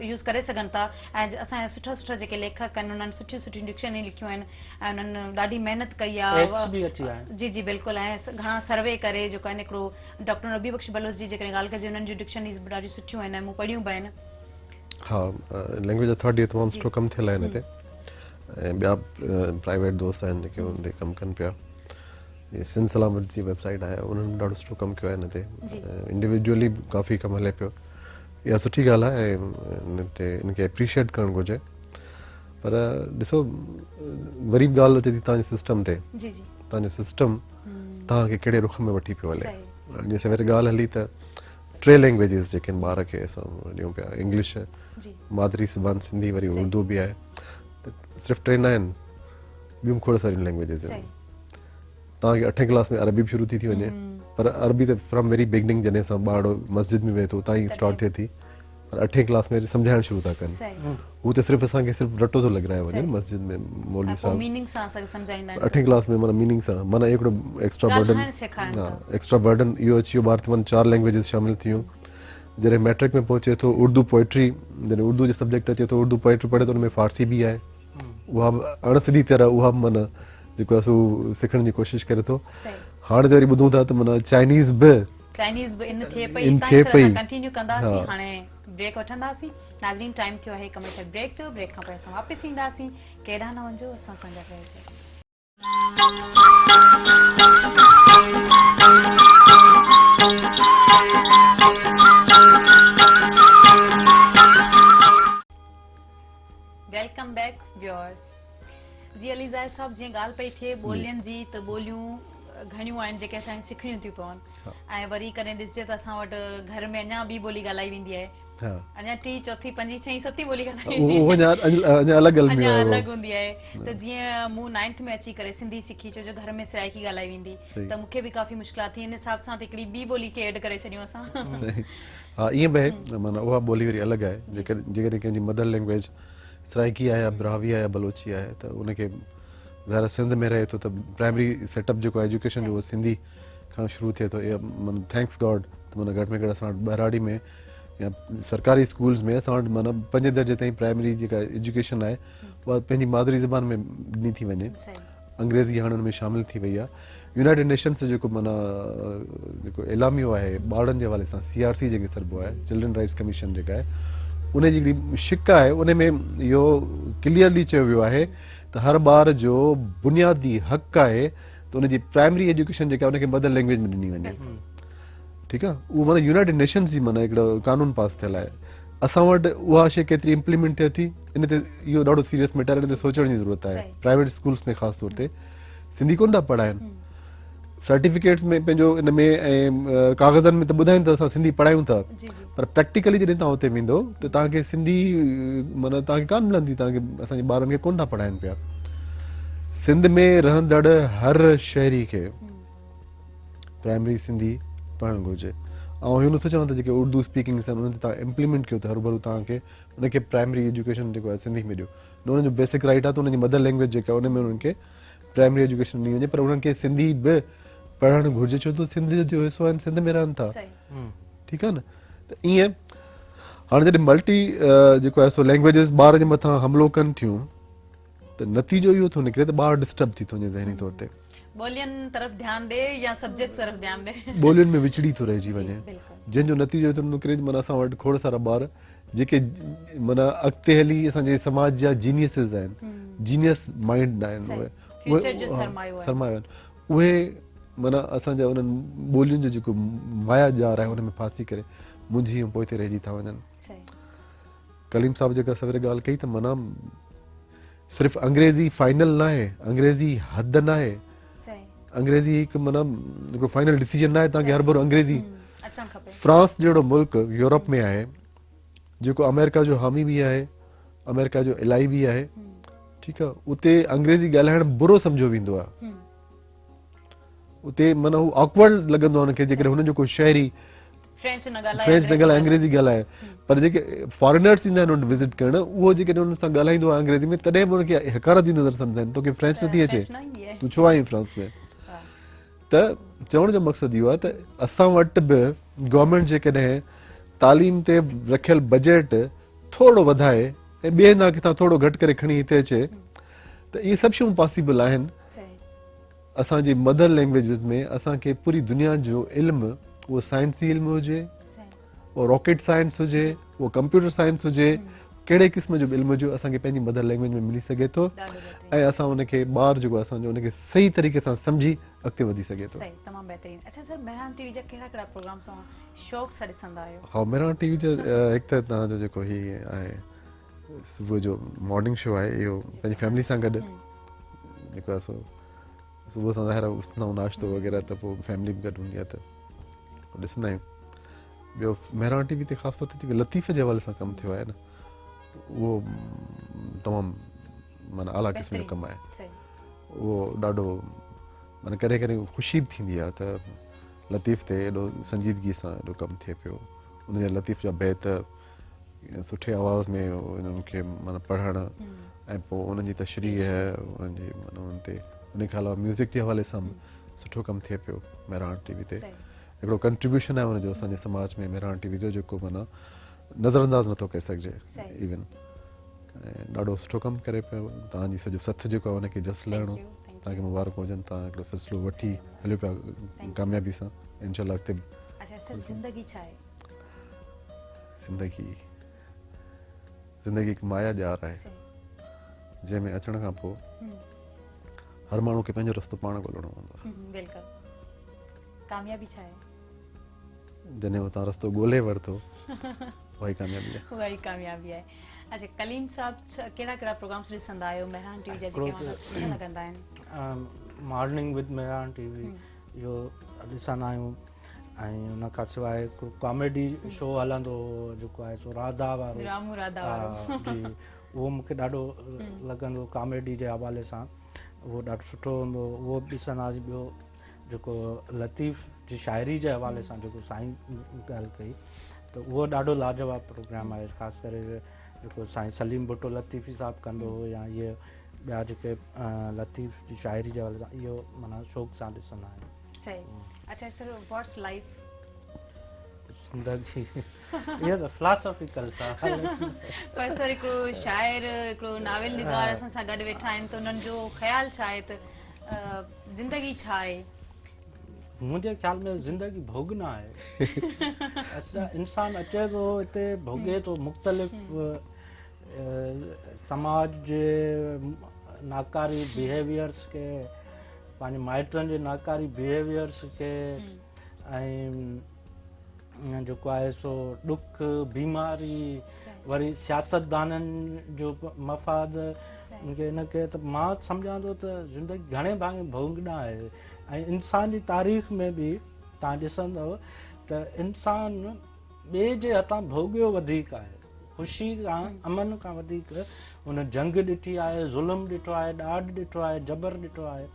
यूज़ करे सघनि था। ऐं असांजा सुठा सुठा जेके लेखक आहिनि उन्हनि सुठियूं सुठियूं डिक्शनरी लिखियूं आहिनि ऐं उन्हनि ॾाढी महिनत कई Apps बि अची विया आहे। आहिनि। जी जी बिल्कुलु। ऐं घणा सर्वे करे जेको आहे हिकिड़ो डॉक्टर नबी बख्श बलोच जी जेकॾहिं ॻाल्हि कजे उन्हनि जूं डिक्शनरीज़ बि ॾाढियूं सुठियूं आहिनि ऐं मूं पढ़ियूं बि आहिनि। हाँ, लैंग्वेज अथॉरिटी तमामु सुठो कमु थियल आहे हिन ते ऐं ॿिया प्राइवेट दोस्त आहिनि जेके हुन ते कमु कनि पिया। ये सिंध सलामत जी वेबसाइट आहे, उन्हनि ॾाढो सुठो कमु कयो आहे हिन ते। इंडिविजुअली काफ़ी कमु हले पियो। इहा सुठी ॻाल्हि आहे ऐं हिन ते हिनखे एप्रिशिएट करणु घुरिजे। पर ॾिसो, वरी बि ॻाल्हि अचे थी तव्हांजे सिस्टम ते। तव्हांजो सिस्टम तव्हांखे कहिड़े रुख में वठी पियो हले। जीअं सवेरे ॻाल्हि हली त 3 लैंग्वेजिस जेके आहिनि ॿार खे असां ॾियूं पिया, इंग्लिश, मादरी ज़बान सिंधी, वरी उर्दू बि आहे। त सिर्फ़ु 3 न आहिनि, ॿियूं खोड़ सारियूं लैंग्वेजिस आहिनि। तव्हांखे 8 क्लास में अरबी बि शुरू थी वञे, पर अरबी त फ्रॉम वेरी बिगनिंग जॾहिं सां ॿार मस्जिद में वेहे थो उतां ई स्टार्ट थिए थी, पर 8 क्लास में सम्झाइणु शुरू था कनि। हू त सिर्फ़ु असांखे सिर्फ़ु रटो थो लॻाराए वञे मस्जिद में मौलवी साहब, मीनिंग सां असांखे सम्झाईंदा आहिनि। 8 क्लास में माना मीनिंग सां, माना हिकिड़ो एक्स्ट्रा बर्डन। एक्स्ट्रा बर्डन इहो अची वियो, ॿार तमामु 4 लैंग्वेजिस शामिल थियूं। जॾहिं मैट्रिक में पहुचे थो उर्दू पोइट्री, जॾहिं उर्दू जो सब्जेक्ट अचे थो, उर्दू पोइट्री पढ़े थो, हुन में फ़ारसी बि आहे। उहा बि अणसिधी तरह उहा बि माना जेको आहे सो सिखण जी कोशिशि करे थो। हाणे त वरी ॿुधूं था त माना चाइनीज़ बि इन थिए पई। कंटिन्यू कंदासीं। हाणे ब्रेक वठंदासीं। नाज़रीन, टाइम थियो आहे 1 मिनट ब्रेक जो। ब्रेक खां पोइ असां वापसि ईंदासीं। केॾांहुं न वञो, असां सां गॾु रहिजो। Welcome back viewers. जी अलीज़ाहिर साहब, जीअं ॻाल्हि पई थिए ॿोलियुनि जी, त ॿोलियूं घणियूं आहिनि जेके असांखे सिखणियूं थियूं पवनि। ऐं वरी कॾहिं ॾिसजे त असां वटि घर में अञा ॿी ॿोली ॻाल्हाई वेंदी आहे, अञा 3, 4, 5, 6, 7 ॿोली अलॻि हूंदी आहे। त जीअं मूं 9th में अची करे सिंधी सिखी, छो जो घर में सराइकी ॻाल्हाई वेंदी, त मूंखे बि काफ़ी मुश्किलात थी। इन हिसाब सां त हिकिड़ी ॿी ॿोली खे एड करे छॾियूं असां। हा, ईअं बि माना उहा ॿोली वरी अलॻि आहे। जेकॾहिं कंहिंजी मदर लैंग्वेज सराइकी आहे या ब्राहवी आहे या बलोची आहे, त उनखे ज़ाहिर सिंध में रहे थो त प्राइमरी सेटअप जेको आहे एजुकेशन जो उहो सिंधी खां शुरू थिए थो। इहा माना थैंक्स गॉड त माना घटि में घटि असां वटि बहिराड़ी में या सरकारी स्कूल्स में असां वटि माना 5 दर्जे ताईं प्राइमरी जेका एजुकेशन आहे उहा पंहिंजी मादरी ज़बान में ॾिनी थी वञे। अंग्रेज़ी हाणे हुन में शामिल थी वई आहे। यूनाइटेड नेशंस जेको माना जेको एलामियो आहे ॿारनि जे हवाले सां, CRC जेके सरबो आहे, चिल्ड्रन राइट्स कमीशन जेका आहे, उन जी हिकिड़ी शिक आहे। उन में इहो क्लियरली चयो वियो आहे त हर ॿार जो बुनियादी हक़ आहे त उनजी प्राइमरी एजुकेशन जेका आहे उनखे मदर लैंग्वेज में ॾिनी वञे। ठीकु आहे, उहो माना यूनाइटेड नेशंस जी माना हिकिड़ो कानून पास थियल आहे। असां वटि उहा शइ केतिरी इम्प्लीमेंट थिए थी, इन ते इहो ॾाढो सीरियस मैटर, इन ते सोचण जी ज़रूरत आहे। प्राइवेट स्कूल्स में ख़ासि तौर ते सिंधी कोन था पढ़ाइनि। सर्टिफिकेट्स में पंहिंजो इन में ऐं कागज़नि में त ॿुधाइनि त असां सिंधी पढ़ायूं था, पर प्रैक्टिकली जॾहिं तव्हां हुते वेंदो त तव्हांखे सिंधी माना तव्हांखे कान मिलंदी। तव्हांखे असांजे ॿारनि खे कोन था पढ़ाइनि पिया। सिंध में रहंदड़ हर शहरी खे प्राइमरी सिंधी पढ़णु घुरिजे। ऐं इहो नथो चवां त जेके उर्दू स्पीकिंग्स आहिनि उन्हनि ते तव्हां इम्प्लीमेंट कयो त हरू तव्हांखे उनखे प्राइमरी एजुकेशन जेको आहे सिंधी में ॾियो। न उन्हनि जो बेसिक राइट आहे त उन्हनि जी मदर लैंग्वेज जेका आहे उन में उन्हनि खे प्राइमरी एजुकेशन ॾिनी वञे, पर उन्हनि खे सिंधी बि पढ़णु घुरिजे, छो त सिंध जो हिसो आहिनि, सिंध में रहनि था। ठीकु आहे न। त ईअं हाणे जॾहिं मल्टी जेको आहे सो लैंग्वेजिस ॿार जे मथां हमिलो कनि थियूं त नतीजो इहो थो निकिरे त ॿारु डिस्टर्ब थी थो वञे ज़हनी तौर ते। ॿोलियुनि तरफ़ ध्यानु ॾे या सब्जेक्ट तरफ़ ध्यानु ॾे, ॿोलियुनि में विछड़ी थो रहिजी वञे, जंहिंजो नतीजो थो निकिरे माना असां वटि खोड़ सारा ॿार जेके माना अॻिते हली असांजे समाज जा जीनियसिस आहिनि, जीनियस माइंड आहिनि, सरमायो आहिनि, उहे माना असांजा उन्हनि ॿोलियुनि जो जेको माया जार आहे हुन में फासी करे मुंझी ऐं पोइ रहिजी था वञनि। कलीम साहब जेका सवेरे ॻाल्हि कई त माना सिर्फ़ु अंग्रेज़ी फाइनल न आहे, अंग्रेज़ी हद न आहे, अंग्रेज़ी हिकु माना हिकिड़ो फाइनल डिसीजन न आहे तव्हांखे हर भरो अंग्रेज़ी। फ्रांस जहिड़ो मुल्क यूरोप में आहे जेको अमेरिका जो हामी बि आहे, अमेरिका जो इलाही बि आहे। ठीकु आहे, उते अंग्रेज़ी ॻाल्हाइणु बुरो सम्झो वेंदो आहे। उते माना हू ऑकवर्ड लॻंदो आहे हुनखे जेकॾहिं हुनजो को शहरी फ्रेंच न ॻाल्हाए अंग्रेज़ी ॻाल्हाए, पर जेके फॉरेनर्स ईंदा आहिनि विज़िट करणु, उहो जेकॾहिं हुन सां ॻाल्हाईंदो आहे अंग्रेज़ी में, तॾहिं बि हुनखे हक़ारत जी नज़र सम्झंदा आहिनि, तोखे फ्रेंच नथी अचे, तूं छो आई फ्रांस में। त चवण जो मक़सदु इहो आहे त असां वटि बि गवर्नमेंट जेकॾहिं तालीम ते रखियल बजट थोरो वधाए ऐं ॿिए हंधा किथां थोरो घटि करे खणी हिते अचे, त इहे सभु शयूं पॉसिबल आहिनि। असांजी मदर लैंग्वेजिस में असांखे पूरी दुनिया जो इल्मु, उहो साइंसी इल्मु हुजे, उहो रॉकेट साइंस हुजे, उहो कंप्यूटर साइंस हुजे, कहिड़े क़िस्म जो बि इल्मु हुजे, असांखे पंहिंजी मदर लैंग्वेज में मिली सघे थो ऐं असां उनखे ॿार जेको असांजो उनखे सही तरीक़े सां सम्झी अॻिते वधी सघे थो। सही, तमामु बहितरीन। अच्छा सर, मेहरान टीवी जा कहिड़ा कहिड़ा प्रोग्राम शौक़ सां ॾिसंदा आहियो? हा, मेहरान टीवी जो हिकु त तव्हांजो जेको हीउ आहे सुबुह जो मॉर्निंग शो आहे, इहो पंहिंजी फैमिली सां गॾु जेको आहे सो सुबुह सां ज़ाहिर उथंदा नाश्तो वग़ैरह, त पोइ फैमिली बि गॾु हूंदी आहे त ॾिसंदा आहियूं। ॿियो मेहरान टीवी ते ख़ासि तौर ते जेको लतीफ़ जे हवाले सां कमु थियो आहे न, उहो तमामु माना आला क़िस्म जो कमु आहे। उहो ॾाढो माना कॾहिं कॾहिं ख़ुशी बि थींदी आहे त लतीफ़ ते एॾो संजीदगी सां एॾो कमु थिए पियो। उनजा लतीफ़ जा बैत सुठे आवाज़ में उन्हनि खे माना पढ़णु ऐं पोइ उन्हनि जी तशरीह, उन्हनि जी माना उन्हनि ते उन खां अलावा म्यूज़िक जे हवाले सां बि सुठो कमु थिए पियो मेहरान टीवी ते। हिकिड़ो कंट्रीब्यूशन आहे हुनजो असांजे समाज में मेहरान टीवी जो, जेको माना नज़रअंदाज़ नथो करे सघिजे इवन। ऐं ॾाढो सुठो कमु करे पियो। तव्हांजी सॼो सथ जेको आहे उनखे जस लहिणो, तव्हांखे मुबारक हुजनि। तव्हां हिकिड़ो सिलसिलो वठी हलियो पिया कामयाबी सां, इनशाला अॻिते बि। अच्छा सर, ज़िंदगी छा आहे? ज़िंदगी हिकु माया ॼार आहे जंहिंमें अचण खां पोइ हर माण्हू खे पंहिंजो रस्तो पाण ॻोल्हणो हूंदो आहे। बिल्कुलु। कामयाबी छा आहे? जॾहिं उतां रस्तो ॻोल्हे वरितो, उहा ई कामयाबी आहे। उहा ई कामयाबी आहे। अच्छा, कलीम साहब कहिड़ा कहिड़ा प्रोग्राम्स ॾिसंदा आहियो मेहरान टीवी जा जेके सुठा लॻंदा आहिनि? मॉर्निंग विद मेहरान टीवी इहो ॾिसंदा आहियूं, ऐं हुन खां सवाइ हिकिड़ो कॉमेडी शो हलंदो हो जेको आहे सो राधा वारो, रामू राधा वारो जी, उहो मूंखे ॾाढो लॻंदो कॉमेडी जे हवाले सां, उहो ॾाढो सुठो हूंदो, उहो बि ॾिसंदासीं। ॿियो जेको लतीफ़ जी शाइरी जे हवाले सां जेको साईं ॻाल्हि कई, त उहो ॾाढो लाजवाबु प्रोग्राम आहे। ख़ासि करे जेको साईं सलीम भुट्टो लतीफ़ी साहिबु कंदो हो, या इहे ॿिया जेके लतीफ़ जी शाइरी जे हवाले सां, इहो माना शौक़ सां ॾिसंदा आहियूं। सही। अच्छा सर, व्हाट्स लाइफ? ज़िंदगी इहो त फिलासॉफिकल सा पर सर, हिकिड़ो शाइर, हिकिड़ो नावेल निगार असां सां गॾु वेठा आहिनि, त उन्हनि जो ख़्यालु छा आहे त ज़िंदगी छा आहे? मुंहिंजे ख़्याल में ज़िंदगी भोगना आहे। असां इंसान अचे थो हिते, भोगे थो मुख़्तलिफ़ समाज जे नाकारी बिहेवियर्स खे, पंहिंजे माइटनि जे नाकारी बिहेवियर्स खे, ऐं जेको आहे सो ॾुख बीमारी, वरी सियासतदाननि जो मफ़ाद, इनखे त मां सम्झां थो त ज़िंदगी घणे भाङे भोगना आहे। ऐं इंसान जी तारीख़ में बि तव्हां ॾिसंदव त इंसान ॿिए जे हथां भोॻियो वधीक आहे, ख़ुशी खां अमन खां वधीक हुन जंग ॾिठी आहे, ज़ुल्म ॾिठो आहे, ॾाढ ॾिठो आहे, जबर ॾिठो आहे।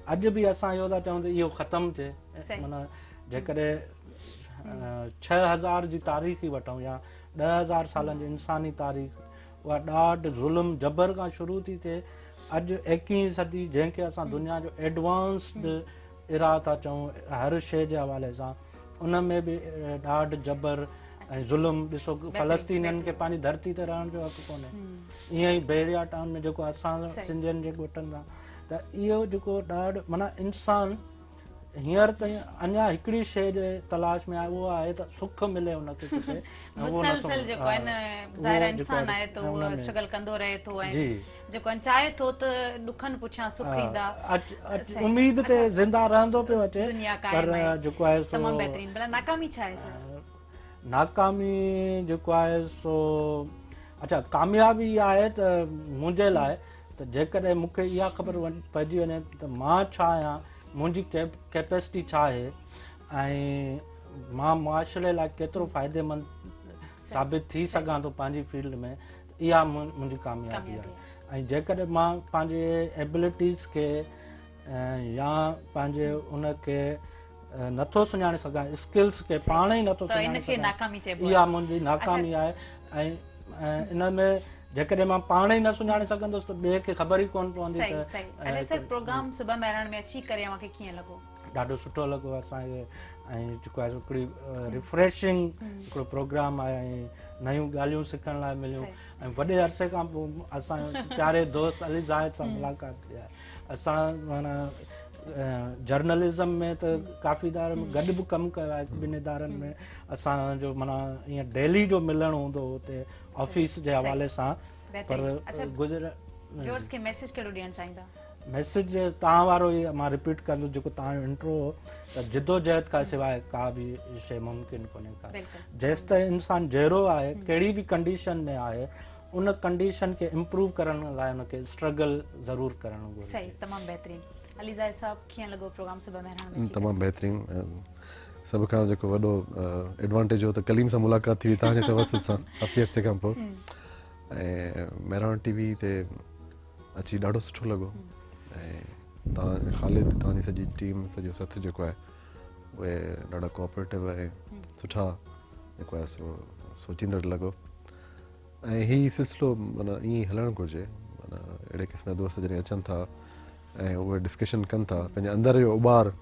अॼु बि असां इहो था चऊं त इहो ख़तमु थिए। माना जेकॾहिं 6000 जी तारीख़ ई वठूं या 10,000 सालनि जी इंसानी तारीख़, उहा ॾाढ ज़ुल्म जबर खां शुरू थी थिए। अॼु 21वीं सदी जंहिंखे असां दुनिया जो एडवांस्ड इरा था चऊं हर शइ जे हवाले सां, उन में बि ॾाढ जबर ऐं ज़ुल्म। ॾिसो, फ़लस्तीनियुनि खे पंहिंजी धरती ते रहण जो हक़ु कोन्हे। ईअं ई बेरिया टाउन में जेको असां सिंधियुनि जे ॻोठनि सां, त इहो जेको ॾाढो माना इंसान हींअर ताईं अञा हिकिड़ी शइ जे तलाश में आहे, उहो आहे त सुख मिले हुनखे किथे। मुसलसल जेको आहे न, ज़ाहिर इंसान आहे त उहो स्ट्रगल कंदो रहे थो, ऐं जेको चाहे थो त ॾुखनि पुछियां सुख ईंदा, उम्मीद ते ज़िंदा रहंदो पियो अचे। पर जेको आहे सो तमामु बहितरीन। भला नाकामी छा आहे सर? नाकामी जेको आहे सो, अच्छा, कामयाबी आहे त मुंहिंजे लाइ त जेकॾहिं मूंखे इहा ख़बर पइजी वञे त मां छा आहियां, मुंहिंजी कैपेसिटी छा आहे, ऐं मां मुआशरे लाइ केतिरो फ़ाइदेमंद साबित थी सघां थो पंहिंजी फील्ड में, इहा मुंहिंजी कामयाबी आहे। ऐं जेकॾहिं मां पंहिंजे एबिलिटीज़ खे या पंहिंजे उनखे नथो सुञाणे सघां, स्किल्स खे पाण ई नथो त सुञाणे इनखे नाकामी सघां, चइबो इहा मुंहिंजी नाकामी आहे। ऐं इन में जेकॾहिं मां पाण ई न सुञाणे सघंदुसि त ॿिए खे ख़बर ई कोन पवंदी। सही सही। अच्छा सर, प्रोग्राम सुबह महिराण में अची करे मूंखे कीअं लॻो? ॾाढो सुठो लॻो असांखे। ऐं जेको आहे हिकिड़ी रिफ्रेशिंग हिकिड़ो प्रोग्राम आहे ऐं नयूं ॻाल्हियूं सिखण लाइ मिलियूं। ऐं वॾे अरसे खां पोइ असांजो प्यारे दोस्त अली ज़ाहिद सां मुलाक़ात थी आहे। असां माना जर्नलिज़म में त काफ़ी इदारनि में गॾु बि कमु कयो आहे, ॿिनि इदारनि में असांजो माना ईअं डेली जो मिलणु हूंदो हो हुते ऑफिस जे हवाले सां। पर व्यूअर्स खे मैसेज कहिड़ो ॾियणु चाहींदा? मैसेज तव्हां वारो ई मां रिपीट कंदुसि जेको तव्हांजो इंट्रो हो, त जिदोजहद खां सवाइ का बि शइ मुमकिन कोन्हे का। जेसि ताईं इंसानु जहिड़ो आहे, कहिड़ी बि कंडीशन में आहे, उन कंडीशन खे इम्प्रूव करण लाइ उनखे स्ट्रगल ज़रूरु करणु घुरिजे। सही, तमामु बहितरीन। अली ज़ाहिद साहब, कीअं लॻो प्रोग्राम सुबह महिराण में? तमामु बहितरीन। सभ खां जेको वॾो एडवांटेज हो त कलीम सां मुलाक़ात थी हुई तव्हांजे तवसुत सां काफ़ी अरसे खां पोइ। ऐं महिराण टीवी ते अची ॾाढो सुठो लॻो। ऐं तव्हां ख़ालिद, तव्हांजी सॼी टीम, सॼो सथ जेको आहे उहे ॾाढा कोऑपरेटिव ऐं सुठा जेको आहे सो सोचींदड़ लॻो। ऐं हीउ सिलसिलो माना ईअं ई हलणु घुरिजे। माना अहिड़े क़िस्म जा दोस्त जॾहिं अचनि था ऐं उहे डिस्कशन कनि था, पंहिंजे अंदर जो उॿार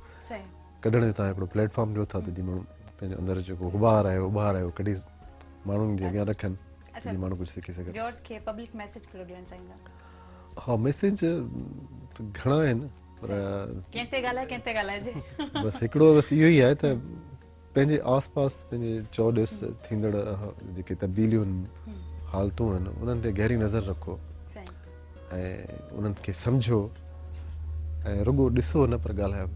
कढण जो तव्हां हिकिड़ो प्लेटफॉर्म ॾियो था, त जीअं माण्हू पंहिंजे अंदर जेको उॿार आहे उहो कढी माण्हुनि जे अॻियां रखनि, जीअं माण्हू कुझु सिखी सघनि। व्यूअर्स खे पब्लिक मैसेज कहिड़ो ॾियणु चाहींदा? हाँ, मैसेज घणा आहिनि, पर कंहिं ते ॻाल्हाइजे। बसि हिकिड़ो बसि इहो ई आहे त पंहिंजे आस पास पंहिंजे चौॾिस थींदड़ जेके तब्दीलियूं आहिनि, हालतूं आहिनि, उन्हनि ते गहरी नज़र रखो ऐं उन्हनि खे सम्झो ऐं रुॻो ॾिसो न पर ॻाल्हायो।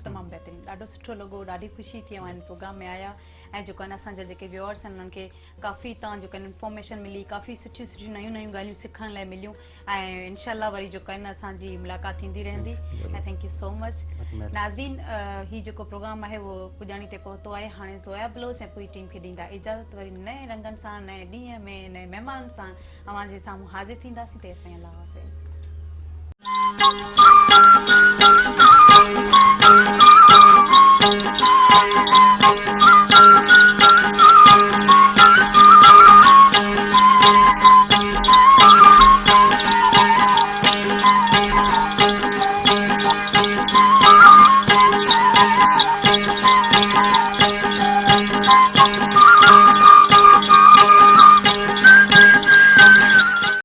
तमामु बहितरीन, ॾाढो सुठो लॻो, ॾाढी ख़ुशी थी हिन प्रोग्राम में आया। ऐं जेको आहिनि असांजा जेके व्यूअर्स आहिनि उन्हनि खे काफ़ी तव्हां जेको आहिनि इंफॉर्मेशन मिली, काफ़ी सुठियूं सुठियूं नयूं नयूं ॻाल्हियूं सिखण लाइ मिलियूं। ऐं इनशाला वरी जेको आहिनि असांजी मुलाक़ात थींदी रहंदी। ऐं थैंक यू सो मच। नाज़रीन, हीउ जेको प्रोग्राम आहे उहो पुॼाणी ते पहुतो आहे। हाणे ज़ोया बलोच ऐं पूरी टीम खे ॾींदा इजाज़त। वरी नए रंगनि सां, नए ॾींहं में, नए महिमाननि सां अव्हां जे साम्हूं हाज़िर थींदासीं। तेसिताईं अल्लाह हाफ़िज़।